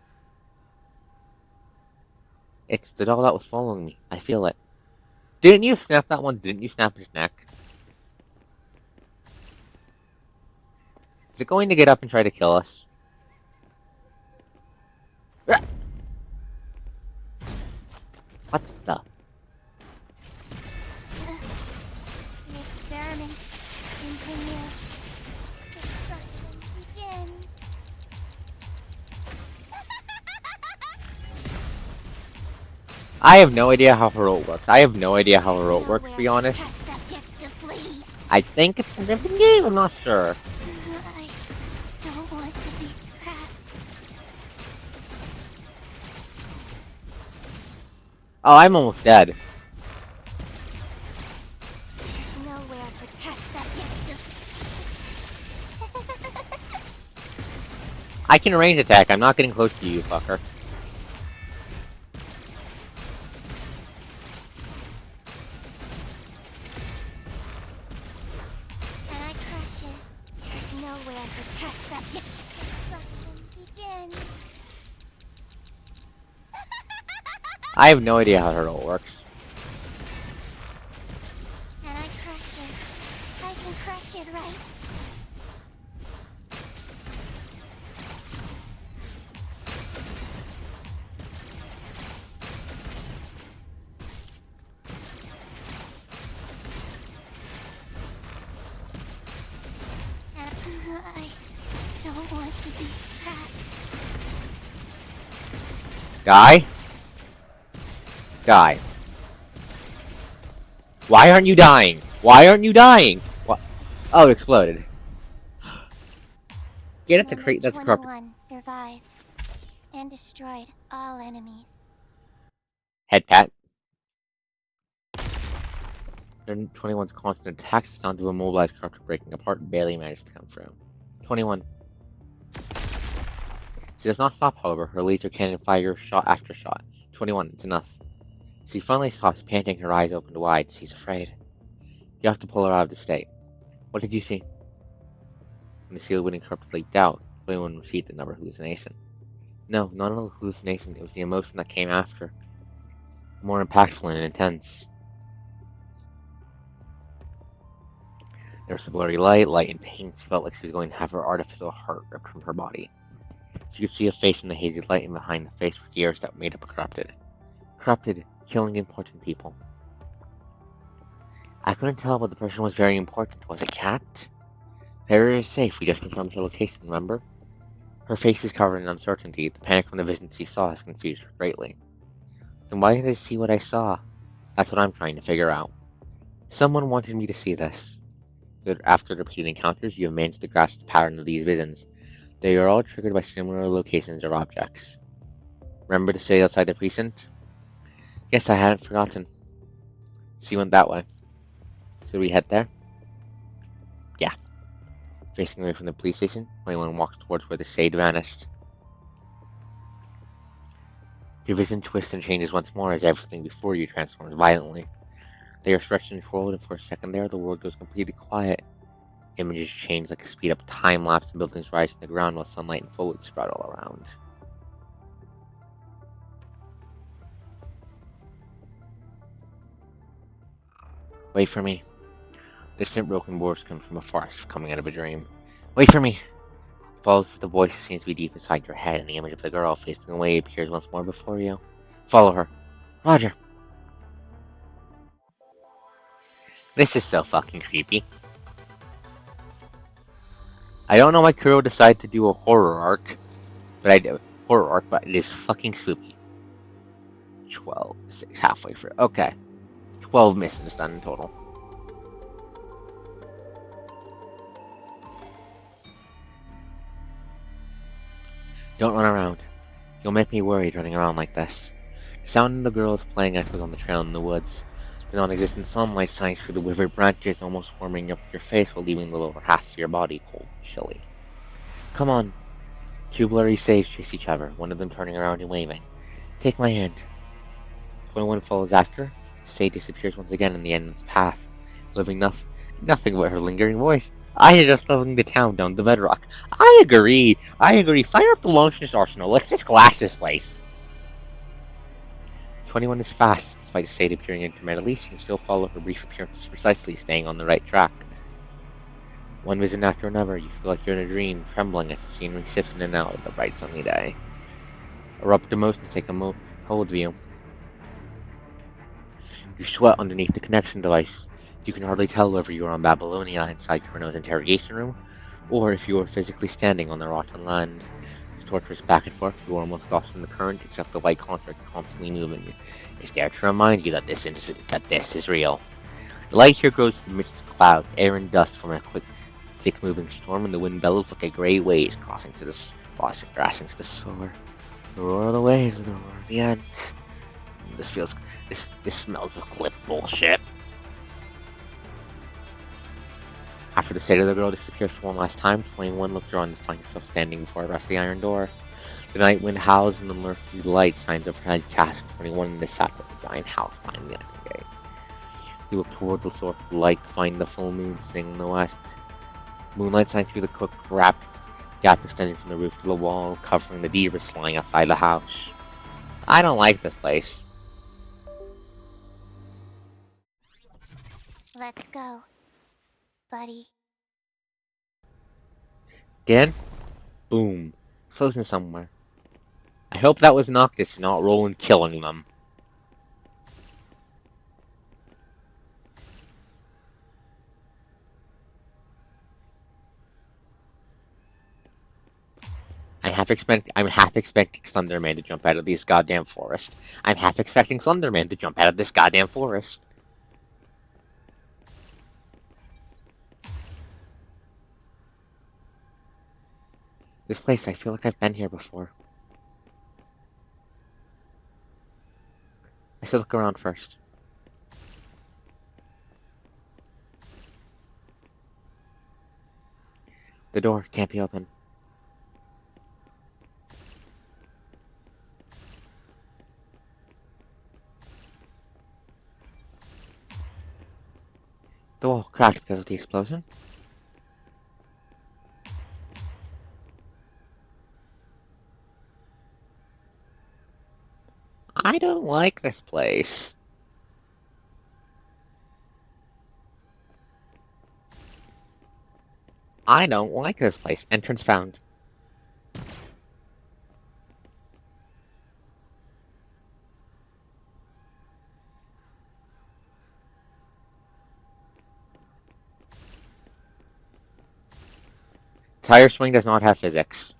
Speaker 1: It's the dog that was following me. I feel it. Didn't you snap that one? Didn't you snap his neck? Is it going to get up and try to kill us? What the?
Speaker 4: The experiments continue. Destruction begins.
Speaker 1: I have no idea how her ult works. I have no idea how her ult works, to be honest. I think it's a different game, I'm not sure.
Speaker 4: I don't want to be scrapped.
Speaker 1: Oh, I'm almost dead.
Speaker 4: There's nowhere for test subjects to...
Speaker 1: I can range attack. I'm not getting close to you, fucker.
Speaker 4: Can I crush it? There's nowhere for test subjects. Destruction
Speaker 1: I have no idea how her role works.
Speaker 4: And I crush it. I can crush it, right? I don't want to be trapped.
Speaker 1: Die? Die. Why aren't you dying? Why aren't you dying? What? Oh, it exploded. Yeah, that's a crate. That's a corrupt.
Speaker 4: 21 survived and destroyed all enemies.
Speaker 1: Head pat. Then 21's constant attacks is down to immobilized corruptor breaking apart, barely managed to come through. 21. She does not stop, however. Her laser cannon fires shot after shot. 21, it's enough. She finally stops, panting, her eyes opened wide. She's afraid. You have to pull her out of the state. What did you see? When the seal-winning corruptor leaped out, 21 received another hallucination. No, not a hallucination, it was the emotion that came after. More impactful and intense. There was a blurry light and pain. She felt like she was going to have her artificial heart ripped from her body. She could see a face in the hazy light, and behind the face were gears that made up a corrupted. Corrupted, killing important people. I couldn't tell, but the person was very important. Was it Cat? The area is safe. We just confirmed her location, remember? Her face is covered in uncertainty. The panic from the vision she saw has confused her greatly. Then why did I see what I saw? That's what I'm trying to figure out. Someone wanted me to see this. After repeated encounters, you have managed to grasp the pattern of these visions. They are all triggered by similar locations or objects. Remember to stay outside the precinct? Yes, I hadn't forgotten. She went that way. Should we head there? Yeah. Facing away from the police station, 21 walks towards where the shade vanished. Your vision twists and changes once more as everything before you transforms violently. They are stretched and forward, and for a second there, the world goes completely quiet. Images change like a speed-up time-lapse, and buildings rise from the ground while sunlight and foliage spread all around. Wait for me. Distant broken words come from afar, as if coming out of a dream. Wait for me! Follows the voice that seems to be deep inside your head, and the image of the girl facing away appears once more before you. Follow her. Roger! This is so fucking creepy. I don't know why Kuro decided to do a horror arc, but it is fucking spooky. 12, 6, halfway through. Okay. 12 missions done in total. Don't run around. You'll make me worried running around like this. The sound of the girls playing echoes on the trail in the woods. The non-existent sunlight shines through the withered branches, almost warming up your face while leaving the lower half of your body cold and chilly. Come on. Two blurry shapes chase each other, one of them turning around and waving. Take my hand. 21 follows after. Shade disappears once again in the end of its path, leaving nothing but her lingering voice. I am just leveling the town down to bedrock. I agree. Fire up the Longshanks arsenal. Let's just glass this place. 21 is fast, despite Shade appearing intermittently. She can still follow her brief appearances precisely, staying on the right track. One vision after another, you feel like you're in a dream, trembling as the scenery shifts in and out of the bright sunny day. Abrupt emotions take a hold of you. You sweat underneath the connection device. You can hardly tell whether you are on Babylonia inside Kurno's interrogation room, or if you are physically standing on the rotten land. As torturous back and forth, you are almost lost in the current, except the white construct constantly moving. It's there to remind you that this is real. The light here grows amidst the clouds, air and dust from a quick, thick-moving storm, and the wind bellows like a grey waves crossing to the shore. The roar of the waves, the roar of the end. This smells of cliff bullshit. After the state of the girl disappears for one last time, 21 looks around and finds herself standing before a rusty iron door. The night wind howls and the unearthly light shines overhead, cast 21 in the shadow of a giant house behind the iron gate. You look toward the source of the light to find the full moon sitting in the west. Moonlight shines through the cracked gap extending from the roof to the wall, covering the beavers flying outside the house. I don't like this place.
Speaker 4: Let's go, buddy.
Speaker 1: Dan? Boom. Frozen somewhere. I hope that was Noctis, not Roland killing them. I'm half expecting Slenderman to jump out of this goddamn forest. I'm half expecting Slenderman to jump out of this goddamn forest. This place, I feel like I've been here before. I should look around first. The door can't be open. The wall cracked because of the explosion. I don't like this place. I don't like this place. Entrance found. Tire swing does not have physics.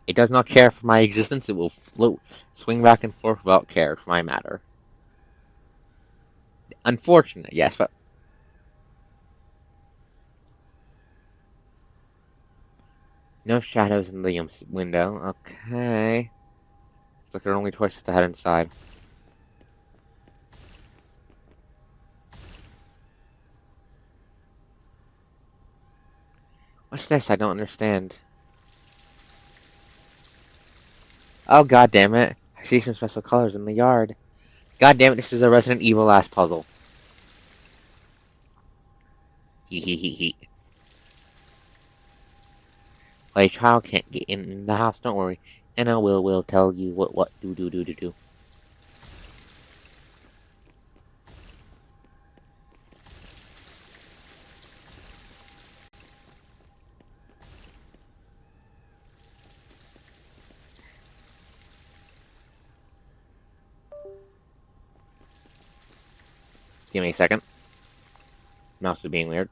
Speaker 1: It does not care for my existence. It will float, swing back and forth without care for my matter. Unfortunate, yes, but no shadows in the window. Okay. Looks like there are only choices to head inside. What's this? I don't understand. Oh, god damn it. I see some special colors in the yard. God damn it, this is a Resident Evil ass puzzle. Hee hee hee hee. My child can't get in the house, don't worry. And I will tell you what do. Give me a second. Mouse is being weird.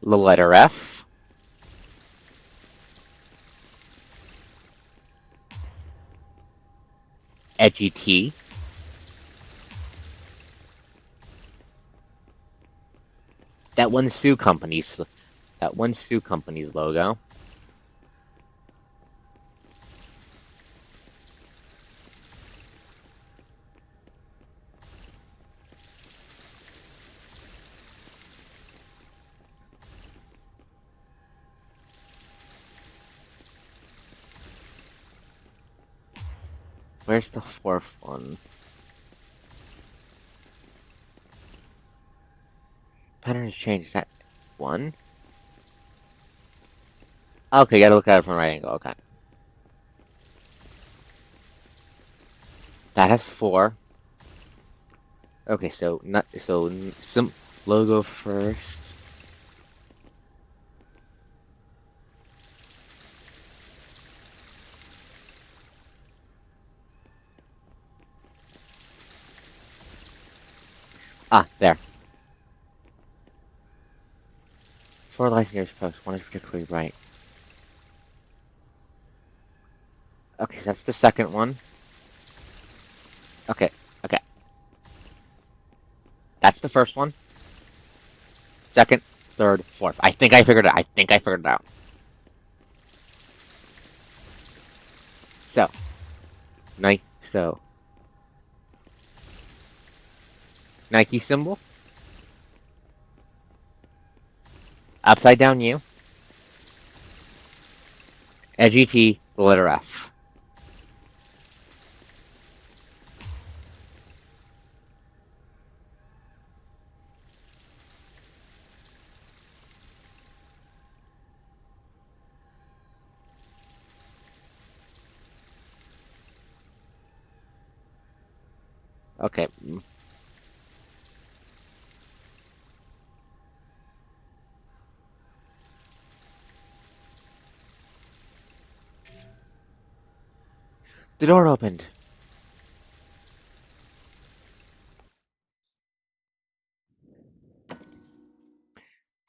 Speaker 1: The letter F. Edgy T. That one Sue Company's logo. Where's the fourth one? Pattern has changed. Is that one? Okay, gotta look at it from a right angle. Okay. That has 4. Okay, so some logo first. Ah, there. 4 lights near his post. One is particularly bright. Okay, so that's the second one. Okay. That's the first one. Second, third, fourth. I think I figured it out. So, Nike symbol. Upside down U. Edgy T, the letter F. Okay. The door opened.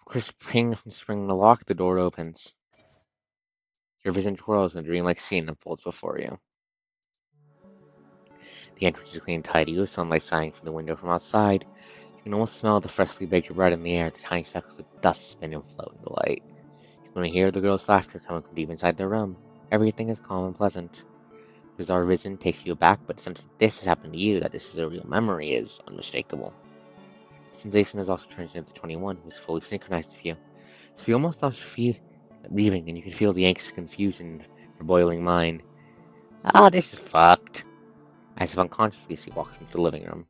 Speaker 1: Crisp ping from springing the lock, the door opens. Your vision twirls and a dreamlike scene unfolds before you. The entrance is clean and tidy, with sunlight shining from the window from outside. You can almost smell the freshly baked bread in the air, the tiny specks of dust spin and float in the light. You can hear the girl's laughter coming from deep inside the room. Everything is calm and pleasant. Bizarre vision takes you aback, but since this has happened to you, that this is a real memory is unmistakable. Sensation is also transient to 21, who is fully synchronized with you. So you almost lost your feet breathing, and you can feel the angst, confusion, your boiling mind. Ah, this is fucked. As if unconsciously, she walks into the living room.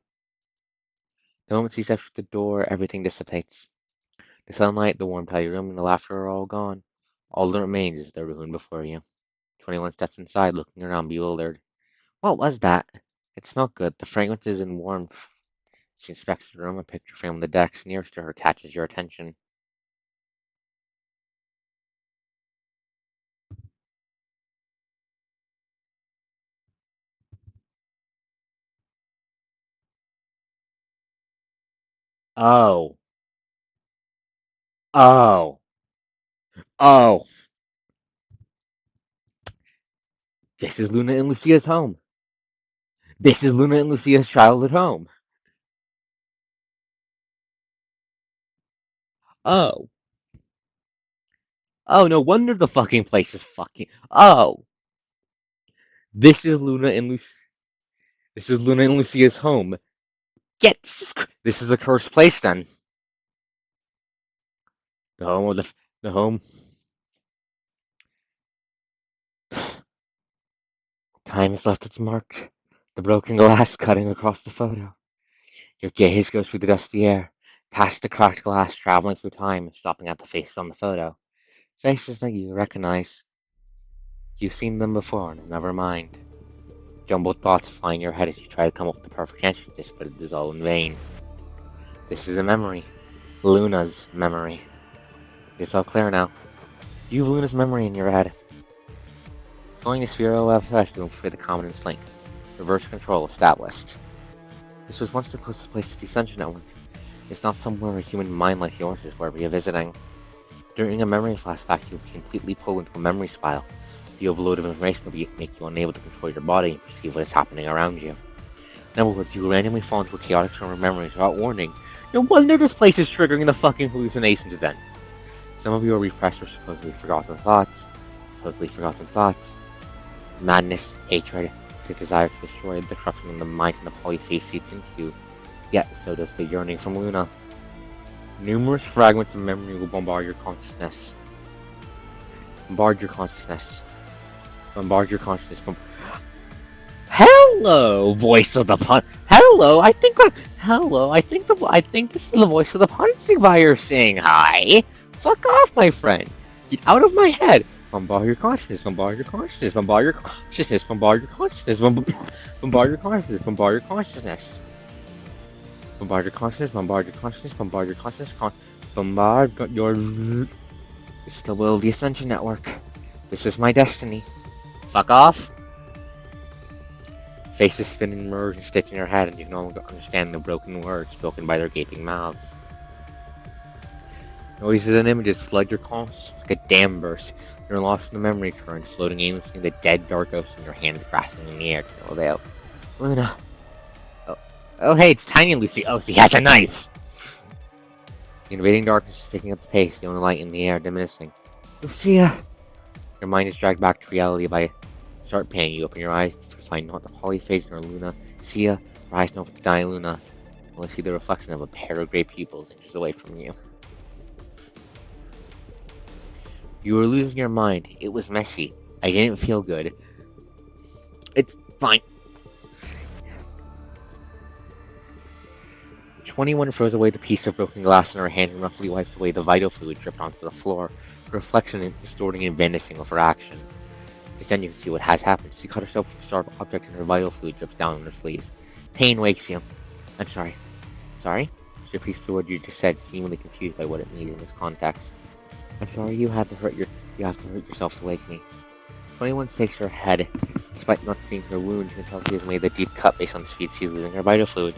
Speaker 1: The moment she steps through the door, everything dissipates. The sunlight, the warm, tidy room, and the laughter are all gone. All that remains is the ruin before you. 21 steps inside, looking around, bewildered. What was that? It smelled good. The fragrances and warmth. She inspects the room. A picture frame on the desk nearest to her catches your attention. Oh. Oh. Oh. This is Luna and Lucia's home. This is Luna and Lucia's childhood home. Oh. Oh, no wonder the fucking place is fucking. Oh. This is Luna and Lucia. This is Luna and Lucia's home. Get. This is a cursed place then. The home of the home. Time has left its mark. The broken glass cutting across the photo. Your gaze goes through the dusty air, past the cracked glass, traveling through time, stopping at the faces on the photo. Faces that you recognize. You've seen them before, never mind. Jumbled thoughts fly in your head as you try to come up with the perfect answer to this, but it is all in vain. This is a memory. Luna's memory. It's all clear now. You have Luna's memory in your head. Flowing the sphere LFS to inflate the common link. Reverse control established. This was once the closest place to the Ascension Network. It's not somewhere a human mind like yours is where we are visiting. During a memory flashback, you'll be completely pulled into a memory spiral. The overload of information will make you unable to control your body and perceive what is happening around you. In other words, you will randomly fall into a chaotic storm of memories without warning. No wonder this place is triggering the fucking hallucinations then. Some of you are repressed or supposedly forgotten thoughts. Madness, hatred, the desire to destroy, the corruption in the mind and the polyphase seeps into you. Yet, so does the yearning from Luna. Numerous fragments of memory will bombard your consciousness. Hello, voice of the pun. Hello, I think this is the voice of the punching virus saying hi. Fuck off, my friend. Get out of my head. Bombard your consciousness. Bombard your consciousness. Bombard your consciousness. Bombard your consciousness. Bombard your consciousness. Bombard your consciousness. Bombard your consciousness. Bombard your consciousness. Bombard your consciousness. Bombard your. This is the will of the Ascension Network. This is my destiny. Fuck off. Faces spin and merge and stitch in your head, and you can no longer understand the broken words spoken by their gaping mouths. Noises and images flood your consciousness like a dam burst. You're lost in the memory current, floating aimlessly in the dead dark ocean, your hands grasping in the air to know they out. Luna. Oh, hey, it's Tiny Lucy. Oh, she has a knife! The invading darkness is picking up the pace, the only light in the air diminishing. Lucia! Your mind is dragged back to reality by a sharp pain. You open your eyes to find not the polyphase nor Luna. Sia, rising over the dying Luna. Only see the reflection of a pair of grey pupils inches away from you. You were losing your mind. It was messy. I didn't feel good. It's fine. 21 throws away the piece of broken glass in her hand and roughly wipes away the vital fluid dripped onto the floor, her reflection distorting and vanishing with her action. Just then you can see what has happened. She cut herself with a sharp object and her vital fluid drips down on her sleeve. Pain wakes you. I'm sorry. Sorry? She repeats the word you just said, seemingly confused by what it means in this context. I'm sorry you have to hurt yourself to wake me. 21 shakes her head, despite not seeing her wound, until she has made a deep cut based on the speed she's losing her vital fluid.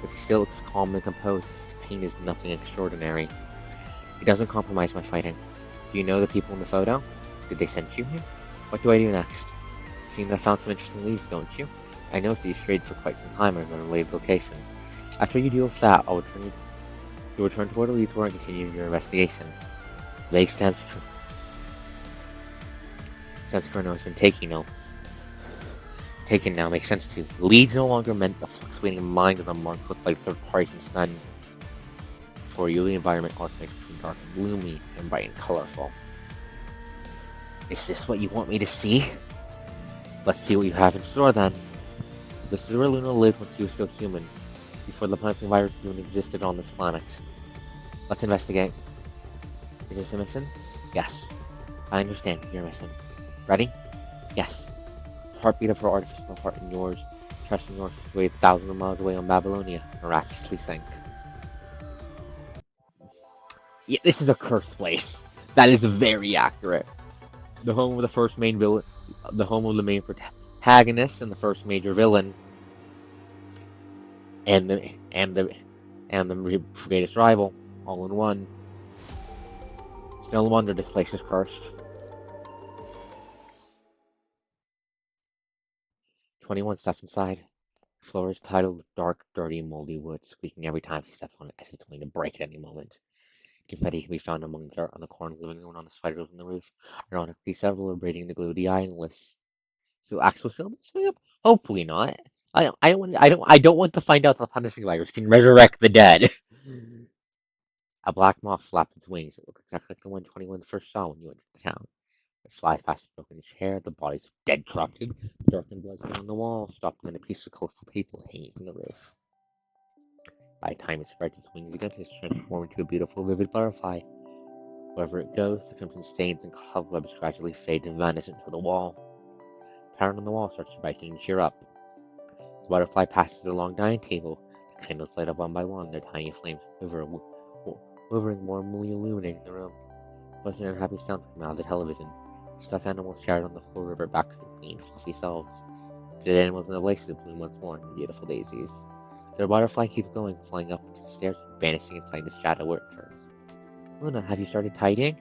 Speaker 1: But she still looks calm and composed. Pain is nothing extraordinary. It doesn't compromise my fighting. Do you know the people in the photo? Did they send you here? What do I do next? You have found some interesting leads, don't you? I noticed that you strayed for quite some time in an unrelated location. After you deal with that, you'll return to where the leads were and continue your investigation. Lake stands Colonel has been taken now makes sense too. Leads no longer meant the fluctuating mind of the marked with by third parties instead. For you, the environment alternates between dark and gloomy, and bright and colorful. Is this what you want me to see? Let's see what you have in store then. This is where Luna lived when she was still human, before the planet's virus even existed on this planet. Let's investigate. Is this a mission? Yes. I understand, you're a mission. Ready? Yes. The heartbeat of her artificial heart and yours, trusting yours situated thousands of miles away on Babylonia, miraculously sank. Yeah, this is a cursed place. That is very accurate. The home of the first main villain, the home of the main protagonist and the first major villain, and the greatest rival, all in one. It's no wonder this place is cursed. 21 steps inside. The floor is titled with dark, dirty, moldy wood, squeaking every time she steps on it as if it's going to break at any moment. Confetti can be found among the dirt on the corner of the living room and on the spiders on the roof. Ironically, several are braiding the gluey eye and lists. So Axe will fill this way up? Hopefully not. I don't want to find out the punishing virus can resurrect the dead. A black moth flapped its wings. It looked exactly like the one 21 first saw when you entered the town. It flies past the broken chair, the bodies dead corrupted, darkened blood on the wall, stopping in a piece of colorful paper hanging from the roof. By the time it spreads its wings again, it's transformed into a beautiful, vivid butterfly. Wherever it goes, the crimson stains and cobwebs gradually fade and vanish into the wall. The pattern on the wall starts to brighten and cheer up. The butterfly passes the long dining table. The candles light up one by one, their tiny flames quivering warmly illuminating the room. Pleasant and happy sounds come out of the television. Stuffed animals scattered on the floor revert back to their clean, fluffy selves. Dead animals in the laces bloom once more in beautiful daisies. Their butterfly keeps going, flying up the stairs, vanishing inside the shadow where it turns. Luna, have you started tidying?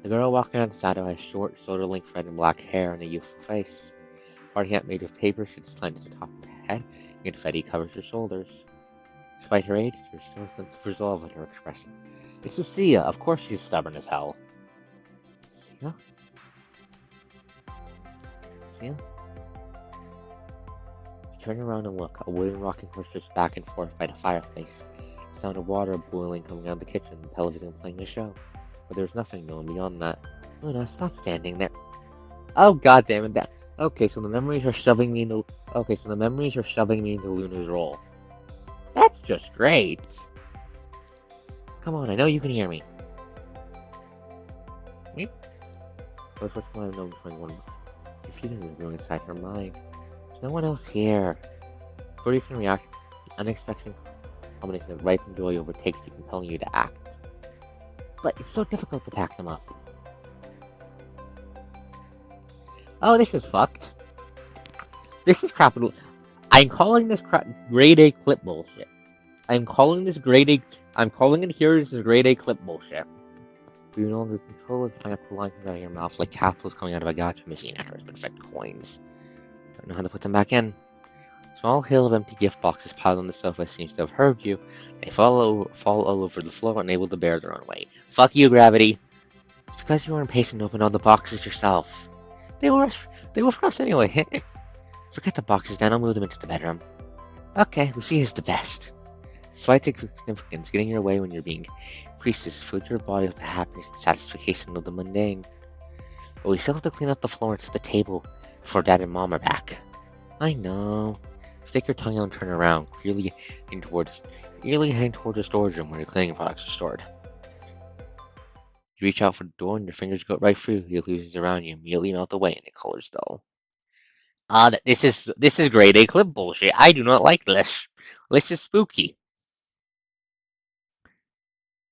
Speaker 1: The girl walking out of the shadow has short, shoulder-length red and black hair and a youthful face. Party hat made of paper sits tied to the top of her head, and confetti covers her shoulders. Despite her age, there's still a sense of resolve in her expression. It's Lucia. Of course she's stubborn as hell. Lucia? Lucia? You turn around and look. A wooden rocking horse drifts back and forth by the fireplace. The sound of water boiling coming out of the kitchen, the television playing a show. But there's nothing known beyond that. Luna, stop standing there. Oh god damn it, that. Okay, so the memories are shoving me into Luna's role. That's just great. Come on, I know you can hear me. Me? What's going on? 21. Confusion is growing inside her mind. There's no one else here. Before you can react, the unexpected combination of ripe and joy overtakes you, compelling you to act. But it's so difficult to pack them up. Oh, this is fucked. This is crap. I'm calling this grade A clip bullshit. I'm calling it here as grade A clip bullshit. You no longer control the pineapple line comes out of your mouth like capitals coming out of a gacha machine after it's been fed coins. Don't know how to put them back in. A small hill of empty gift boxes piled on the sofa seems to have heard you. They fall all over the floor, unable to bear their own weight. Fuck you, gravity. It's because you were impatient to open all the boxes yourself. They were for us anyway. Forget the boxes then, I'll move them into the bedroom. Okay, Lucy is the best. Despite its significance, getting your way when you're being priestess fills your body with the happiness and satisfaction of the mundane. But we still have to clean up the floor and set the table before Dad and Mom are back. I know. Stick your tongue out and turn around, clearly heading towards the storage room where your cleaning products are stored. You reach out for the door and your fingers go right through the illusions around you, immediately melt away and it colors dull. This is grade A clip bullshit. I do not like this. This is spooky.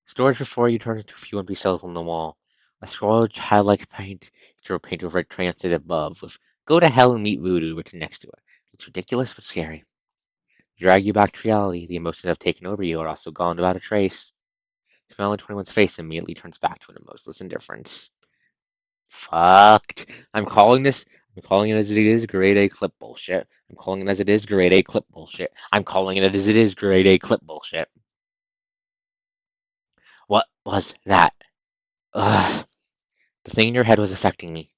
Speaker 1: Storage before you turn into a few empty cells on the wall. A scroll childlike paint over a transit above with "Go to hell and meet voodoo" written next to it. It's ridiculous but scary. Drag you back to reality. The emotions that have taken over you are also gone without a trace. The smile on 21's face immediately turns back to an emotionless indifference. Fucked. I'm calling it as it is grade A clip bullshit. I'm calling it as it is grade A clip bullshit. I'm calling it as it is grade A clip bullshit. What was that? Ugh. The thing in your head was affecting me.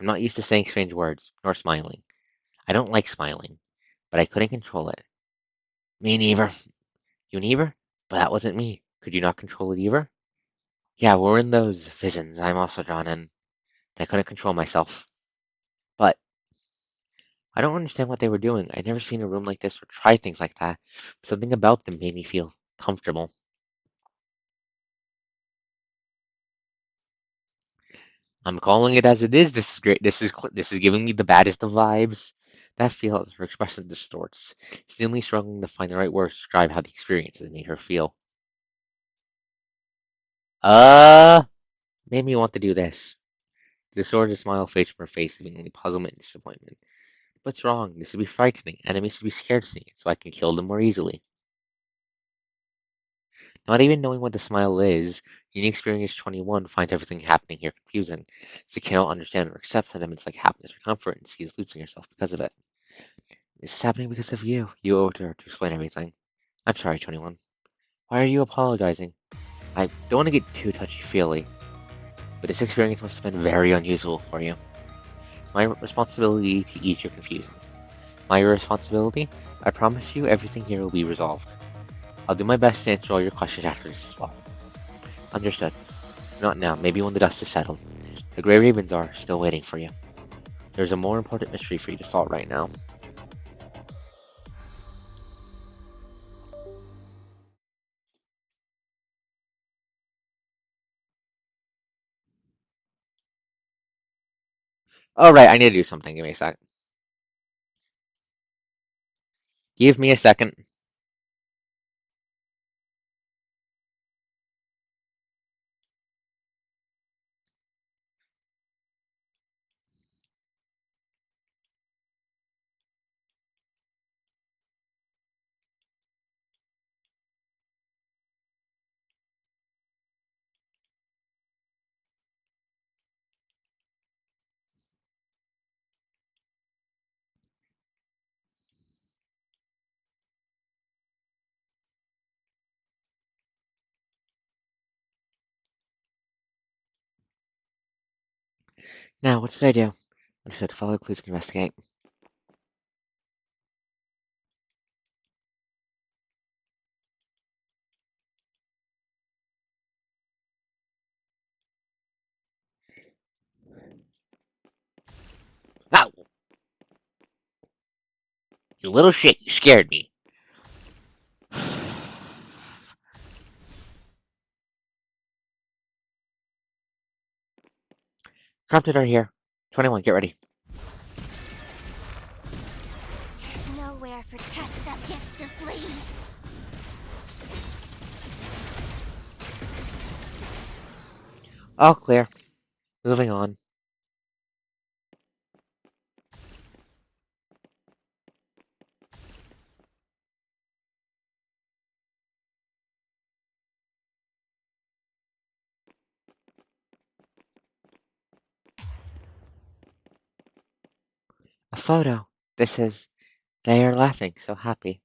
Speaker 1: I'm not used to saying strange words, nor smiling. I don't like smiling, but I couldn't control it. Me neither. You neither? But that wasn't me. Could you not control it either? Yeah, we're in those visions I'm also drawn in. I couldn't control myself. But I don't understand what they were doing. I'd never seen a room like this or tried things like that. Something about them made me feel comfortable. I'm calling it as it is. This is great. This is giving me the baddest of vibes. That feel her expression distorts, seemingly struggling to find the right words to describe how the experience has made her feel. Uh, Made me want to do this. The distorted smile fades from her face, leaving only puzzlement and disappointment. What's wrong? This should be frightening. Enemies should be scared to see it, so I can kill them more easily. Not even knowing what the smile is, Unique Experience 21 finds everything happening here confusing, so cannot understand or accept sentiments like happiness or comfort, and sees losing herself because of it. This is happening because of you. You owe it to her to explain everything. I'm sorry, 21. Why are you apologizing? I don't want to get too touchy-feely, but this experience must have been very unusual for you. It's my responsibility to ease your confusion. My responsibility? I promise you everything here will be resolved. I'll do my best to answer all your questions after this as well. Understood. Not now, maybe when the dust is settled. The Grey Ravens are still waiting for you. There's a more important mystery for you to solve right now. Alright, I need to do something. Give me a sec. Give me a second. Now, what should I do? Understood. Follow clues and investigate. Ow! You little shit, you scared me. Corrupted are here. 21, get ready.
Speaker 4: There's nowhere for test subjects to flee.
Speaker 1: All clear. Moving on. A photo. This is. They are laughing, so happy.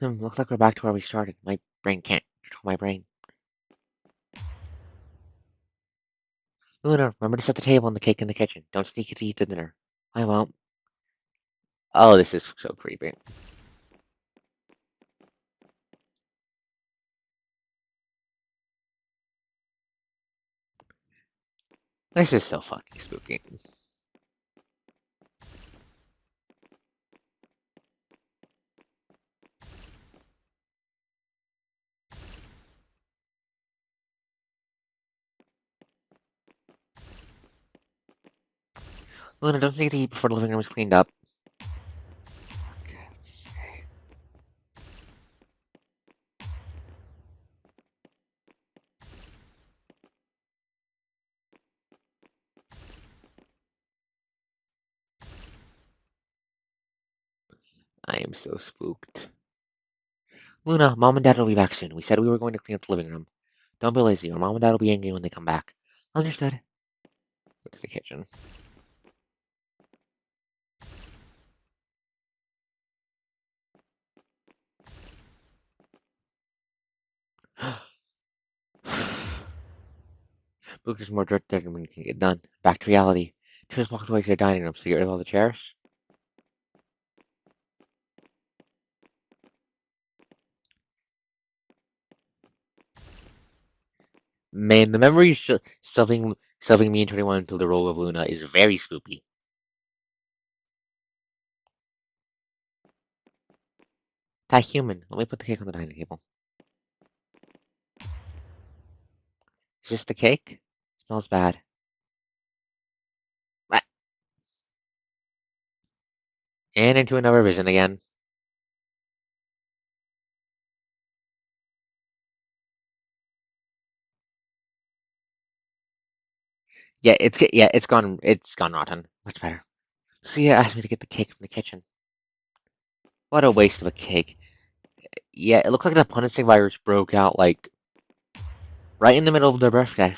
Speaker 1: Looks like we're back to where we started. My brain can't control my brain. Luna, remember to set the table and the cake in the kitchen. Don't sneak it to eat the dinner. I won't. Oh, this is so creepy. This is so fucking spooky. Luna, don't take the heat before the living room is cleaned up. I am so spooked. Luna, Mom and Dad will be back soon. We said we were going to clean up the living room. Don't be lazy, or Mom and Dad will be angry when they come back. Understood. Go to the kitchen. Look, there's more dirt there than we can get done. Back to reality. Just walked away to the dining room, so get rid of all the chairs. Man, the memory stuffing me and 21 into the role of Luna is very spooky. That human. Let me put the cake on the dining table. Is this the cake? Smells bad. Ah, and into another vision again. Yeah, it's gone rotten. Much better. Sia asked me to get the cake from the kitchen. What a waste of a cake. Yeah, it looks like the punishing virus broke out like right in the middle of their birthday.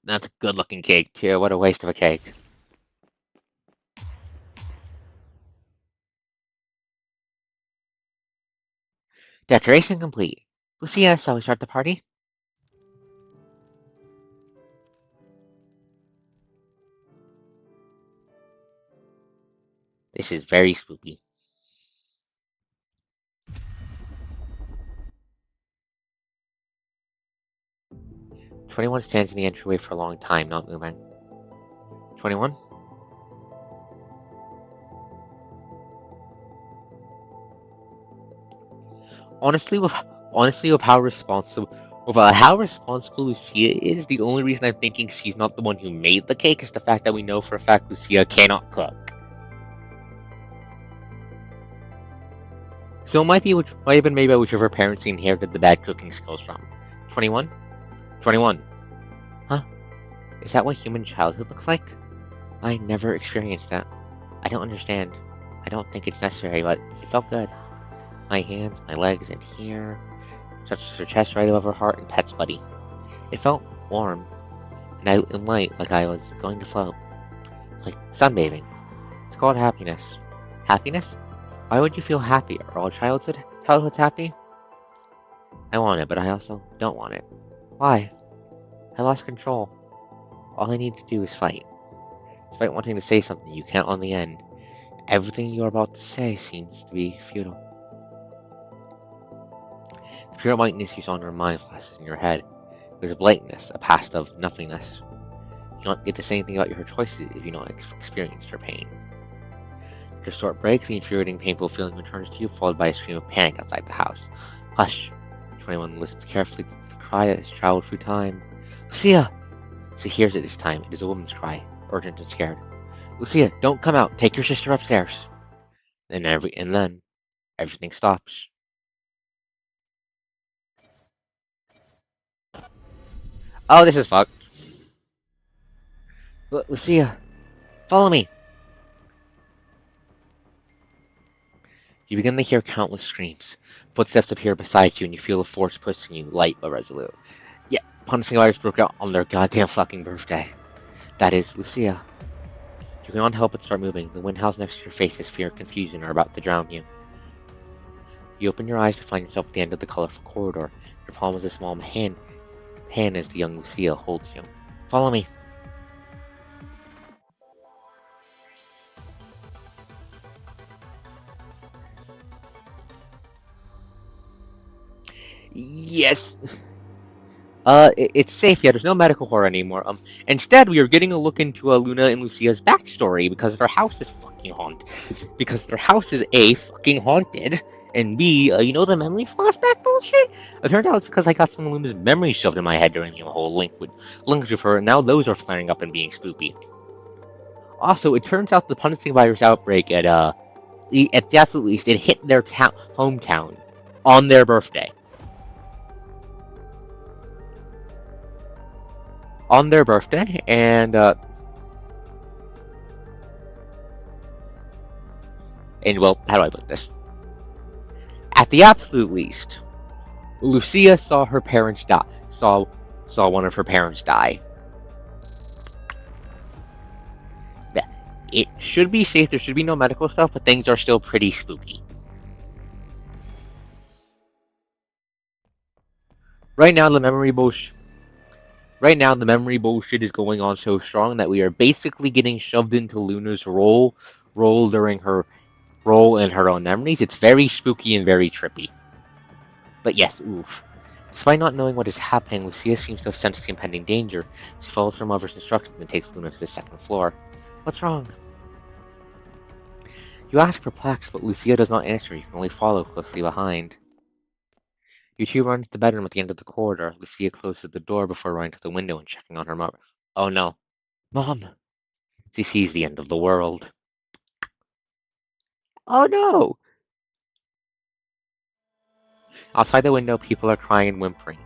Speaker 1: That's a good looking cake too. What a waste of a cake. Decoration complete. Lucia, shall we start the party? This is very spooky. 21 stands in the entryway for a long time, not moving. 21? Honestly, with how responsible Lucia is, the only reason I'm thinking she's not the one who made the cake is the fact that we know for a fact Lucia cannot cook. So it might have been made by whichever parents she inherited the bad cooking skills from. 21? 21. Huh? Is that what human childhood looks like? I never experienced that. I don't understand. I don't think it's necessary, but it felt good. My hands, my legs, and here. Touched her chest right above her heart and pet's buddy. It felt warm and light, like I was going to float. Like sunbathing. It's called happiness. Happiness? Why would you feel happy? Are all childhoods happy? I want it, but I also don't want it. Why? I lost control. All I need to do is fight. Despite wanting to say something, you can't on the end. Everything you're about to say seems to be futile. The pure whiteness you saw in your mind flashes in your head. There's a blankness, a past of nothingness. You don't get to say anything about your choices if you don't experience your pain. Your short break, the infuriating, painful feeling returns to you, followed by a scream of panic outside the house. Hush! 21 listens carefully to the cry that has traveled through time. Lucia! She hears it this time. It is a woman's cry, urgent and scared. Lucia, don't come out. Take your sister upstairs. And then everything stops. Oh, this is fucked. Lucia, follow me. You begin to hear countless screams. Footsteps appear beside you, and you feel a force pushing you, light but resolute. Yeah, punishing virus broke out on their goddamn fucking birthday. That is Lucia. You cannot help but start moving. The wind howls next to your face as fear and confusion are about to drown you. You open your eyes to find yourself at the end of the colorful corridor. Your palm is a small hand as the young Lucia holds you. Follow me. Yes. It's safe. Yeah, there's no medical horror anymore. Instead, we are getting a look into Luna and Lucia's backstory because their house is fucking haunted. Because their house is fucking haunted, And B, you know the memory flashback bullshit? It turned out it's because I got some of Luna's memories shoved in my head during the whole links with her, and now those are flaring up and being spoopy. Also, it turns out the punishing virus outbreak at the absolute least, it hit their hometown on their birthday. On their birthday, and well, how do I put this? At the absolute least, Lucia saw her parents die. Saw one of her parents die. It should be safe. There should be no medical stuff, but things are still pretty spooky. Right now, the memory bullshit. Right now, the memory bullshit is going on so strong that we are basically getting shoved into Luna's role during her role in her own memories. It's very spooky and very trippy. But yes, oof. Despite not knowing what is happening, Lucia seems to have sensed the impending danger. She follows her mother's instructions and takes Luna to the second floor. What's wrong? You ask perplexed, but Lucia does not answer. You can only follow closely behind. You two run to the bedroom at the end of the corridor. Lucia closes the door before running to the window and checking on her mother. Oh no. Mom! She sees the end of the world. Oh no! Outside the window, people are crying and whimpering.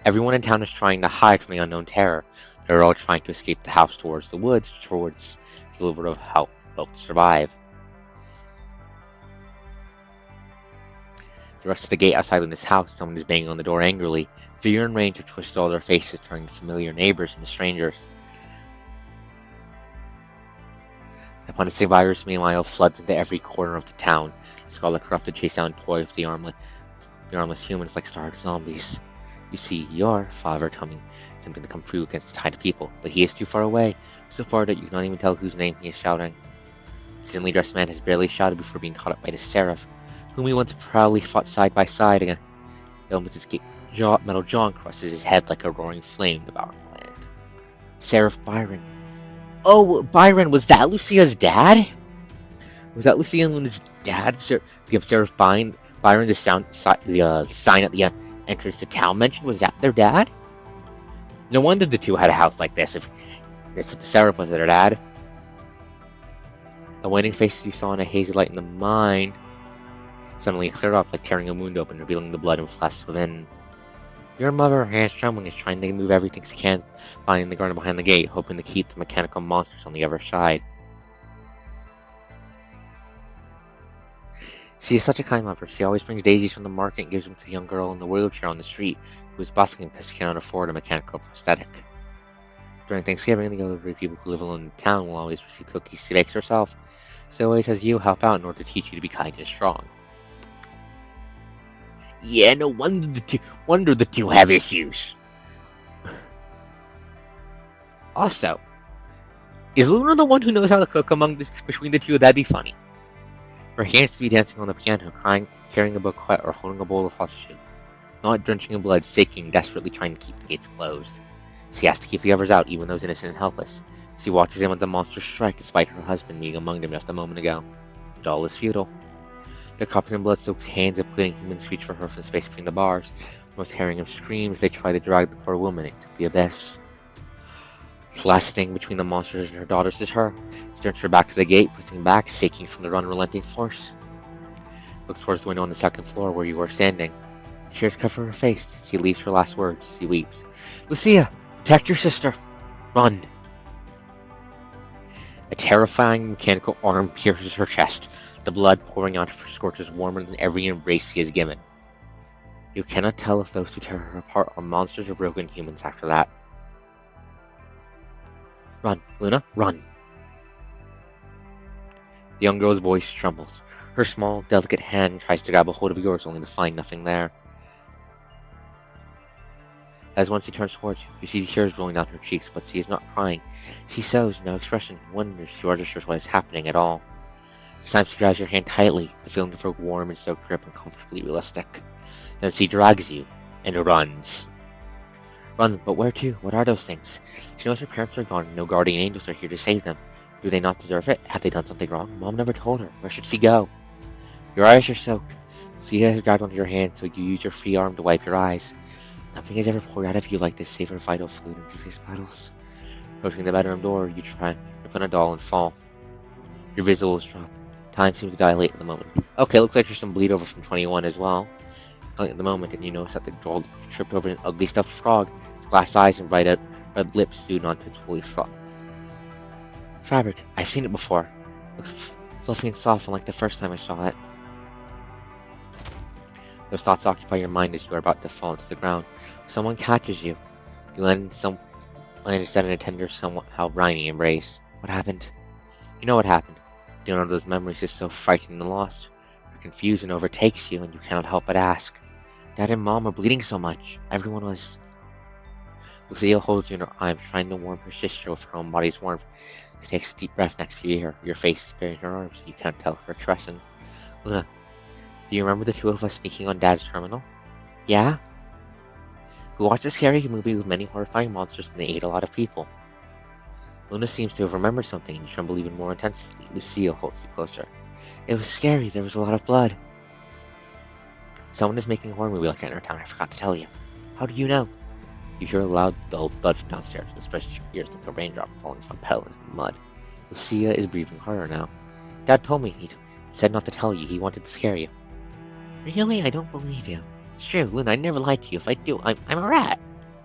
Speaker 1: Everyone in town is trying to hide from the unknown terror. They're all trying to escape the house towards the woods, towards the little bit of help to survive. The rest of the gate outside Luna's house, someone is banging on the door angrily. Fear and rage have twisted all their faces, turning to familiar neighbors into strangers. The punishing virus, meanwhile, floods into every corner of the town. The Scarlet Corrupted chase down toy of the armless humans like starved zombies. You see your father attempting to come through against the tide of people, but he is too far away, so far that you cannot even tell whose name he is shouting. The thinly dressed man has barely shouted before being caught up by the Seraph, whom he once proudly fought side by side against. His metal jaw crosses his head like a roaring flame devouring land. Seraph Byron. Oh, Byron, was that Lucia's dad? Was that Lucia and Luna's dad? Give Seraph Byron the sign at the entrance to town mentioned? Was that their dad? No wonder the two had a house like this if the Seraph was their dad. The waning faces you saw in a hazy light in the mine suddenly clear up like tearing a wound open, revealing the blood and flesh within. Your mother, hands trembling, is trying to move everything she can, finding the garden behind the gate, hoping to keep the mechanical monsters on the other side. She is such a kind mother. She always brings daisies from the market and gives them to a young girl in the wheelchair on the street who is busking because she cannot afford a mechanical prosthetic. During Thanksgiving, the other people who live alone in town will always receive cookies she bakes herself. She always has you help out in order to teach you to be kind and strong. Yeah, no wonder the two have issues. Also, is Luna the one who knows how to cook between the two? That'd be funny. Her hands to be dancing on the piano, crying, carrying a bouquet, or holding a bowl of hot soup. Not drenching in blood, shaking, desperately trying to keep the gates closed. She has to keep the others out, even those innocent and helpless. She watches them as the monsters strike, despite her husband being among them just a moment ago. But all is futile. Their covered in blood-soaked hands and bleeding humans reach for her from the space between the bars. Almost hearing him scream as they try to drag the poor woman into the abyss. The last thing between the monsters and her daughters is her. She turns her back to the gate, pushing back, shaking from their unrelenting force. Looks towards the window on the second floor where you are standing. Tears cover her face. She leaves her last words. She weeps. Lucia, protect your sister. Run. A terrifying mechanical arm pierces her chest. The blood pouring out of her scorches warmer than every embrace he has given. You cannot tell if those who tear her apart are monsters or broken humans after that. Run, Luna, run. The young girl's voice trembles. Her small, delicate hand tries to grab a hold of yours, only to find nothing there. As once she turns towards you, you see the tears rolling down her cheeks, but she is not crying. She shows no expression, wonders, she registers what is happening at all. This time she grabs your hand tightly, the feeling of her warm and soaked grip uncomfortably realistic. Then she drags you, and runs. Run, but where to? What are those things? She knows her parents are gone, and no guardian angels are here to save them. Do they not deserve it? Have they done something wrong? Mom never told her. Where should she go? Your eyes are soaked. Lucia has grabbed onto your hand, so you use your free arm to wipe your eyes. Nothing has ever poured out of you like this save for vital fluid in previous battles. Approaching the bedroom door, you try to rip on a doll and fall. Your visuals drop. Time seems to dilate at the moment. Okay, looks like there's some bleed over from 21 as well. At the moment, and you notice that the doll tripped over an ugly stuffed frog. Its glass eyes and red lips sewed onto its woolly fabric. I've seen it before. Looks fluffy and soft, unlike the first time I saw it. Those thoughts occupy your mind as you are about to fall to the ground. Someone catches you. You land instead in a tender, somehow briny embrace. What happened? You know what happened. You know those memories is so frightening and lost. Your confusion overtakes you, and you cannot help but ask. Dad and Mom are bleeding so much. Everyone was. Lucia holds you in her arms, trying to warm her sister with her own body's warmth. She takes a deep breath next to you here. Your face is buried in her arms, so you can't tell her caressing. Luna, do you remember the two of us sneaking on Dad's terminal? Yeah? We watched a scary movie with many horrifying monsters and they ate a lot of people. Luna seems to have remembered something and you tremble even more intensely. Lucille holds you closer. It was scary. There was a lot of blood. Someone is making a horror movie like that in our town. I forgot to tell you. How do you know? You hear a loud, dull thud from downstairs and spreads your ears like a raindrop falling from a puddle in the mud. Lucia is breathing harder now. Dad told me. He said not to tell you. He wanted to scare you. Really? I don't believe you. It's true, Luna. I never lied to you. If I do, I'm a rat.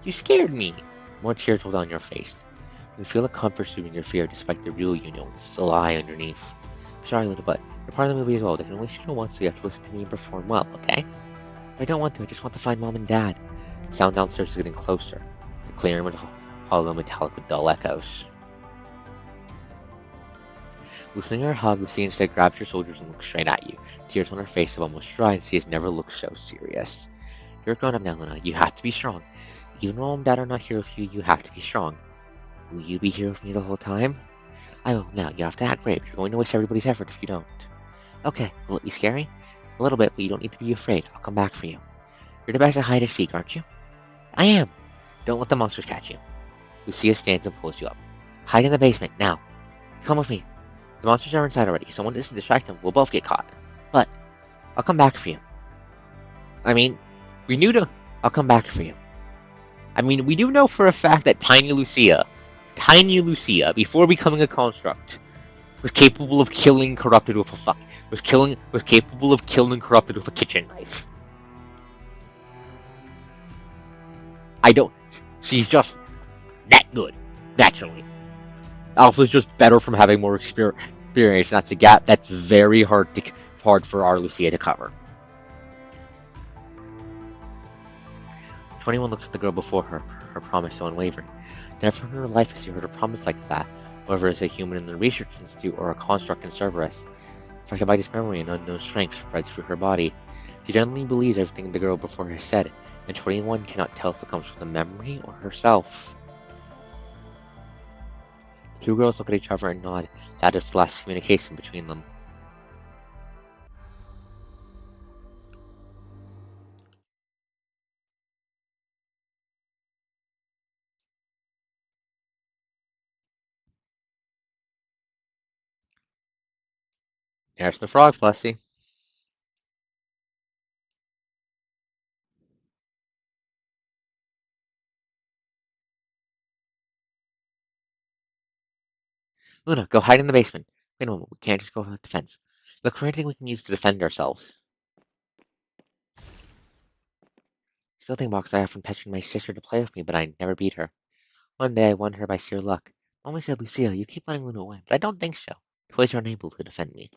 Speaker 1: You scared me. More tears roll down your face. You feel a comfort soothing your fear despite the real you know it's a lie underneath. I'm sorry, Luna, but you're part of the movie as well. They can only shoot it once, so you have to listen to me and perform well, okay? I don't want to. I just want to find Mom and Dad. The sound downstairs is getting closer. The clear and hollow metallic with dull echoes. Loosening her hug, Lucy instead grabs your shoulders and looks straight at you. Tears on her face have almost dried, and she has never looked so serious. You're grown up now, Luna. You have to be strong. Even though Mom and Dad are not here with you, you have to be strong. Will you be here with me the whole time? I will. Now, you have to act brave. You're going to waste everybody's effort if you don't. Okay, will it be scary? A little bit, but you don't need to be afraid. I'll come back for you. You're the best at hide and seek, aren't you? I am. Don't let the monsters catch you. Lucia stands and pulls you up. Hide in the basement, now. Come with me. The monsters are inside already. Someone doesn't distract them. We'll both get caught. But, I'll come back for you. I mean, we knew to... I'll come back for you. I mean, we do know for a fact that Tiny Lucia, before becoming a construct, was capable of killing corrupted with a was capable of killing corrupted with a kitchen knife. She's just that good, naturally. Alpha's just better from having more experience. That's a gap that's very hard for our Lucia to cover. 21 looks at the girl before her, her promise so unwavering. Never in her life has she heard a promise like that, whether as a human in the research institute or a construct in Cerberus. Affected by this memory, an unknown strength spreads through her body. She generally believes everything the girl before her said, and 21 cannot tell if it comes from the memory or herself. The two girls look at each other and nod. That is the last communication between them. There's the frog, Plessy. Luna, go hide in the basement. Wait a moment, we can't just go over the fence. Look for anything we can use to defend ourselves. Building box I often pestered my sister to play with me, but I never beat her. One day I won her by sheer luck. Mama said, Lucille, you keep letting Luna win, but I don't think so. Toys are unable to defend me.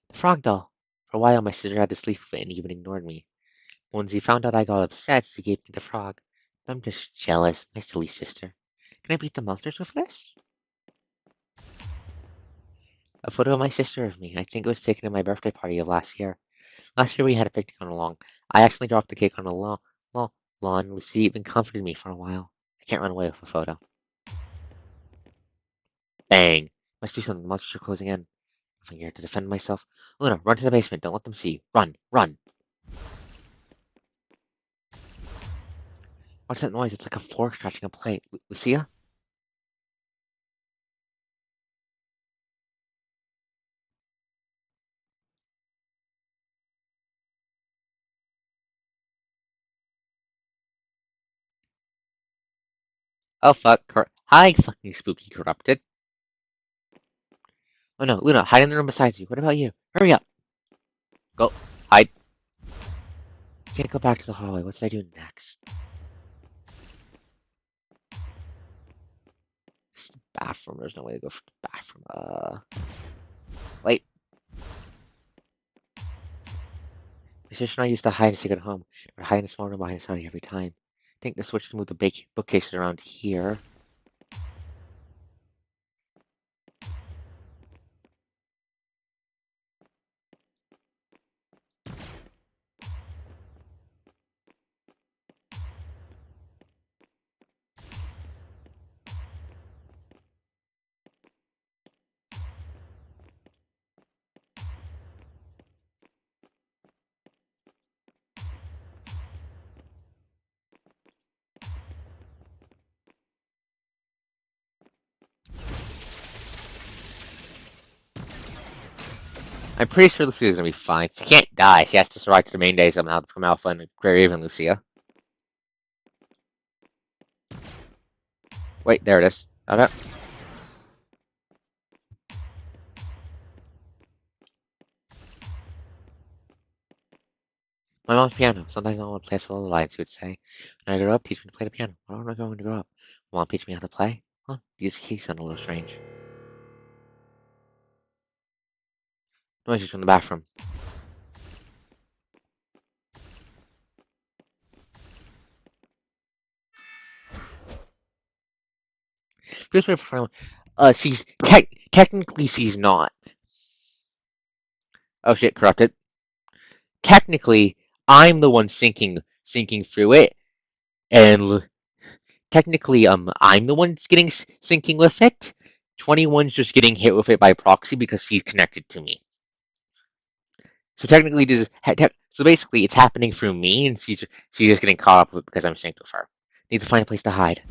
Speaker 1: The frog doll. For a while my sister had to sleep with it and even ignored me. Once he found out I got upset, she gave me the frog. I'm just jealous, my silly sister. Can I beat the monsters with this? A photo of my sister of me. I think it was taken at my birthday party of last year. Last year we had a picnic on a lawn. I accidentally dropped the cake on a lawn. Lucy even comforted me for a while. I can't run away with a photo. Bang! Must do something. The monsters are closing in. I'm here to defend myself. Luna, run to the basement. Don't let them see you. Run! Run! What's that noise? It's like a fork scratching a plate. Lucia? Oh fuck. Hi, fucking spooky corrupted. Oh no, Luna, hide in the room beside you. What about you? Hurry up. Go. Hide. Can't go back to the hallway. What should I do next? It's the bathroom. There's no way to go for the bathroom. Wait. My sister and I used to hide and seek at home. We'd hide in a small room behind Sonny every time. I think the switch to move the bookcases around here. I'm pretty sure Lucia's gonna be fine. She can't die. She has to survive to the main day somehow to become Alpha and Grey Raven Lucia. Wait, there it is. Okay. My mom's piano. Sometimes I want to play a little line, she would say. When I grow up, teach me to play the piano. What am I going to grow up? Mom teach me how to play? Huh, these keys sound a little strange. Noises from the bathroom. Feels weird for she's technically she's not. Oh shit, corrupted. Technically, I'm the one sinking through it, and technically, I'm the one getting sinking with it. 21's just getting hit with it by proxy because she's connected to me. So technically, so basically, it's happening through me, and she's just getting caught up with it because I'm synced with her. Need to find a place to hide.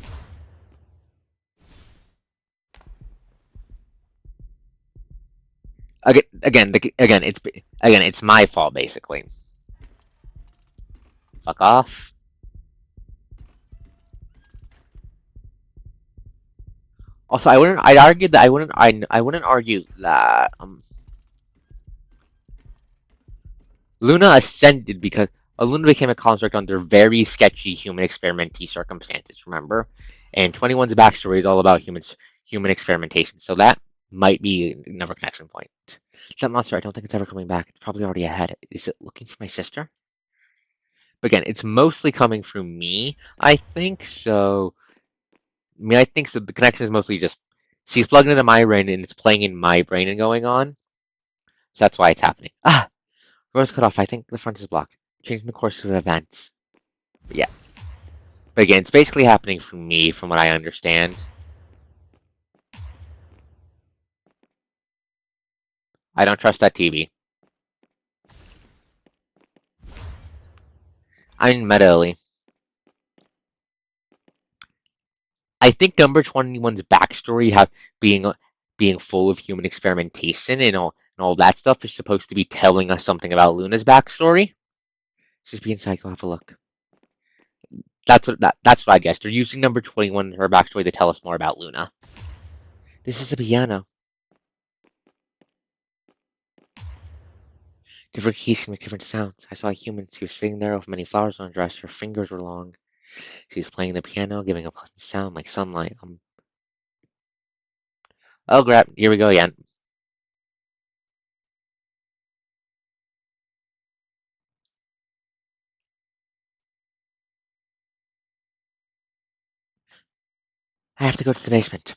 Speaker 1: It's my fault basically. Fuck off. Also, I wouldn't argue that Luna ascended because Luna became a construct under very sketchy human experimenty circumstances. Remember, and 21's backstory is all about human experimentation. So that might be another connection point. That monster, I don't think it's ever coming back. It's probably already ahead. Is it looking for my sister? But again, it's mostly coming through me. I think so. I think so. The connection is mostly just she's plugged into my brain and it's playing in my brain and going on. So that's why it's happening. Ah, road's cut off. I think the front is blocked. Changing the course of events. But yeah. But again, it's basically happening for me, from what I understand. I don't trust that TV. I'm meta. I think number 21's backstory being full of human experimentation and all that stuff is supposed to be telling us something about Luna's backstory. Just be inside, go have a look. That's what I guess. They're using number 21 her backstory to tell us more about Luna. This is a piano. Different keys can make different sounds. I saw a human. She was sitting there with many flowers on her dress. Her fingers were long. She was playing the piano, giving a pleasant sound like sunlight. Oh crap! Here we go again. I have to go to the basement.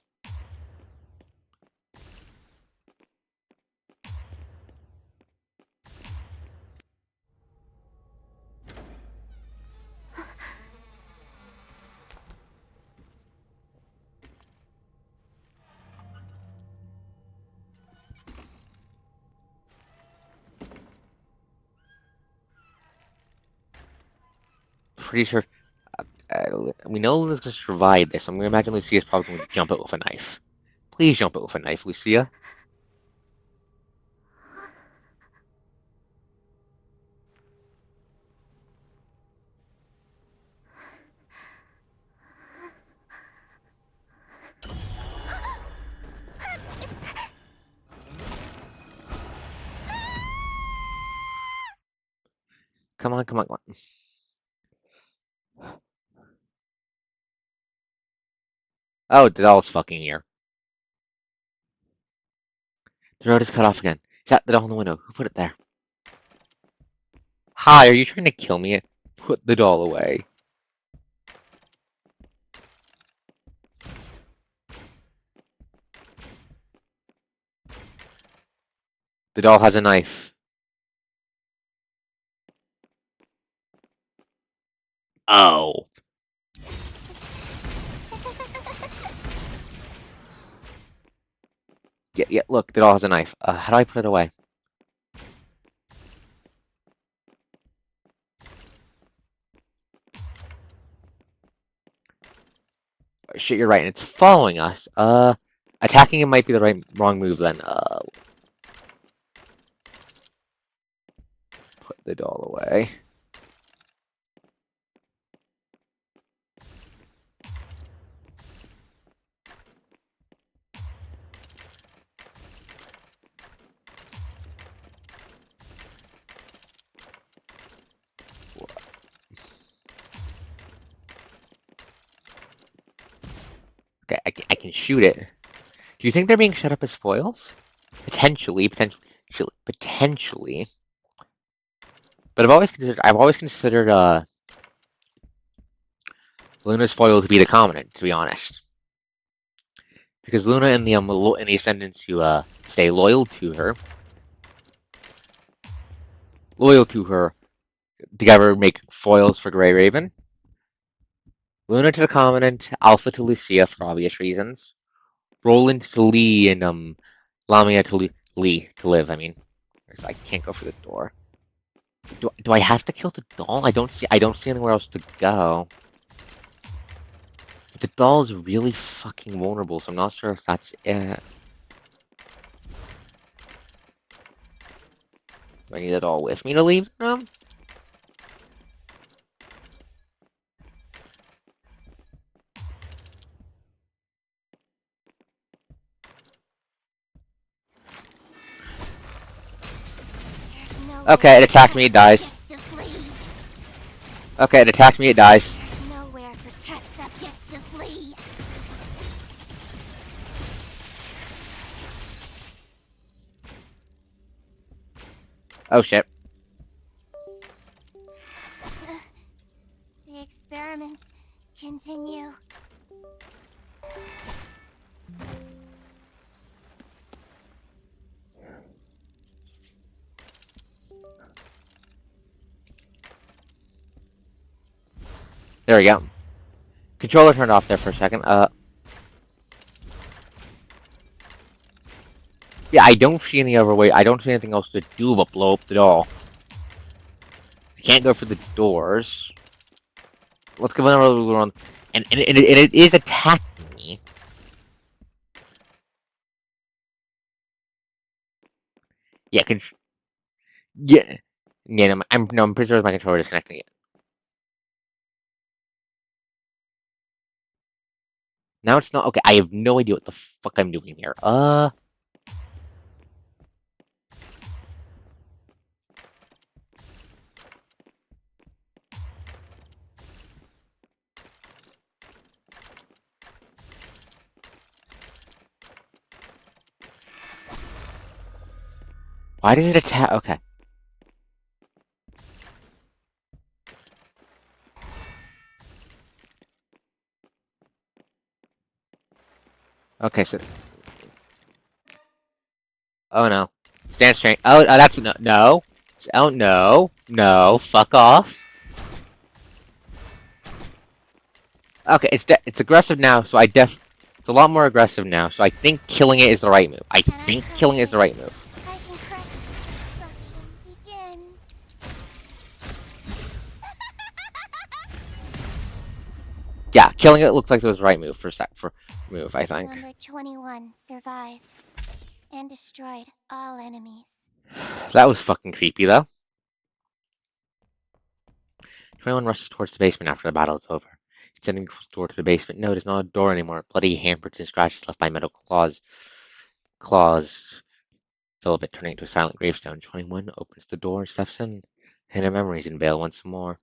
Speaker 1: Pretty sure. We know Luna's gonna survive this. I'm gonna imagine Lucia's probably gonna jump it with a knife. Please jump it with a knife, Lucia. Come on, come on, come on. Oh, the doll's fucking here. The road is cut off again. Is that the doll in the window? Who put it there? Hi, are you trying to kill me? Put the doll away. The doll has a knife. Oh. Yeah, look, the doll has a knife. How do I put it away? Shit, you're right, and it's following us. Attacking it might be the wrong move then. Put the doll away. Okay, I can shoot it. Do you think they're being set up as foils? Potentially. But I've always considered Luna's foil to be the Covenant, to be honest. Because Luna and the Ascendants who stay loyal to her, together make foils for Grey Raven. Luna to the Covenant, Alpha to Lucia for obvious reasons. Roland to Lee, and Lamia to Lee to live. I mean, I can't go for the door. Do I have to kill the doll? I don't see anywhere else to go. The doll is really fucking vulnerable, so I'm not sure if that's it. Do I need it all with me to leave the room? Okay, it attacked me, it dies. Okay, it attacked me, it dies.
Speaker 4: Nowhere for test subjects to flee.
Speaker 1: Oh shit.
Speaker 4: The experiments continue.
Speaker 1: There we go. Controller turned off there for a second. Yeah, I don't see any other way. I don't see anything else to do but blow up the doll. I can't go for the doors. Let's give another little run. And it is attacking me. Yeah, yeah. Yeah, no, I'm pretty sure my controller is disconnecting it. Now it's not. Okay, I have no idea what the fuck I'm doing here. Why does it attack? Okay. Okay, so. Oh no. Stand straight. Oh, that's no. No. Oh no. No. Fuck off. Okay, it's aggressive now, so it's a lot more aggressive now, so I think killing it is the right move. I think killing it is the right move.
Speaker 4: I can crush it. Destruction begins.
Speaker 1: Yeah, killing it looks like it was the right move for move, I think.
Speaker 4: Number 21 survived and destroyed all enemies.
Speaker 1: That was fucking creepy though. 21 rushes towards the basement after the battle is over. Extending the door to the basement. No, it is not a door anymore. Bloody handprints and scratches left by metal claws. Claws fill a bit, turning into a silent gravestone. 21 opens the door, steps in. And her memories unveil once more.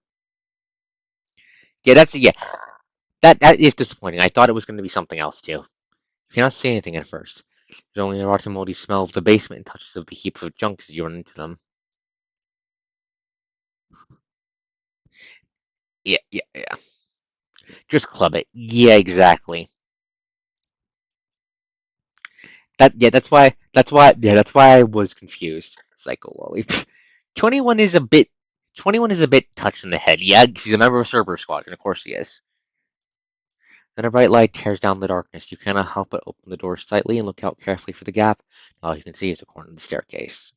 Speaker 1: Yeah, that is disappointing. I thought it was going to be something else too. You cannot see anything at first. There's only a rotten, moldy smell of the basement and touches of the heaps of junk as you run into them. Yeah. Just club it. Yeah, exactly. That's why I was confused. Psycho Lolly. 21 is a bit 21 is a bit touched in the head. Yeah, he's a member of Cerber Squadron, of course he is. Then a bright light tears down the darkness. You cannot help but open the door slightly and look out carefully for the gap. All you can see is the corner of the staircase.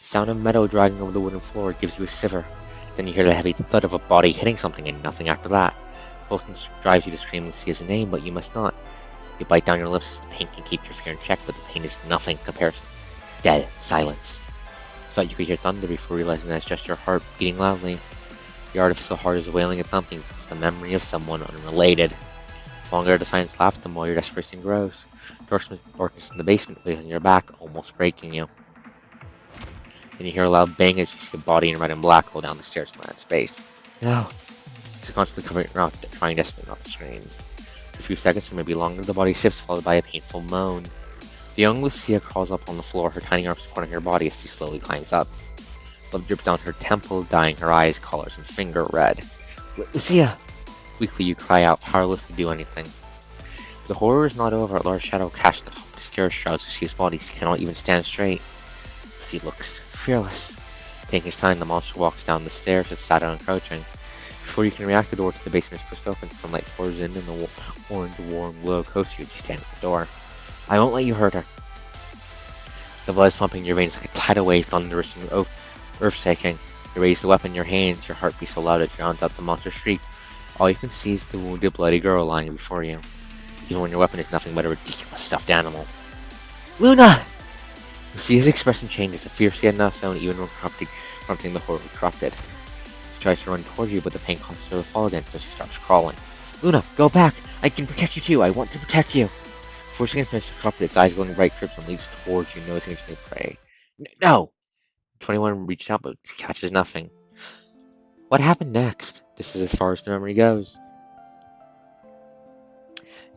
Speaker 1: The sound of metal dragging over the wooden floor gives you a shiver. Then you hear the heavy thud of a body hitting something and nothing after that. Pulsing drives you to scream and see his name, but you must not. You bite down your lips. The pain can keep your fear in check, but the pain is nothing compared to dead silence. You thought you could hear thunder before realizing that it's just your heart beating loudly. The artificial heart is wailing and thumping. It's the memory of someone unrelated. The longer the silence lasts, the more your desperation grows. Darkness in the basement weighs on your back, almost breaking you. Then you hear a loud bang as you see a body in red and black roll down the stairs in that space. No! It's constantly covering your mouth, trying desperately not to scream. For a few seconds or maybe longer, the body shifts, followed by a painful moan. The young Lucia crawls up on the floor, her tiny arms supporting her body as she slowly climbs up. Blood drips down her temple, dyeing her eyes, collars, and finger red. Lucia! Weakly you cry out, powerless to do anything. The horror is not over. A large shadow cast at the top of the stairs shrouds Lucia's body. She cannot even stand straight. Lucia looks fearless. Taking his time, the monster walks down the stairs, its shadow encroaching. Before you can react, the door to the basement is pushed open. Sunlight pours in, and the orange warm glow coats you as you stand at the door. I won't let you hurt her. The blood is pumping in your veins like a tidal wave, thunderous and earth-shaking. You raise the weapon in your hands, your heart beats so loud it drowns out the monster's shriek. All you can see is the wounded, bloody girl lying before you. Even when your weapon is nothing but a ridiculous stuffed animal. Luna! Lucia's expression changes, the fear she had not shown even when confronting the horror corrupted. She tries to run towards you, but the pain causes her to fall again, so she starts crawling. Luna, go back! I can protect you too! I want to protect you! Before she can finish the corrupted, its eyes glowing bright crimson, leads towards you, noticing its new prey. No! 21 reached out, but catches nothing. What happened next? This is as far as the memory goes.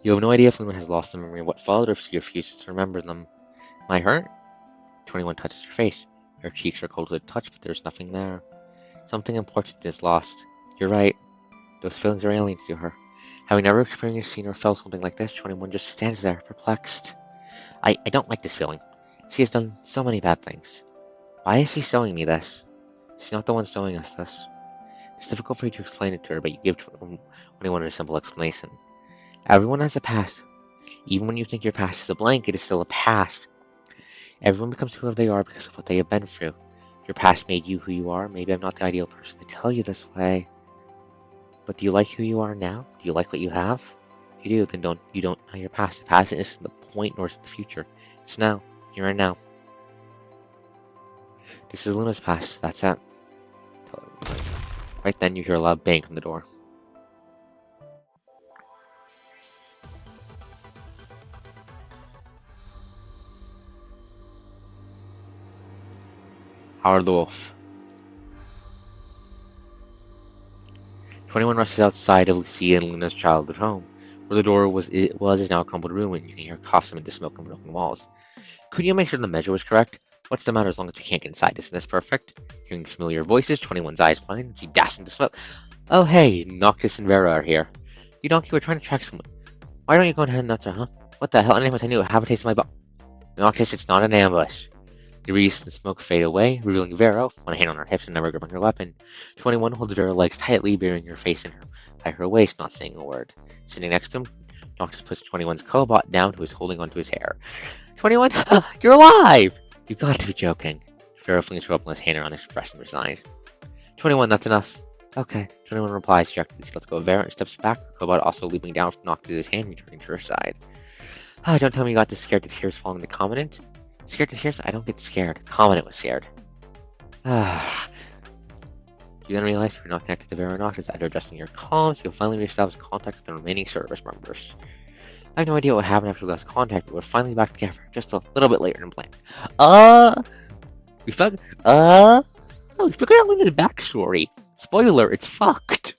Speaker 1: You have no idea if Luna has lost the memory of what followed, or if she refuses to remember them. Am I hurt? 21 touches her face. Her cheeks are cold to the touch, but there's nothing there. Something important is lost. You're right. Those feelings are aliens to her. Having never experienced, seen, or felt something like this, 21 just stands there, perplexed. I don't like this feeling. She has done so many bad things. Why is she showing me this? She's not the one showing us this. It's difficult for you to explain it to her, but you give 21 a simple explanation. Everyone has a past. Even when you think your past is a blank, it is still a past. Everyone becomes whoever they are because of what they have been through. Your past made you who you are. Maybe I'm not the ideal person to tell you this way. But do you like who you are now? Do you like what you have? If you do, then you don't know your past. The past isn't the point, nor is it the future. It's now. Here and now. This is Luna's past. That's it. Right then, you hear a loud bang from the door. Howard the Wolf. 21 rushes outside of Lucia and Luna's childhood home. Where the door was is now a crumbled ruin, and you can hear coughs amid the smoke and broken walls. Couldn't you make sure the measure was correct? What's the matter as long as we can't get inside? Isn't this perfect? Hearing familiar voices, 21's eyes blind, and she dashed into smoke. Oh hey, Noctis and Vera are here. You donkey, we're trying to track someone. Why don't you go ahead and answer, huh? What the hell? Anyways, I knew it. Have a taste of my butt. Noctis, it's not an ambush. The breeze and smoke fade away, revealing Vera, one hand on her hips and never gripping her weapon. 21 holds Vera's legs tightly, burying her face in her by her waist, not saying a word. Sitting next to him, Noctis puts 21's cobot down, who is holding onto his hair. 21, you're alive! You got to be joking. Vera flings her open hand around his breast and resigned. 21, that's enough. Okay. 21 replies, directly. Let's go. Vera steps back, her cobot also leaping down from Noctis' hand, returning to her side. Don't tell me you got this scared to tears following the Commandant. Scared to tears? I don't get scared. Commandant was scared. You then realize you're not connected to Vera Noctis. After adjusting your comms, you'll finally reestablish contact with the remaining service members. I have no idea what happened after we lost contact, but we're finally back together, just a little bit later than planned. We figured out Luna's backstory. Spoiler, it's fucked.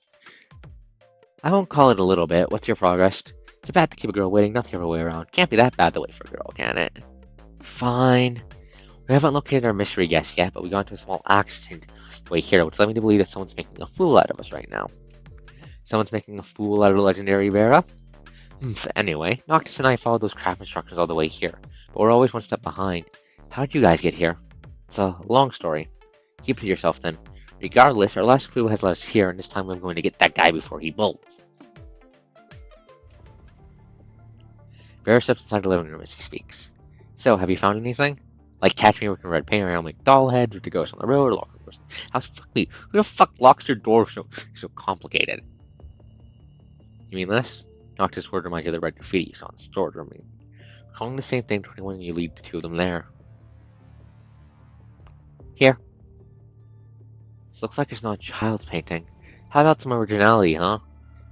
Speaker 1: I won't call it a little bit. What's your progress? It's bad to keep a girl waiting, not the other way around. Can't be that bad to wait for a girl, can it? Fine. We haven't located our mystery guest yet, but we got into a small accident way here, which led me to believe that someone's making a fool out of us right now. Someone's making a fool out of the legendary Vera? Anyway, Noctis and I followed those craft instructions all the way here, but we're always one step behind. How'd you guys get here? It's a long story. Keep it to yourself then. Regardless, our last clue has led us here, and this time I'm going to get that guy before he bolts. Vera steps inside the living room as he speaks. So, have you found anything? Like catch me working red paint around like doll heads, or to ghosts on the road, or lock the doors. How's fuck me? Who the fuck locks their door so complicated? You mean this? Noctis word reminds you of the red graffiti you saw in the store room. Calling the same thing to anyone you leave the two of them there. Here. This looks like it's not a child's painting. How about some originality, huh?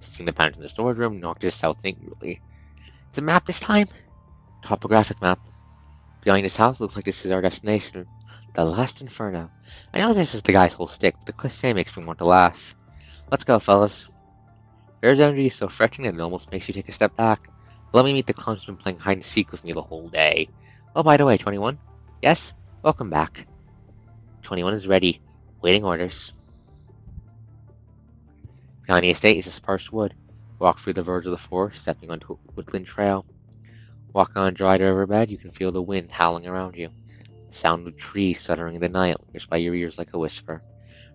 Speaker 1: Seeing the pattern in the storage room, Noctis south angrily. It's a map this time? Topographic map. Behind his house looks like this is our destination. The last inferno. I know this is the guy's whole stick, but the cliché makes me want to laugh. Let's go, fellas. Vera's energy is so fretting that it almost makes you take a step back. Let me meet the clown who's been playing hide and seek with me the whole day. Oh, by the way, 21? Yes? Welcome back. 21 is ready. Waiting orders. Behind the estate is a sparse wood. Walk through the verge of the forest, stepping onto a woodland trail. Walking on a dry riverbed, you can feel the wind howling around you. The sound of trees stuttering in the night lingers by your ears like a whisper.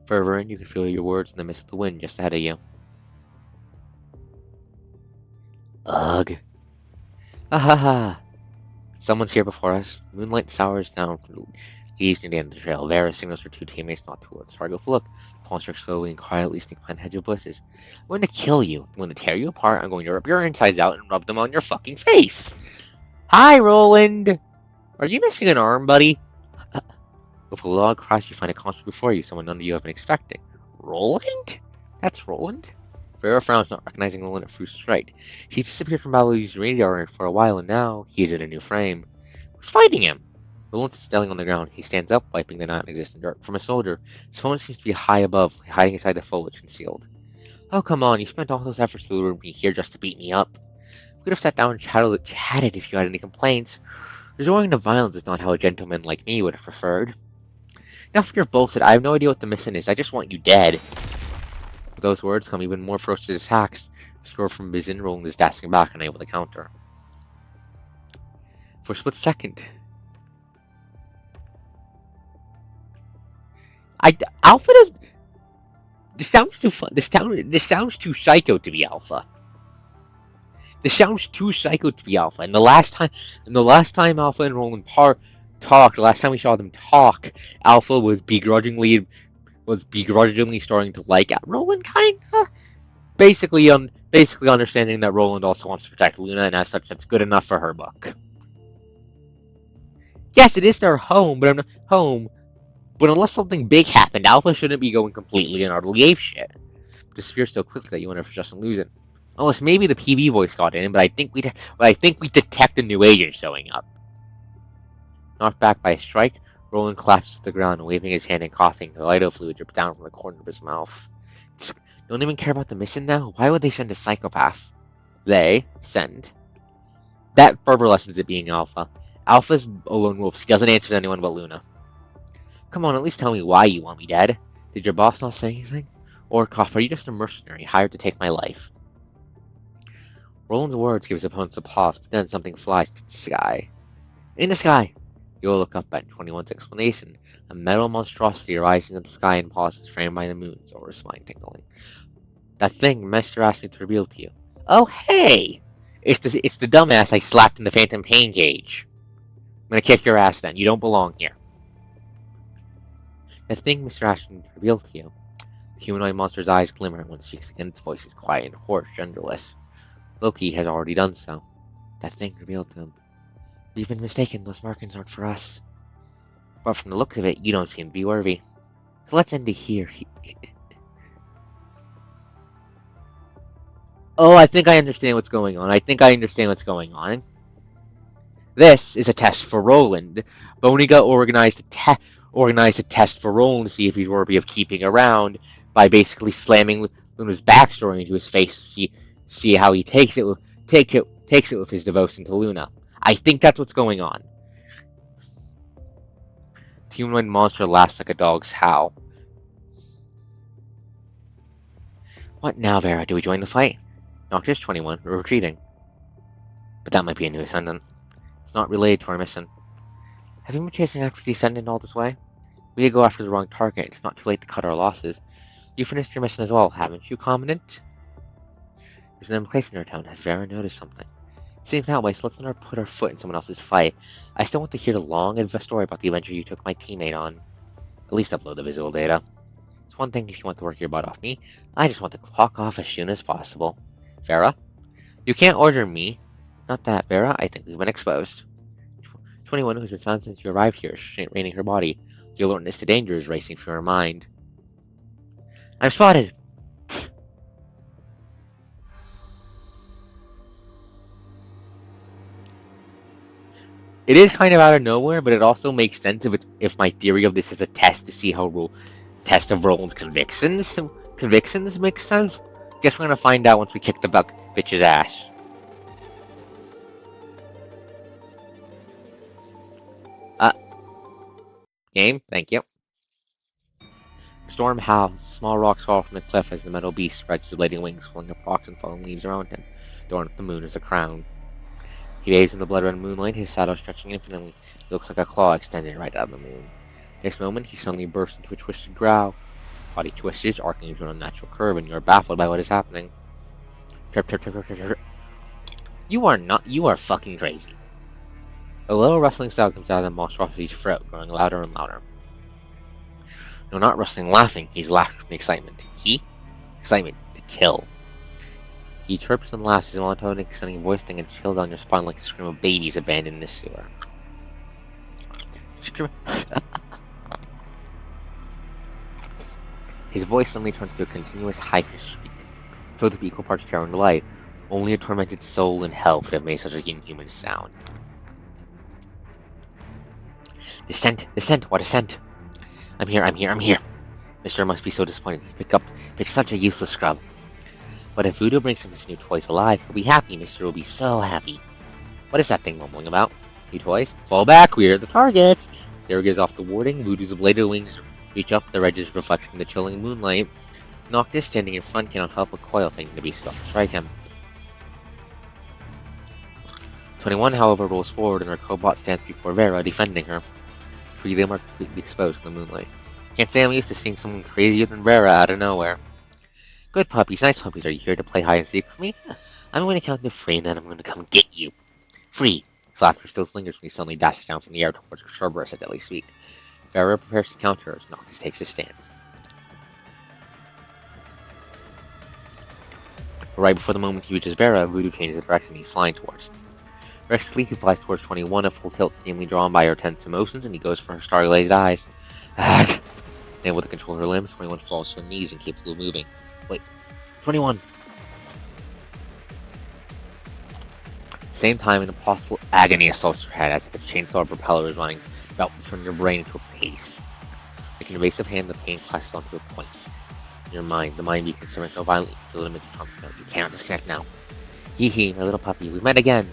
Speaker 1: Further in, you can feel your words in the midst of the wind just ahead of you. Ugh. Ahaha. Someone's here before us. The moonlight sours down from the leaves near the end of the trail. Vera signals her two teammates not to let the target look. Monster slowly and quietly sneak behind a hedge of bushes. I'm going to kill you. I'm going to tear you apart. I'm going to rip your insides out and rub them on your fucking face. Hi, Roland. Are you missing an arm, buddy? With a loud crash, you find a constable before you, someone none of you have been expecting. Roland? That's Roland? Vera frowns, not recognizing Roland at first sight. He disappeared from Balu's radar for a while, and now he's in a new frame. Who's fighting him? Roland's standing on the ground. He stands up, wiping the non-existent dirt from his shoulder. His phone seems to be high above, hiding inside the foliage concealed. Oh, come on, you spent all those efforts to lure me here just to beat me up. We could have sat down and chatted if you had any complaints. Resorting to violence is not how a gentleman like me would have preferred. Now for your bullshit, I have no idea what the mission is. I just want you dead. With those words come even more ferocious attacks. Score from Bizin, Roland is dashing back, unable to counter. For a split second, Alpha does. This sounds too fun. This sounds too psycho to be Alpha. This sounds too psycho to be Alpha. And the last time Alpha and Roland talked, the last time we saw them talk, Alpha was begrudgingly starting to like Roland, kinda. Basically understanding that Roland also wants to protect Luna, and as such, that's good enough for her book. Yes, it is their home, but unless something big happened, Alpha shouldn't be going completely and utterly apeshit. Disappears so quickly that you wonder if it's just an illusion. Unless maybe the PV voice got in, but I think we detect a new agent showing up. Knocked back by a strike, Roland collapses to the ground, waving his hand and coughing. The lighter fluid drips down from the corner of his mouth. Don't even care about the mission now? Why would they send a psychopath? They send. That further lessens it being Alpha. Alpha's a lone wolf. She doesn't answer to anyone but Luna. Come on, at least tell me why you want me dead. Did your boss not say anything? Or, Koff, are you just a mercenary hired to take my life? Roland's words give his opponents a pause, but then something flies to the sky. In the sky! You'll look up at 21's explanation. A metal monstrosity rising in the sky and pauses, framed by the moons, over spine tingling. That thing Master asked me to reveal to you. Oh, hey! It's the dumbass I slapped in the phantom pain cage. I'm gonna kick your ass then. You don't belong here. The thing Mr. Ashton revealed to you. The humanoid monster's eyes glimmer when it speaks again. Its voice is quiet and hoarse, genderless. Loki has already done so. That thing revealed to him. We've been mistaken. Those markings aren't for us. But from the looks of it, you don't seem to be worthy. So let's end it here. Oh, I think I understand what's going on. This is a test for Roland. Boniga organized organized a test for Roland to see if he's worthy of keeping around by basically slamming Luna's backstory into his face to see how he takes it with his devotion to Luna. I think that's what's going on. The humanoid monster laughs like a dog's howl. What now, Vera? Do we join the fight? Noctis 21, we're retreating. But that might be a new ascendant. It's not related to our mission. Have you been chasing after the Ascendant all this way? We could go after the wrong target. It's not too late to cut our losses. You finished your mission as well, haven't you, Commandant? There's an place in our town. Has Vera noticed something? Seems that way, so let's not put our foot in someone else's fight. I still want to hear the long story about the adventure you took my teammate on. At least upload the visual data. It's one thing if you want to work your butt off me. I just want to clock off as soon as possible. Vera? You can't order me. Not that, Vera. I think we've been exposed. 21, who's been silent since you arrived here, restraining her body. The alertness to danger is racing through her mind. I'm spotted! It is kind of out of nowhere, but it also makes sense if my theory of this is a test to see how test of Roland's convictions makes sense. Guess we're gonna find out once we kick the bitch's ass. Game, thank you. Storm howls. Small rocks fall from the cliff as the metal beast spreads his blading wings, flinging up rocks and falling leaves around him, adorned the moon as a crown. He bathes in the blood-red moonlight, his shadow stretching infinitely. He looks like a claw extended right out of the moon. Next moment, he suddenly bursts into a twisted growl. Body twists, arcing into an unnatural curve, and you are baffled by what is happening. Trip, trip, trip, trip, trip, trip. You are fucking crazy. A low rustling sound comes out of the monstrosity's throat, growing louder and louder. No, not rustling, laughing. He's laughing from excitement. Excitement to kill. He chirps and laughs, his monotonic, sounding voice thing and chill down your spine like the scream of babies abandoned in the sewer. His voice suddenly turns to a continuous high-pitched squeak, filled with equal parts terror and delight. Only a tormented soul in hell could have made such a inhuman sound. Descent, what a scent! I'm here. Mr. must be so disappointed. He picked such a useless scrub. But if Voodoo brings him his new toys alive, he'll be happy. Mr. will be so happy. What is that thing mumbling about? New toys? Fall back, we're the targets! Sarah gives off the warding. Voodoo's bladed wings reach up, their edges reflecting the chilling moonlight. Noctis, standing in front, cannot help but coil, thinking the beast is about to strike him. 21, however, rolls forward, and her cobot stands before Vera, defending her. Three of them are completely exposed in the moonlight. Can't say I'm used to seeing someone crazier than Vera out of nowhere. Good puppies, nice puppies, are you here to play hide and seek with me? I'm going to count to 3 and then I'm going to come get you. 3. His laughter still lingers when he suddenly dashes down from the air towards Cerberus at deadly speed. Vera prepares to counter as Noctis takes his stance. But right before the moment he reaches Vera, Voodoo changes the direction he's flying towards. Recklessly, he flies towards 21, a full tilt seemingly drawn by her tense emotions, and he goes for her star-glazed eyes. Unable to control her limbs, 21 falls to her knees and keeps moving. Wait, 21! Same time, an impossible agony assaults her head as if a chainsaw propeller is running, about to turn your brain into a paste. Like an evasive hand, the pain clashes onto a point. In your mind, the mind beacon simmers so violently you feel the image comes out. You cannot disconnect now. Hee hee, my little puppy, we've met again!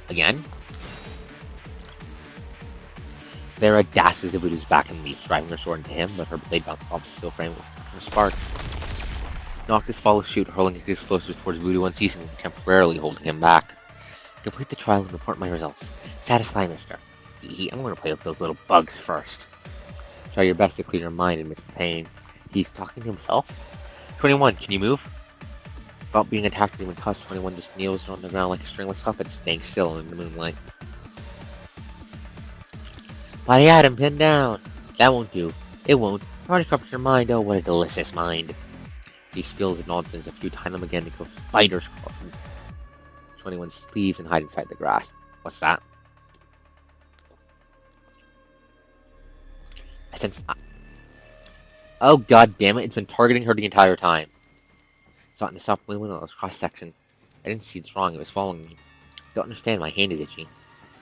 Speaker 1: Again? Vera dashes the Voodoo's back and leaps, driving her sword into him, but her blade bounces off the steel frame with sparks. Noctis follows suit, hurling his explosives towards Voodoo unceasingly, temporarily holding him back. Complete the trial and report my results. Satisfy, mister. I'm going to play with those little bugs first. Try your best to clear your mind amidst the pain. He's talking to himself? 21, can you move? Without being attacked or even touched, 21 just kneels on the ground like a stringless puppet, staying still in the moonlight. But I had him pinned down. That won't do. It won't. I've already corrupted your mind. Oh, what a delicious mind. As he spills the nonsense, a few time and again to kill spiders crawl from 21's sleeves and hide inside the grass. What's that? I sense... Oh, god damn it. It's been targeting her the entire time. Saw it in the soft movement on this cross-section. I didn't see it's wrong. It was following me. Don't understand. My hand is itchy.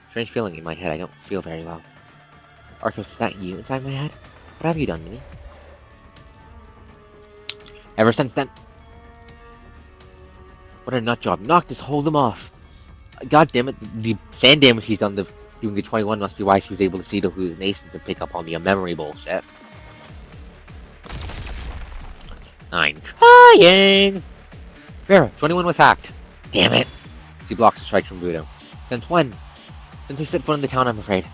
Speaker 1: Strange feeling in my head. I don't feel very well. Arcos, is that you inside my head? What have you done to me? Ever since then... What a nut job. Knock this, hold him off. God damn it, the sand damage he's done to doing the 21 must be why she was able to see the hallucinations and pick up on the memory bullshit. 9. Trying! Vera, 21 was hacked. Damn it. She blocks the strike from Voodoo. Since when? Since we set foot in the town, I'm afraid.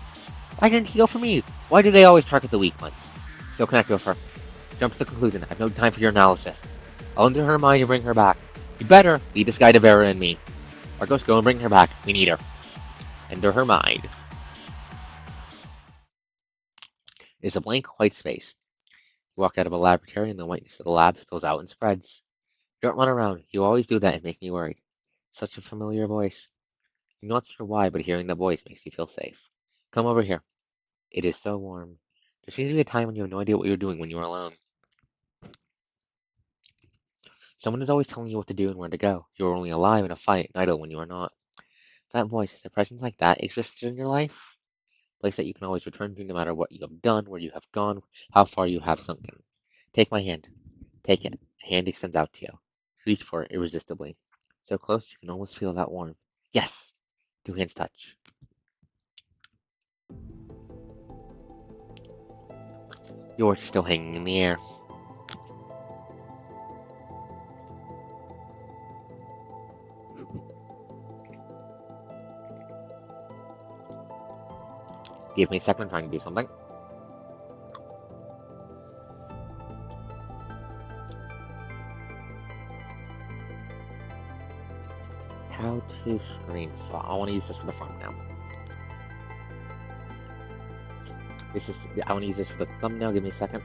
Speaker 1: Why didn't he go for me? Why do they always target the weak ones? Still connected with her. Jump to the conclusion. I have no time for your analysis. I'll enter her mind and bring her back. You better lead this guy to Vera and me. Arcos, go and bring her back. We need her. Enter her mind. It's a blank white space. You walk out of a laboratory and the whiteness of the lab spills out and spreads. Don't run around. You always do that and make me worried. Such a familiar voice. I'm not sure why, but hearing the voice makes you feel safe. Come over here. It is so warm. There seems to be a time when you have no idea what you're doing when you're alone. Someone is always telling you what to do and where to go. You are only alive in a fight and idle when you are not. That voice, is a presence like that existed in your life? A place that you can always return to no matter what you have done, where you have gone, how far you have sunken. Take my hand. Take it. A hand extends out to you. Reach for it irresistibly. So close you can almost feel that warmth. Yes! 2 hands touch. You're still hanging in the air. Give me a second, I'm trying to do something. How to screen swap. I want to use this for the farm now. I want to use this for the thumbnail. Give me a second.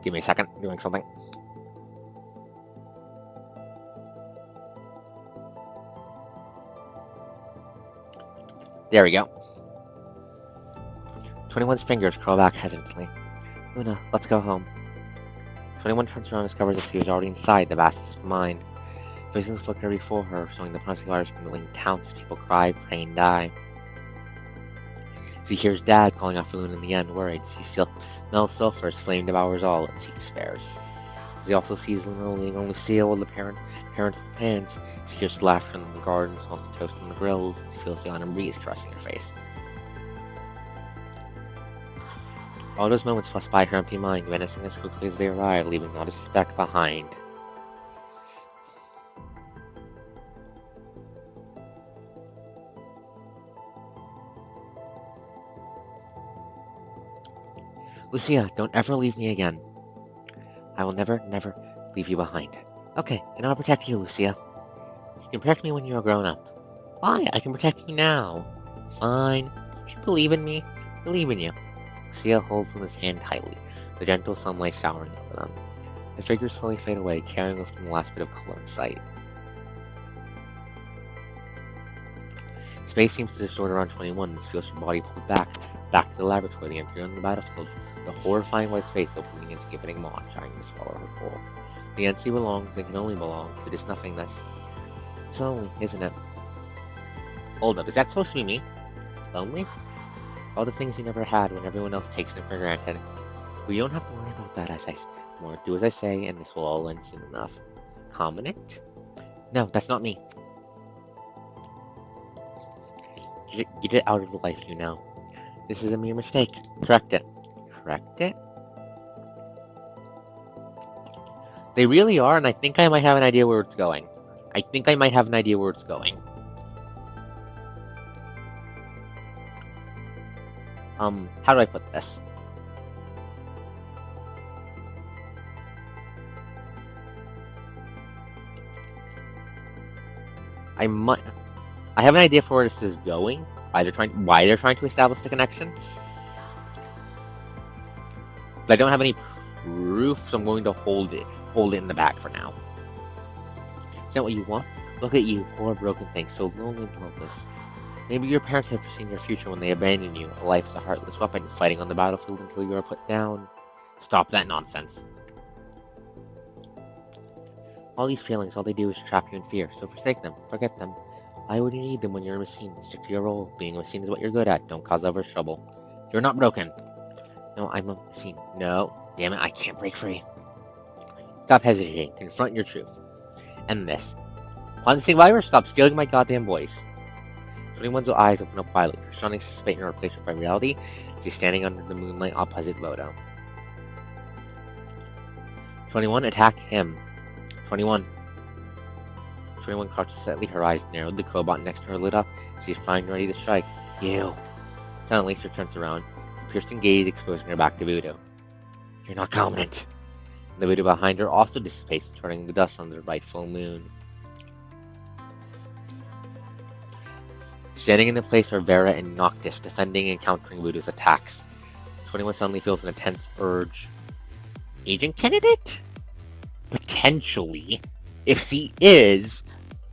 Speaker 1: Give me a second. Doing something. There we go. 21's fingers curl back hesitantly. Luna, let's go home. 21 turns around and discovers that she was already inside the vast mind. Visions flicker before her, showing the promising virus milling towns as people cry, pray, and die. She hears Dad calling out for Luna in the end, worried. She smells sulfur as flame devours all, and she despairs. She also sees Luna leaning on Lucille with the parents' hands. She hears laughter in the garden, smells the toast on the grills, and she feels the autumn breeze caressing her face. All those moments flash by her empty mind, vanishing as quickly as they arrive, leaving not a speck behind. Lucia, don't ever leave me again. I will never, never leave you behind. Okay, and I'll protect you, Lucia. You can protect me when you are grown up. Why? I can protect you now. Fine. If you believe in me, I believe in you. Lucia holds Luna's hand tightly, the gentle sunlight showering over them. The figures slowly fade away, carrying with them the last bit of color in sight. Space seems to distort around 21 and feels her body pulled back to the laboratory, the entry on the battlefield, the horrifying white space opening and skipping maw, trying to swallow her whole. The NC belongs and can only belong to this nothingness. It's lonely, isn't it? Hold up, is that supposed to be me? Lonely? All the things you never had when everyone else takes them for granted. We don't have to worry about that, more do as I say, and this will all end soon enough. Comment? No, that's not me. Get it out of the life, you know. This is a mere mistake. Correct it. Correct it? They really are, and I think I might have an idea where it's going. How do I put this? I have an idea for where this is going. why they're trying to establish the connection. But I don't have any proof, so I'm going to hold it in the back for now. Is that what you want? Look at you, poor broken thing, so lonely and helpless. Maybe your parents have foreseen your future when they abandoned you. A life is a heartless weapon, fighting on the battlefield until you are put down. Stop that nonsense. All these feelings, all they do is trap you in fear, so forsake them, forget them. Why would you need them when you're a machine? Stick to your role. Being a machine is what you're good at. Don't cause others trouble. You're not broken. No, I'm a machine. No. Damn it, I can't break free. Stop hesitating. Confront your truth. End this. Punching virus, stop stealing my goddamn voice. 21's eyes open up widely, her stunning suspicion replaced by reality. She's standing under the moonlight opposite Vodo. 21, attack him. 21. 21 crouched slightly, her eyes narrowed, the cobot next to her lit up. She's primed, ready to strike. You. Suddenly, she turns around, her piercing gaze exposing her back to Voodoo. You're not competent. The Voodoo behind her also dissipates, turning the dust on the bright full moon. Standing in the place are Vera and Noctis, defending and countering Voodoo's attacks. 21 suddenly feels an intense urge. Agent candidate? Potentially. If she is,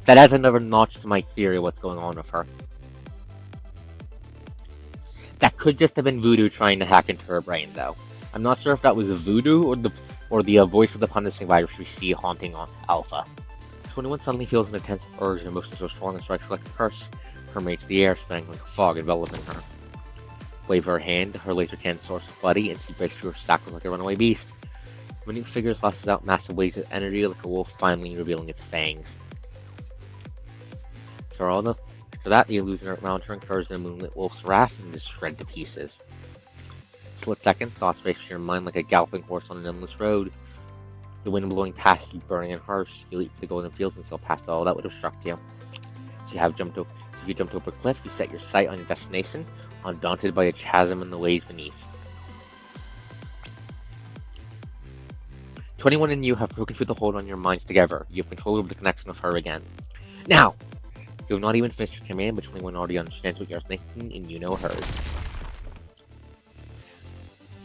Speaker 1: that adds another notch to my theory of what's going on with her. That could just have been Voodoo trying to hack into her brain, though. I'm not sure if that was Voodoo or the voice of the punishing virus we see haunting on Alpha. 21 suddenly feels an intense urge, and emotion so strong and strikes like a curse. Permeates the air, spreading like a fog enveloping her. Wave her hand, her laser cannon source is bloody, and she breaks through her shackles like a runaway beast. The minute figure lashes out massive waves of energy like a wolf, finally revealing its fangs. After that, the illusion around her incurs the moonlit wolf's wrath and is shred to pieces. Split second, thoughts race through your mind like a galloping horse on an endless road. The wind blowing past you, burning and harsh. You leap for the golden fields and sail past all that would have struck you. If you jumped over a cliff, you set your sight on your destination, undaunted by the chasm and the waves beneath. 21 and you have broken through the hold on your minds together. You have control over the connection with her again. Now! You have not even finished your command, but 21 already understands what you're thinking, and you know hers.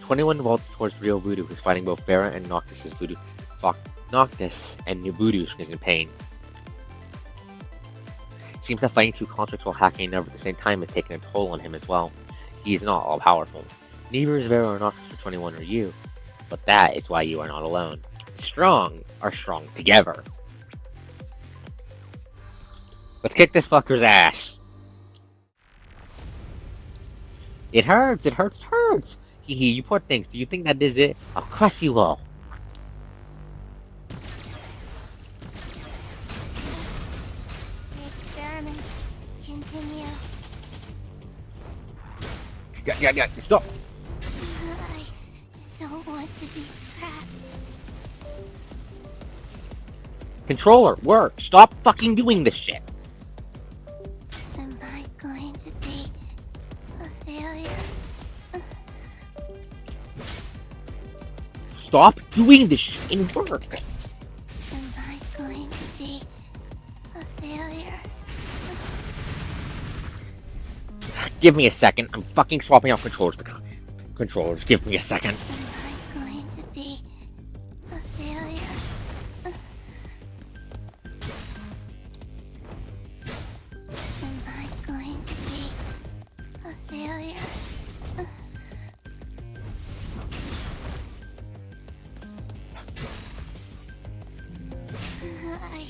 Speaker 1: 21 vaults towards real Voodoo, who's fighting both Vera and Noctis' Voodoo. Noctis and Voodoo screams in pain. Seems that fighting two constructs while hacking another at the same time has taken a toll on him as well. He is not all powerful. Neither is Vera or Noctis for 21 or you. But that is why you are not alone. Strong are strong together. Let's kick this fucker's ass. It hurts, it hurts, it hurts. Hee hee, you poor things. Do you think that is it? I'll crush you all. Yeah, stop!
Speaker 4: I don't want to be scrapped.
Speaker 1: Controller, work! Stop fucking doing this shit!
Speaker 4: Am I going to be a failure?
Speaker 1: Stop doing this shit and work!
Speaker 4: Am I going to be a failure?
Speaker 1: Give me a second, I'm fucking swapping out controllers. Controllers, give me a second.
Speaker 4: Am I going to be a failure? Am I going to be a failure? I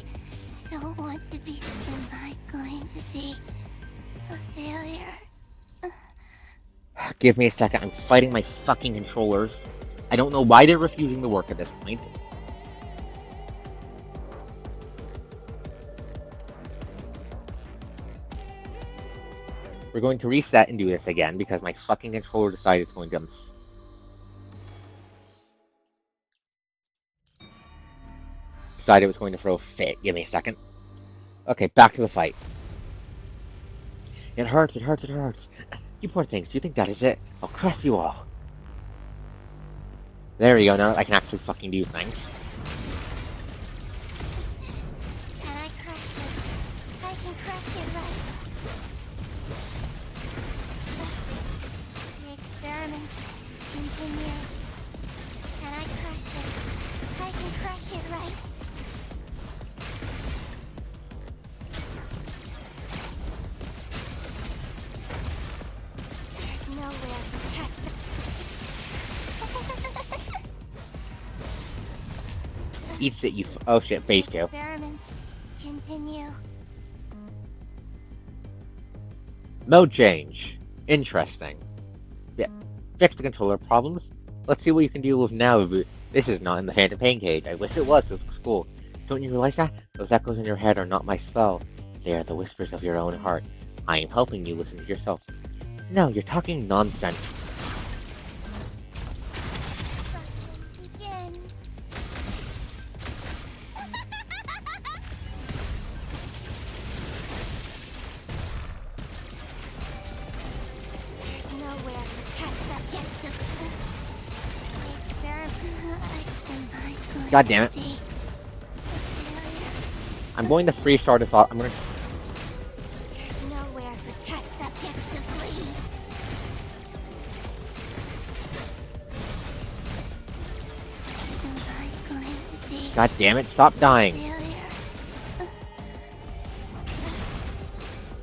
Speaker 4: don't want to be. Am I going to be a failure?
Speaker 1: Give me a second, I'm fighting my fucking controllers. I don't know why they're refusing to work at this point. We're going to reset and do this again because my fucking controller decided it's going to... Decided it was going to throw a fit. Give me a second. Okay, back to the fight. It hurts, it hurts, it hurts. You poor things, do you think that is it? I'll crush you all. There we go, now I can actually fucking do things.
Speaker 4: Can I crush it? I can crush it, right? continue. Can I crush it? I can crush it, right? There's nowhere to test
Speaker 1: Eats it, you oh shit, phase 2.
Speaker 4: Experiments continue.
Speaker 1: Mode change. Interesting. Yeah. Fix the controller problems. Let's see what you can deal with now. This is not in the Phantom Pain cage. I wish it was. It was cool. Don't you realize that? Those echoes in your head are not my spell. They are the whispers of your own heart. I am helping you listen to yourself. No, you're talking nonsense.
Speaker 4: Begin. There's nowhere for test subjects to experiment.
Speaker 1: God damn it. I'm going to free start this off.
Speaker 4: There's nowhere for test subjects to flee. Am I going to be
Speaker 1: God damn it, stop dying.
Speaker 4: failure?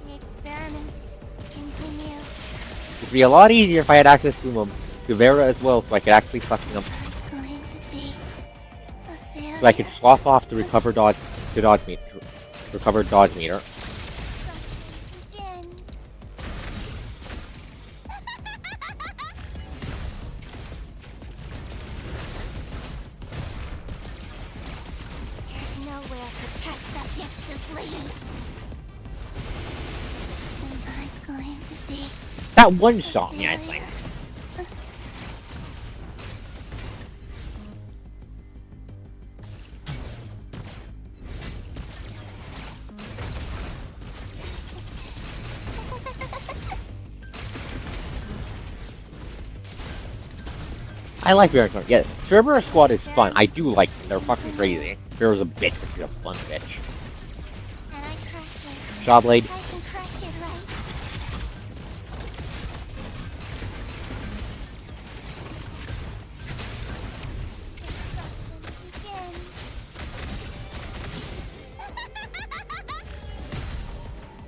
Speaker 4: The experiments continue.
Speaker 1: It'd be a lot easier if I had access to Vera as well, so I could actually fucking them.
Speaker 4: Going to be a failure.
Speaker 1: So I could swap off the recover dodge meter. Recover dodge meter.
Speaker 4: Begin. There's nowhere for test subjects to flee. Am I going to be
Speaker 1: That one shot me, I think. I like Vera. Yeah, Cerberus Squad is fun. I do like them. They're fucking crazy. Vera's a bitch, but she's a fun bitch.
Speaker 4: Can I crush it?
Speaker 1: Jawblade.
Speaker 4: I can crush it, right?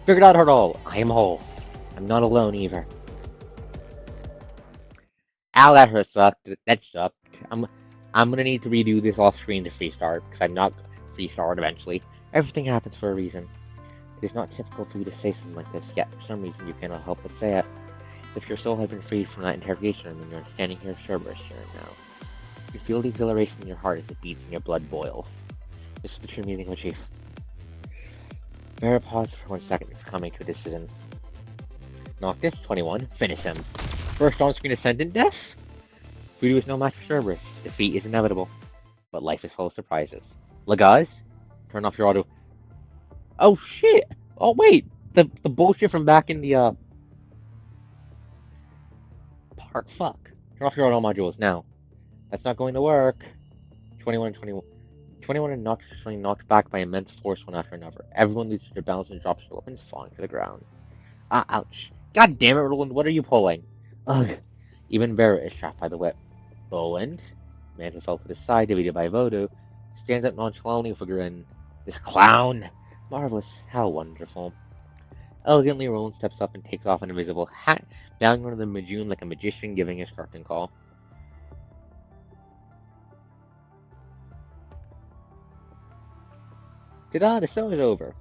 Speaker 1: Figured out her all. I am whole. I'm not alone either. Ow, that hurt. Sucked. That sucked. I'm gonna need to redo this off screen to free start because I'm not free start eventually. Everything happens for a reason. It is not typical for you to say something like this, yet for some reason you cannot help but say it. As if your soul had been freed from that interrogation and you're standing here Cerberus here now. You feel the exhilaration in your heart as it beats and your blood boils. This is the true meaning of a chief. Vera paused for 1 second before coming to a decision. Noctis, 21, finish him. First on-screen Ascendant death? Voodoo is no match for Cerberus. Defeat is inevitable. But life is full of surprises. Lagaz? Turn off your auto. Oh shit! Oh wait! The bullshit from back in the park. Fuck. Turn off your auto modules now. That's not going to work. 21 and 21. 21 and Noctis are suddenly knocked back by immense force one after another. Everyone loses their balance and drops their weapons, falling to the ground. Ah, ouch. God damn it, Roland, what are you pulling? Ugh. Even Vera is trapped by the whip. Boland, man who fell to the side, defeated by Voodoo, stands up nonchalantly with a grin. This clown! Marvelous. How wonderful. Elegantly, Roland steps up and takes off an invisible hat, bowing under the Majoon like a magician giving his curtain call. Ta-da, the show is over.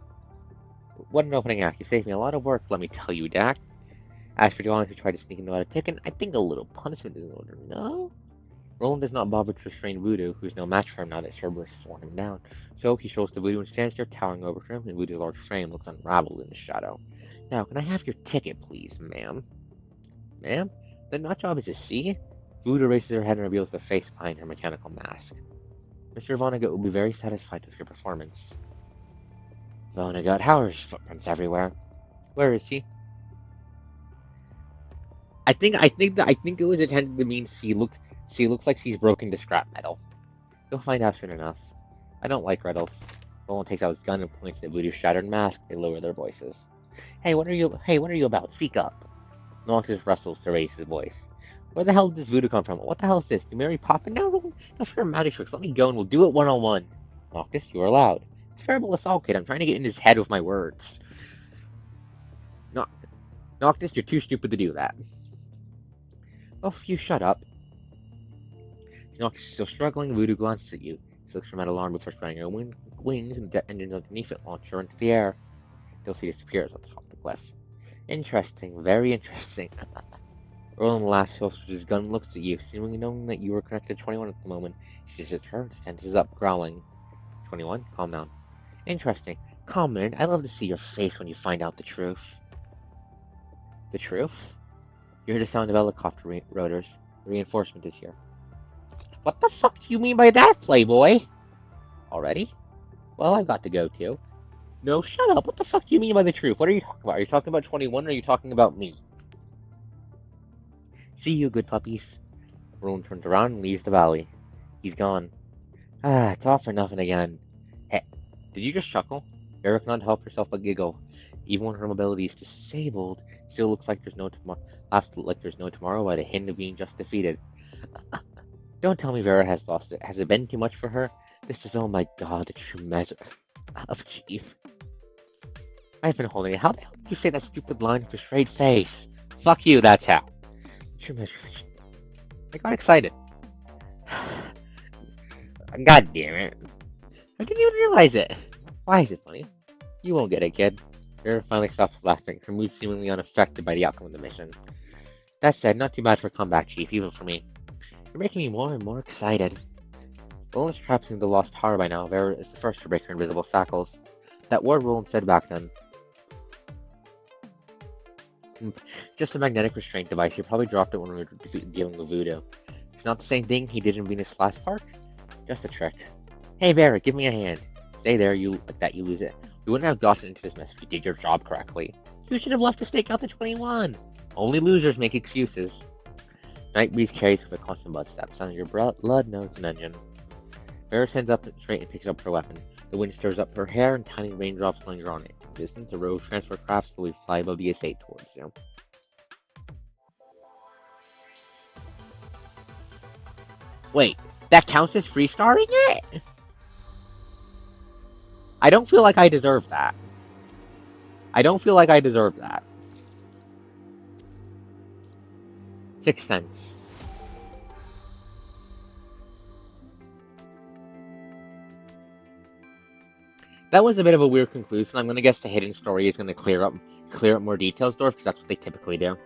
Speaker 1: What an opening act. You saved me a lot of work, let me tell you, Dak. As for the honest who tried to sneak into out of Ticket, I think a little punishment is in order, no? Roland does not bother to restrain Voodoo, who's no match for him now that Cerberus has worn him down. So he strolls to Voodoo and stands there, towering over him, and Voodoo's large frame looks unraveled in the shadow. Now, can I have your ticket, please, ma'am? Ma'am? The nut job is to see? Voodoo raises her head and reveals the face behind her mechanical mask. Mr. Vonnegut will be very satisfied with your performance. Vonnegut, how are his footprints everywhere? Where is he? I think it was intended to mean she looks like she's broken to scrap metal. You'll find out soon enough. I don't like riddles. Roland takes out his gun and points at Voodoo's shattered mask. They lower their voices. Hey, what are you about? Speak up. Noctis wrestles to raise his voice. Where the hell did this voodoo come from? What the hell is this? Do Mary Poppin now? No fair magic tricks. Let me go and we'll do it one-on-one. Noctis, you are allowed. It's verbal assault, kid. I'm trying to get in his head with my words. Noctis, you're too stupid to do that. Oh, you shut up. Noctis is still struggling. Voodoo glances at you. He looks from that alarm before spreading her wings and the engines underneath it launch her into the air. You'll see disappears at the top of the cliff. Interesting. Very interesting. Roland laughs, holsters his gun, looks at you, seemingly knowing that you are connected to 21 at the moment. He sees it turns, tenses up, growling. 21, calm down. Interesting. Calm, man. I love to see your face when you find out the truth. The truth? You hear the sound of helicopter rotors. Reinforcement is here. What the fuck do you mean by that, Playboy? Already? Well, I've got to go too. No, shut up. What the fuck do you mean by the truth? What are you talking about? Are you talking about 21 or are you talking about me? See you, good puppies. Roland turns around and leaves the valley. He's gone. Ah, it's all for nothing again. Hey, did you just chuckle? Vera cannot help herself but giggle. Even when her mobility is disabled, still looks like there's no tomorrow. Laughs like there's no tomorrow by the hint of being just defeated. Don't tell me Vera has lost it. Has it been too much for her? This is, oh my god, the true measure of Chief. I've been holding it. How the hell did you say that stupid line with a straight face? Fuck you, that's how. True measure of Chief. I got excited. God damn it. I didn't even realize it. Why is it funny? You won't get it, kid. Vera finally stops laughing, her mood seemingly unaffected by the outcome of the mission. That said, not too bad for a comeback, Chief, even for me. You're making me more and more excited. Roland's trapped in the Lost Tower by now. Vera is the first to break her invisible shackles. That word Roland said back then. Just a magnetic restraint device. He probably dropped it when we were dealing with Voodoo. It's not the same thing he did in Venus last part. Just a trick. Hey Vera, give me a hand. Stay there, you lose it. We wouldn't have gotten into this mess if you did your job correctly. You should have left to stake out the 21. Only losers make excuses. Night breeze carries with a constant blood stab. Sound of your blood notes an engine. Vera stands up straight and picks up her weapon. The wind stirs up her hair and tiny raindrops linger on it. In the distance, a row of transfer craft slowly fly above the estate towards you. Wait, that counts as free-starring it? I don't feel like I deserve that. I don't feel like I deserve that. 6 cents. That was a bit of a weird conclusion. I'm gonna guess the hidden story is gonna clear up more details, Dorf, because that's what they typically do.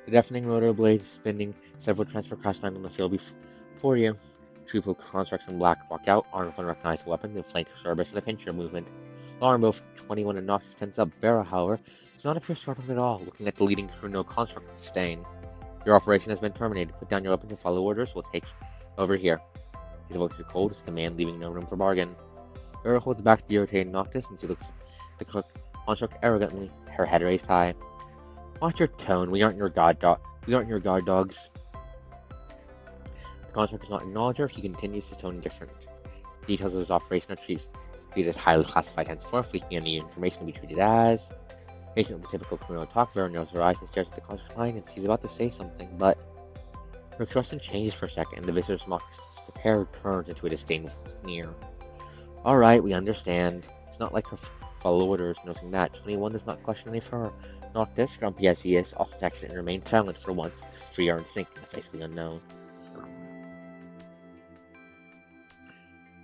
Speaker 1: The deafening rotor blades spinning, several transfer crafts land on the field before you. Troop of constructs in black walk out, armed with unrecognizable weapons, and flank service and a pincher movement. Alarm both 21 and Noctis tense up. Vera, however, does not appear startled at all, looking at the leading crew no construct with disdain. Your operation has been terminated. Put down your weapons and follow orders. We'll take over here. His voice is cold, his command leaving no room for bargain. Vera holds back the irritated Noctis, and she looks at the construct arrogantly, her head raised high. Watch your tone. We aren't your guard dogs. The construct does not acknowledge her. He continues to tone indifferent. Details of his operation are treated as highly classified henceforth, leaking any information to be treated as. Patient with the typical criminal talk, Vera narrows her eyes and stares at the construct line, and she's about to say something, but her expression changes for a second, and the visitor's mock stare turns into a disdainful sneer. Alright, we understand. It's not like her follow orders, noting that 21 does not question any of her. Noctis, grumpy as he is, also texts and remains silent for once, free our instinct in the face of the unknown.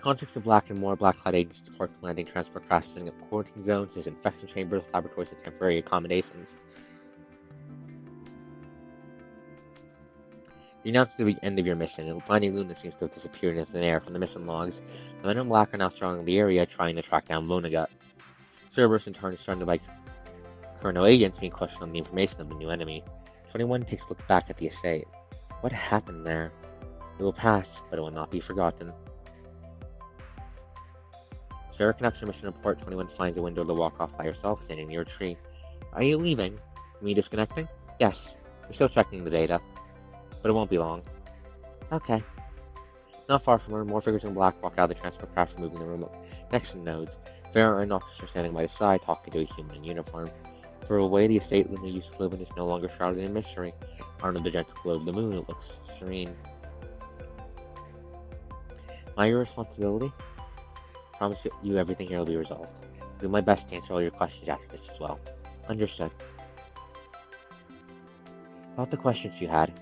Speaker 1: Contracts of black and more black-clad agents depart the landing transfer craft, setting up quarantine zones, disinfection chambers, laboratories, and temporary accommodations. You announce the end of your mission, and finding Luna seems to have disappeared into thin air from the mission logs. The men in black are now surrounding the area, trying to track down Vonagut. Cerberus, in turn, is surrounded by Colonel agents being questioned on the information of the new enemy. 21 takes a look back at the estate. What happened there? It will pass, but it will not be forgotten. Sarah conducts her mission report. 21 finds a window to walk off by herself, standing near a tree. Are you leaving? Me disconnecting? Yes. We're still checking the data. But it won't be long. Okay. Not far from her, more figures in black walk out of the transfer craft, removing the remote next to the nodes. Vera and Noctis are standing by his side, talking to a human in uniform. For a way the estate Luna used to live in is no longer shrouded in mystery. Under the gentle glow of the moon, it looks serene. My responsibility? Promise you everything here will be resolved. I'll do my best to answer all your questions after this as well. Understood. About the questions you had.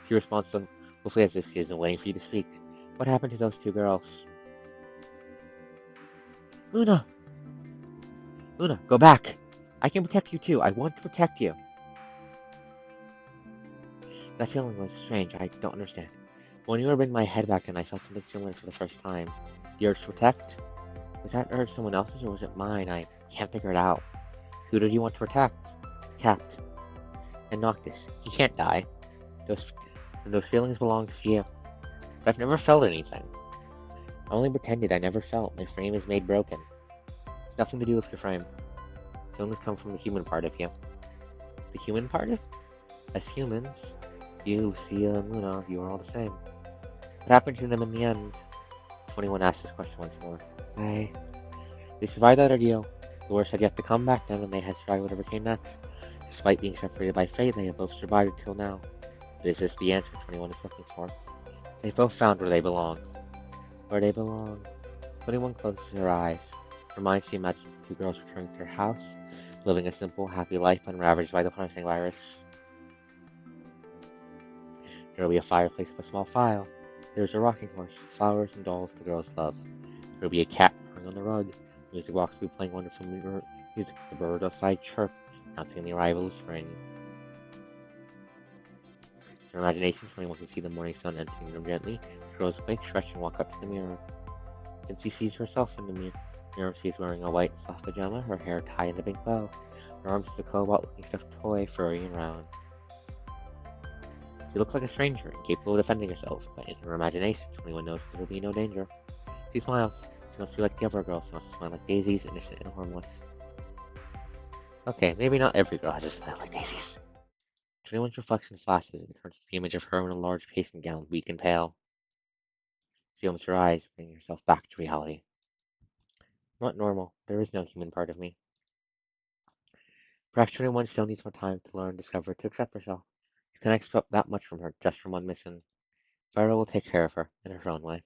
Speaker 1: She responds hopefully as if she isn't waiting for you to speak. What happened to those two girls? Luna! Luna, go back! I can protect you too. I want to protect you. That feeling was strange. I don't understand. When you were in my head back then, I felt something similar for the first time. The urge to protect? Was that urge someone else's or was it mine? I can't figure it out. Who did you want to protect? Capt. And Noctis. He can't die. Those feelings belong to you. But I've never felt anything. I only pretended I never felt. My frame is made broken. It's nothing to do with your frame. Feelings come from the human part of you. The human part? As humans, you, Lucia, and Luna, you are all the same. What happened to them in the end? 21 asked this question once more. They survived that ordeal. The worst had yet to come back then, and they had survived whatever came next. Despite being separated by fate, they have both survived until now. But is this the answer 21 is looking for? They both found where they belong. Where they belong. 21 closes her eyes. Her mind she imagined the two girls returning to their house, living a simple, happy life unravaged by the punishing virus. There will be a fireplace with a small file. There is a rocking horse, flowers and dolls the girls love. There will be a cat purring on the rug. Music box will be playing wonderful music as the bird outside chirp, announcing the arrival of spring. In her imagination, 21 can see the morning sun entering the room gently. She grows awake, stretch, and walk up to the mirror. Then she sees herself in the mirror. She is wearing a white soft pajama, her hair tied in a big bow. Her arms is a cobalt-looking stuffed toy, furry and round. She looks like a stranger, incapable of defending herself, but in her imagination, 21 knows there will be no danger. She smiles. She must be like the other girls. She must smile like daisies, innocent and harmless. Okay, maybe not every girl has a smile like daisies. 21's reflection flashes and turns to the image of her in a large pacing gown, weak and pale. She opens her eyes, bringing herself back to reality. I'm not normal. There is no human part of me. Perhaps 21 still needs more time to learn, discover, to accept herself. You can expect that much from her, just from one mission. Vira will take care of her, in her own way.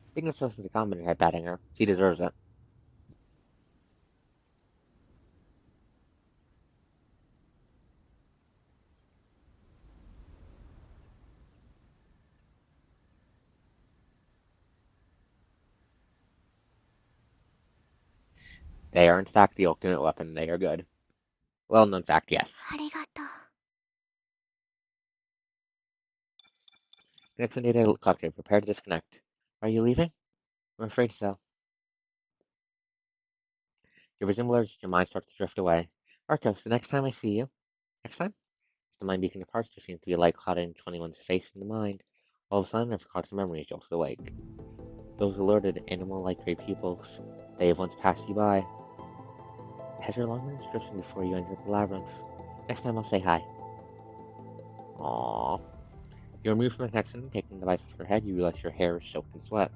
Speaker 1: I think it's supposed to be commented at batting her. She deserves it. They are in fact the ultimate weapon. They are good. Well, no, in fact, yes. Next data collector, prepare to disconnect. Are you leaving? I'm afraid so. Your vision blurs, your mind starts to drift away. Arcos, the next time I see you. Next time? As the mind beacon departs, there seems to be a light cloud in 21's face in the mind. All of a sudden, I forgot some memories jolted awake. Those alerted, animal-like gray pupils. They have once passed you by. Has your long inscription before you entered the labyrinth. Next time I'll say hi. Aww. You remove from the connection, taking the device off your head, you realize your hair is soaked in sweat.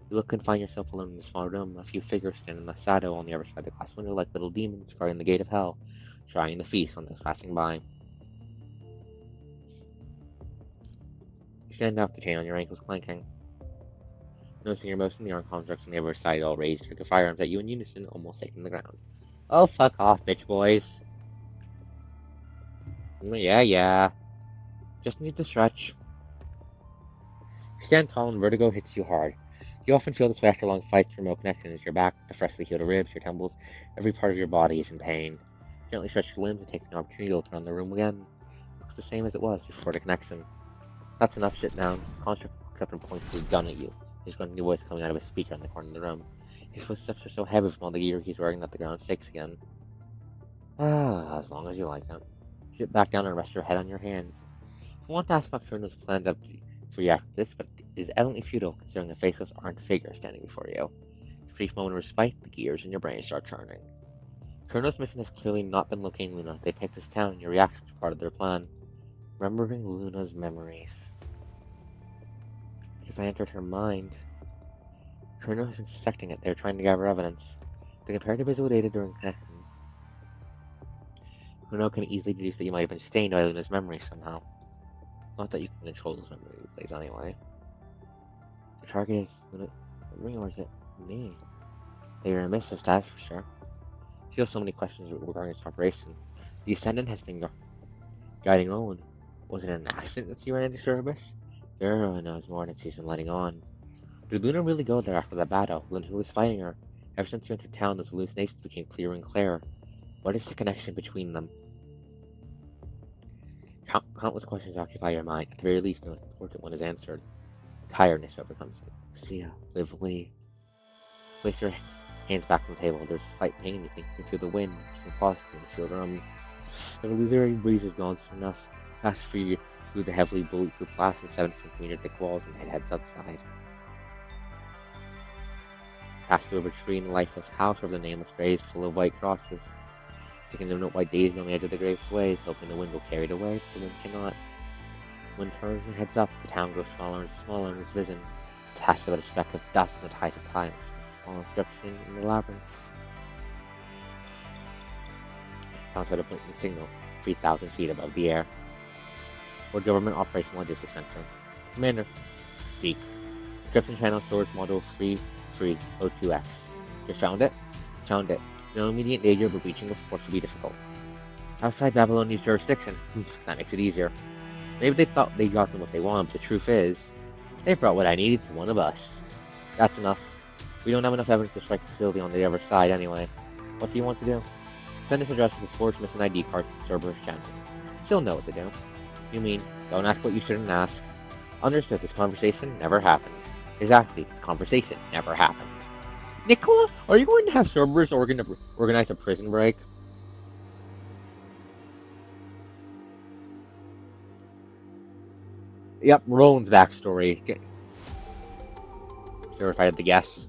Speaker 1: You look and find yourself alone in a small room. A few figures stand in the shadow on the other side of the glass window like little demons guarding the gate of hell, trying to feast on those passing by. You stand up, the chain on your ankles clanking. Noticing your motion, the armed constructs on the other side all raised their firearms at you in unison, almost taking the ground. Oh, fuck off, bitch boys. Yeah. Just need to stretch. You stand tall and vertigo hits you hard. You often feel this way after long fights for remote connections. Your back, the freshly healed ribs, your temples, every part of your body is in pain. Gently stretch your limbs and take an opportunity to look around the room again. It looks the same as it was before the connection. That's enough, sit down. Construct up and points his gun at you, his grunty voice coming out of a speaker in the corner of the room. His footsteps are so heavy from all the gear he's wearing that the ground shakes again. Ah, as long as you like it. Sit back down and rest your head on your hands. I want to ask about Kuno's plans up for you after this, but it is evidently futile considering a faceless armed figure standing before you. A brief moment of respite, the gears in your brain start turning. Kuno's mission has clearly not been locating Luna. They picked this town, and your reaction is part of their plan. Remembering Luna's memories. Because I entered her mind. Kuno has been suspecting it. They're trying to gather evidence. The comparative visual data during connection. Kuno can easily deduce that you might have been stained by Luna's memories somehow. Not that you can control those memory replays anyway. The target is Luna, or is it me? They are a mistress, that's for sure. She has so many questions regarding this operation. The Ascendant has been guiding Rowan. Was it an accident that she ran into service? Vera knows more than she's been letting on. Did Luna really go there after the battle? Luna who was fighting her? Ever since you entered town, those hallucinations became clearer and clearer. What is the connection between them? Countless questions occupy your mind. At the very least, the most important one is answered. Tiredness overcomes you. Heya, live, Lee. Place your hands back on the table. There's a slight pain. You think you can feel the wind. Some positive in the sealed room. The illusory breeze is gone soon enough. Pass through the heavily bulletproof glass and 7 cm thick walls and heads outside. Pass through a tree in a lifeless house over the nameless graves full of white crosses. Taking the note white daisy on the edge of the grave sways, hoping the wind will carry it away, but the wind cannot. Wind turns and heads up, the town grows smaller and smaller in its vision, attached about a speck of dust in the tides of time, a small inscription in the labyrinth. Sounds like a blinking signal, 3,000 feet above the air. World Government Operational Logistics Center. Commander. Speak. Inscription channel storage module 3302X. You found it? Found it. No immediate danger, but reaching the force will be difficult. Outside Babylonia's jurisdiction. That makes it easier. Maybe they thought they got them what they wanted, but the truth is, they brought what I needed to one of us. That's enough. We don't have enough evidence to strike the facility on the other side anyway. What do you want to do? Send this address with a forged missing ID card to Cerberus channel. She'll know what to do. You mean, don't ask what you shouldn't ask. Understood, this conversation never happened. Exactly, this conversation never happened. Nicola, are you going to have Cerberus organize a prison break? Yep, Roland's backstory. Sure if I had to guess.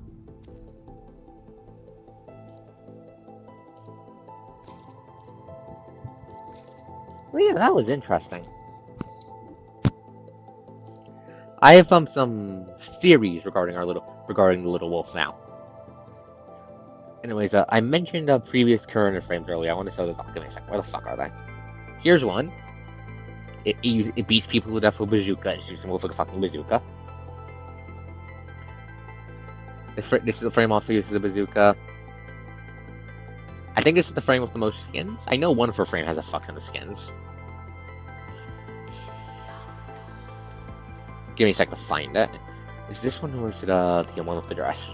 Speaker 1: Well, yeah, that was interesting. I have some theories regarding the little wolf now. Anyways, I mentioned previous current frames earlier. I want to show those off. Give me a second. Where the fuck are they? Here's one. It beats people to death with a bazooka and shoots them with a fucking bazooka. This is the frame also uses a bazooka. I think this is the frame with the most skins. I know one of her frame has a fuck ton of skins. Give me a sec to find it. Is this one or is it the one with the dress?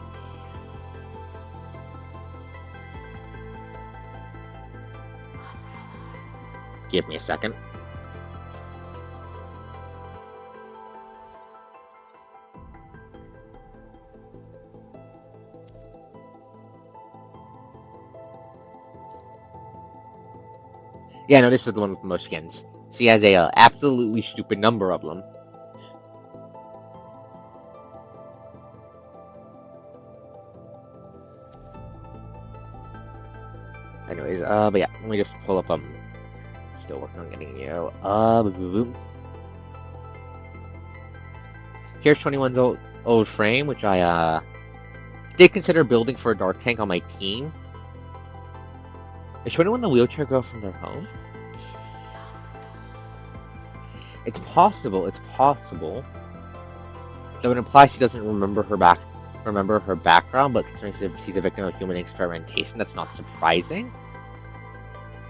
Speaker 1: Give me a second. Yeah, no, this is the one with the most skins. She has a absolutely stupid number of them. Anyways, but yeah, let me just pull up, still working on getting you, Here's 21's old frame, which I, did consider building for a dark tank on my team. Is 21 the wheelchair girl from their home? It's possible. That would imply she doesn't remember her background, but considering she's a victim of human experimentation, that's not surprising.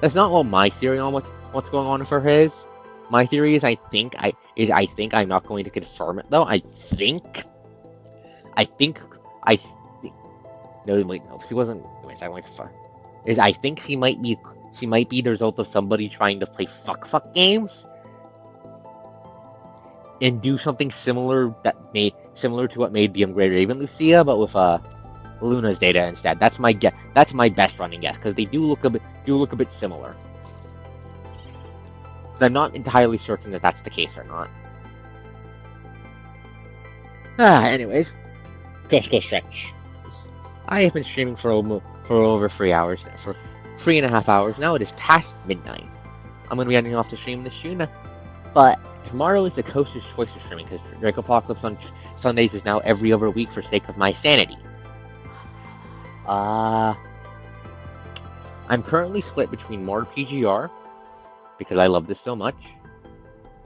Speaker 1: That's not what my theory on what's going on for her is. My theory is I think I'm not going to confirm it though. I think no wait, no, she wasn't. Wait, I'm like fuck. I think she might be the result of somebody trying to play fuck games. and do something similar to what made the Grey Raven Lucia, but with Luna's data instead. That's my guess. That's my best running guess because they do look a bit similar. Because I'm not entirely certain that that's the case or not. Anyways, go stretch. I have been streaming for over 3 hours, for 3.5 hours now. It is past midnight. I'm gonna be ending off the stream this soon, but tomorrow is the coaster's choice of streaming because Drake Apocalypse on Sundays is now every other week for sake of my sanity. I'm currently split between more PGR because I love this so much.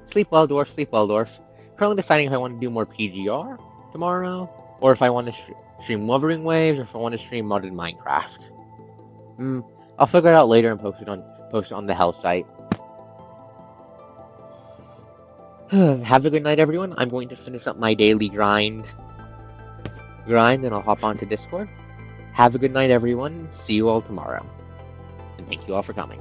Speaker 1: Sleep well, Dwarf. Sleep well, Dwarf. Currently deciding if I want to do more PGR tomorrow, or if I want to stream Wuthering Waves, or if I want to stream modded Minecraft. I'll figure it out later and post it on the Hell site. Have a good night, everyone. I'm going to finish up my daily grind, and I'll hop onto Discord. Have a good night, everyone. See you all tomorrow. And thank you all for coming.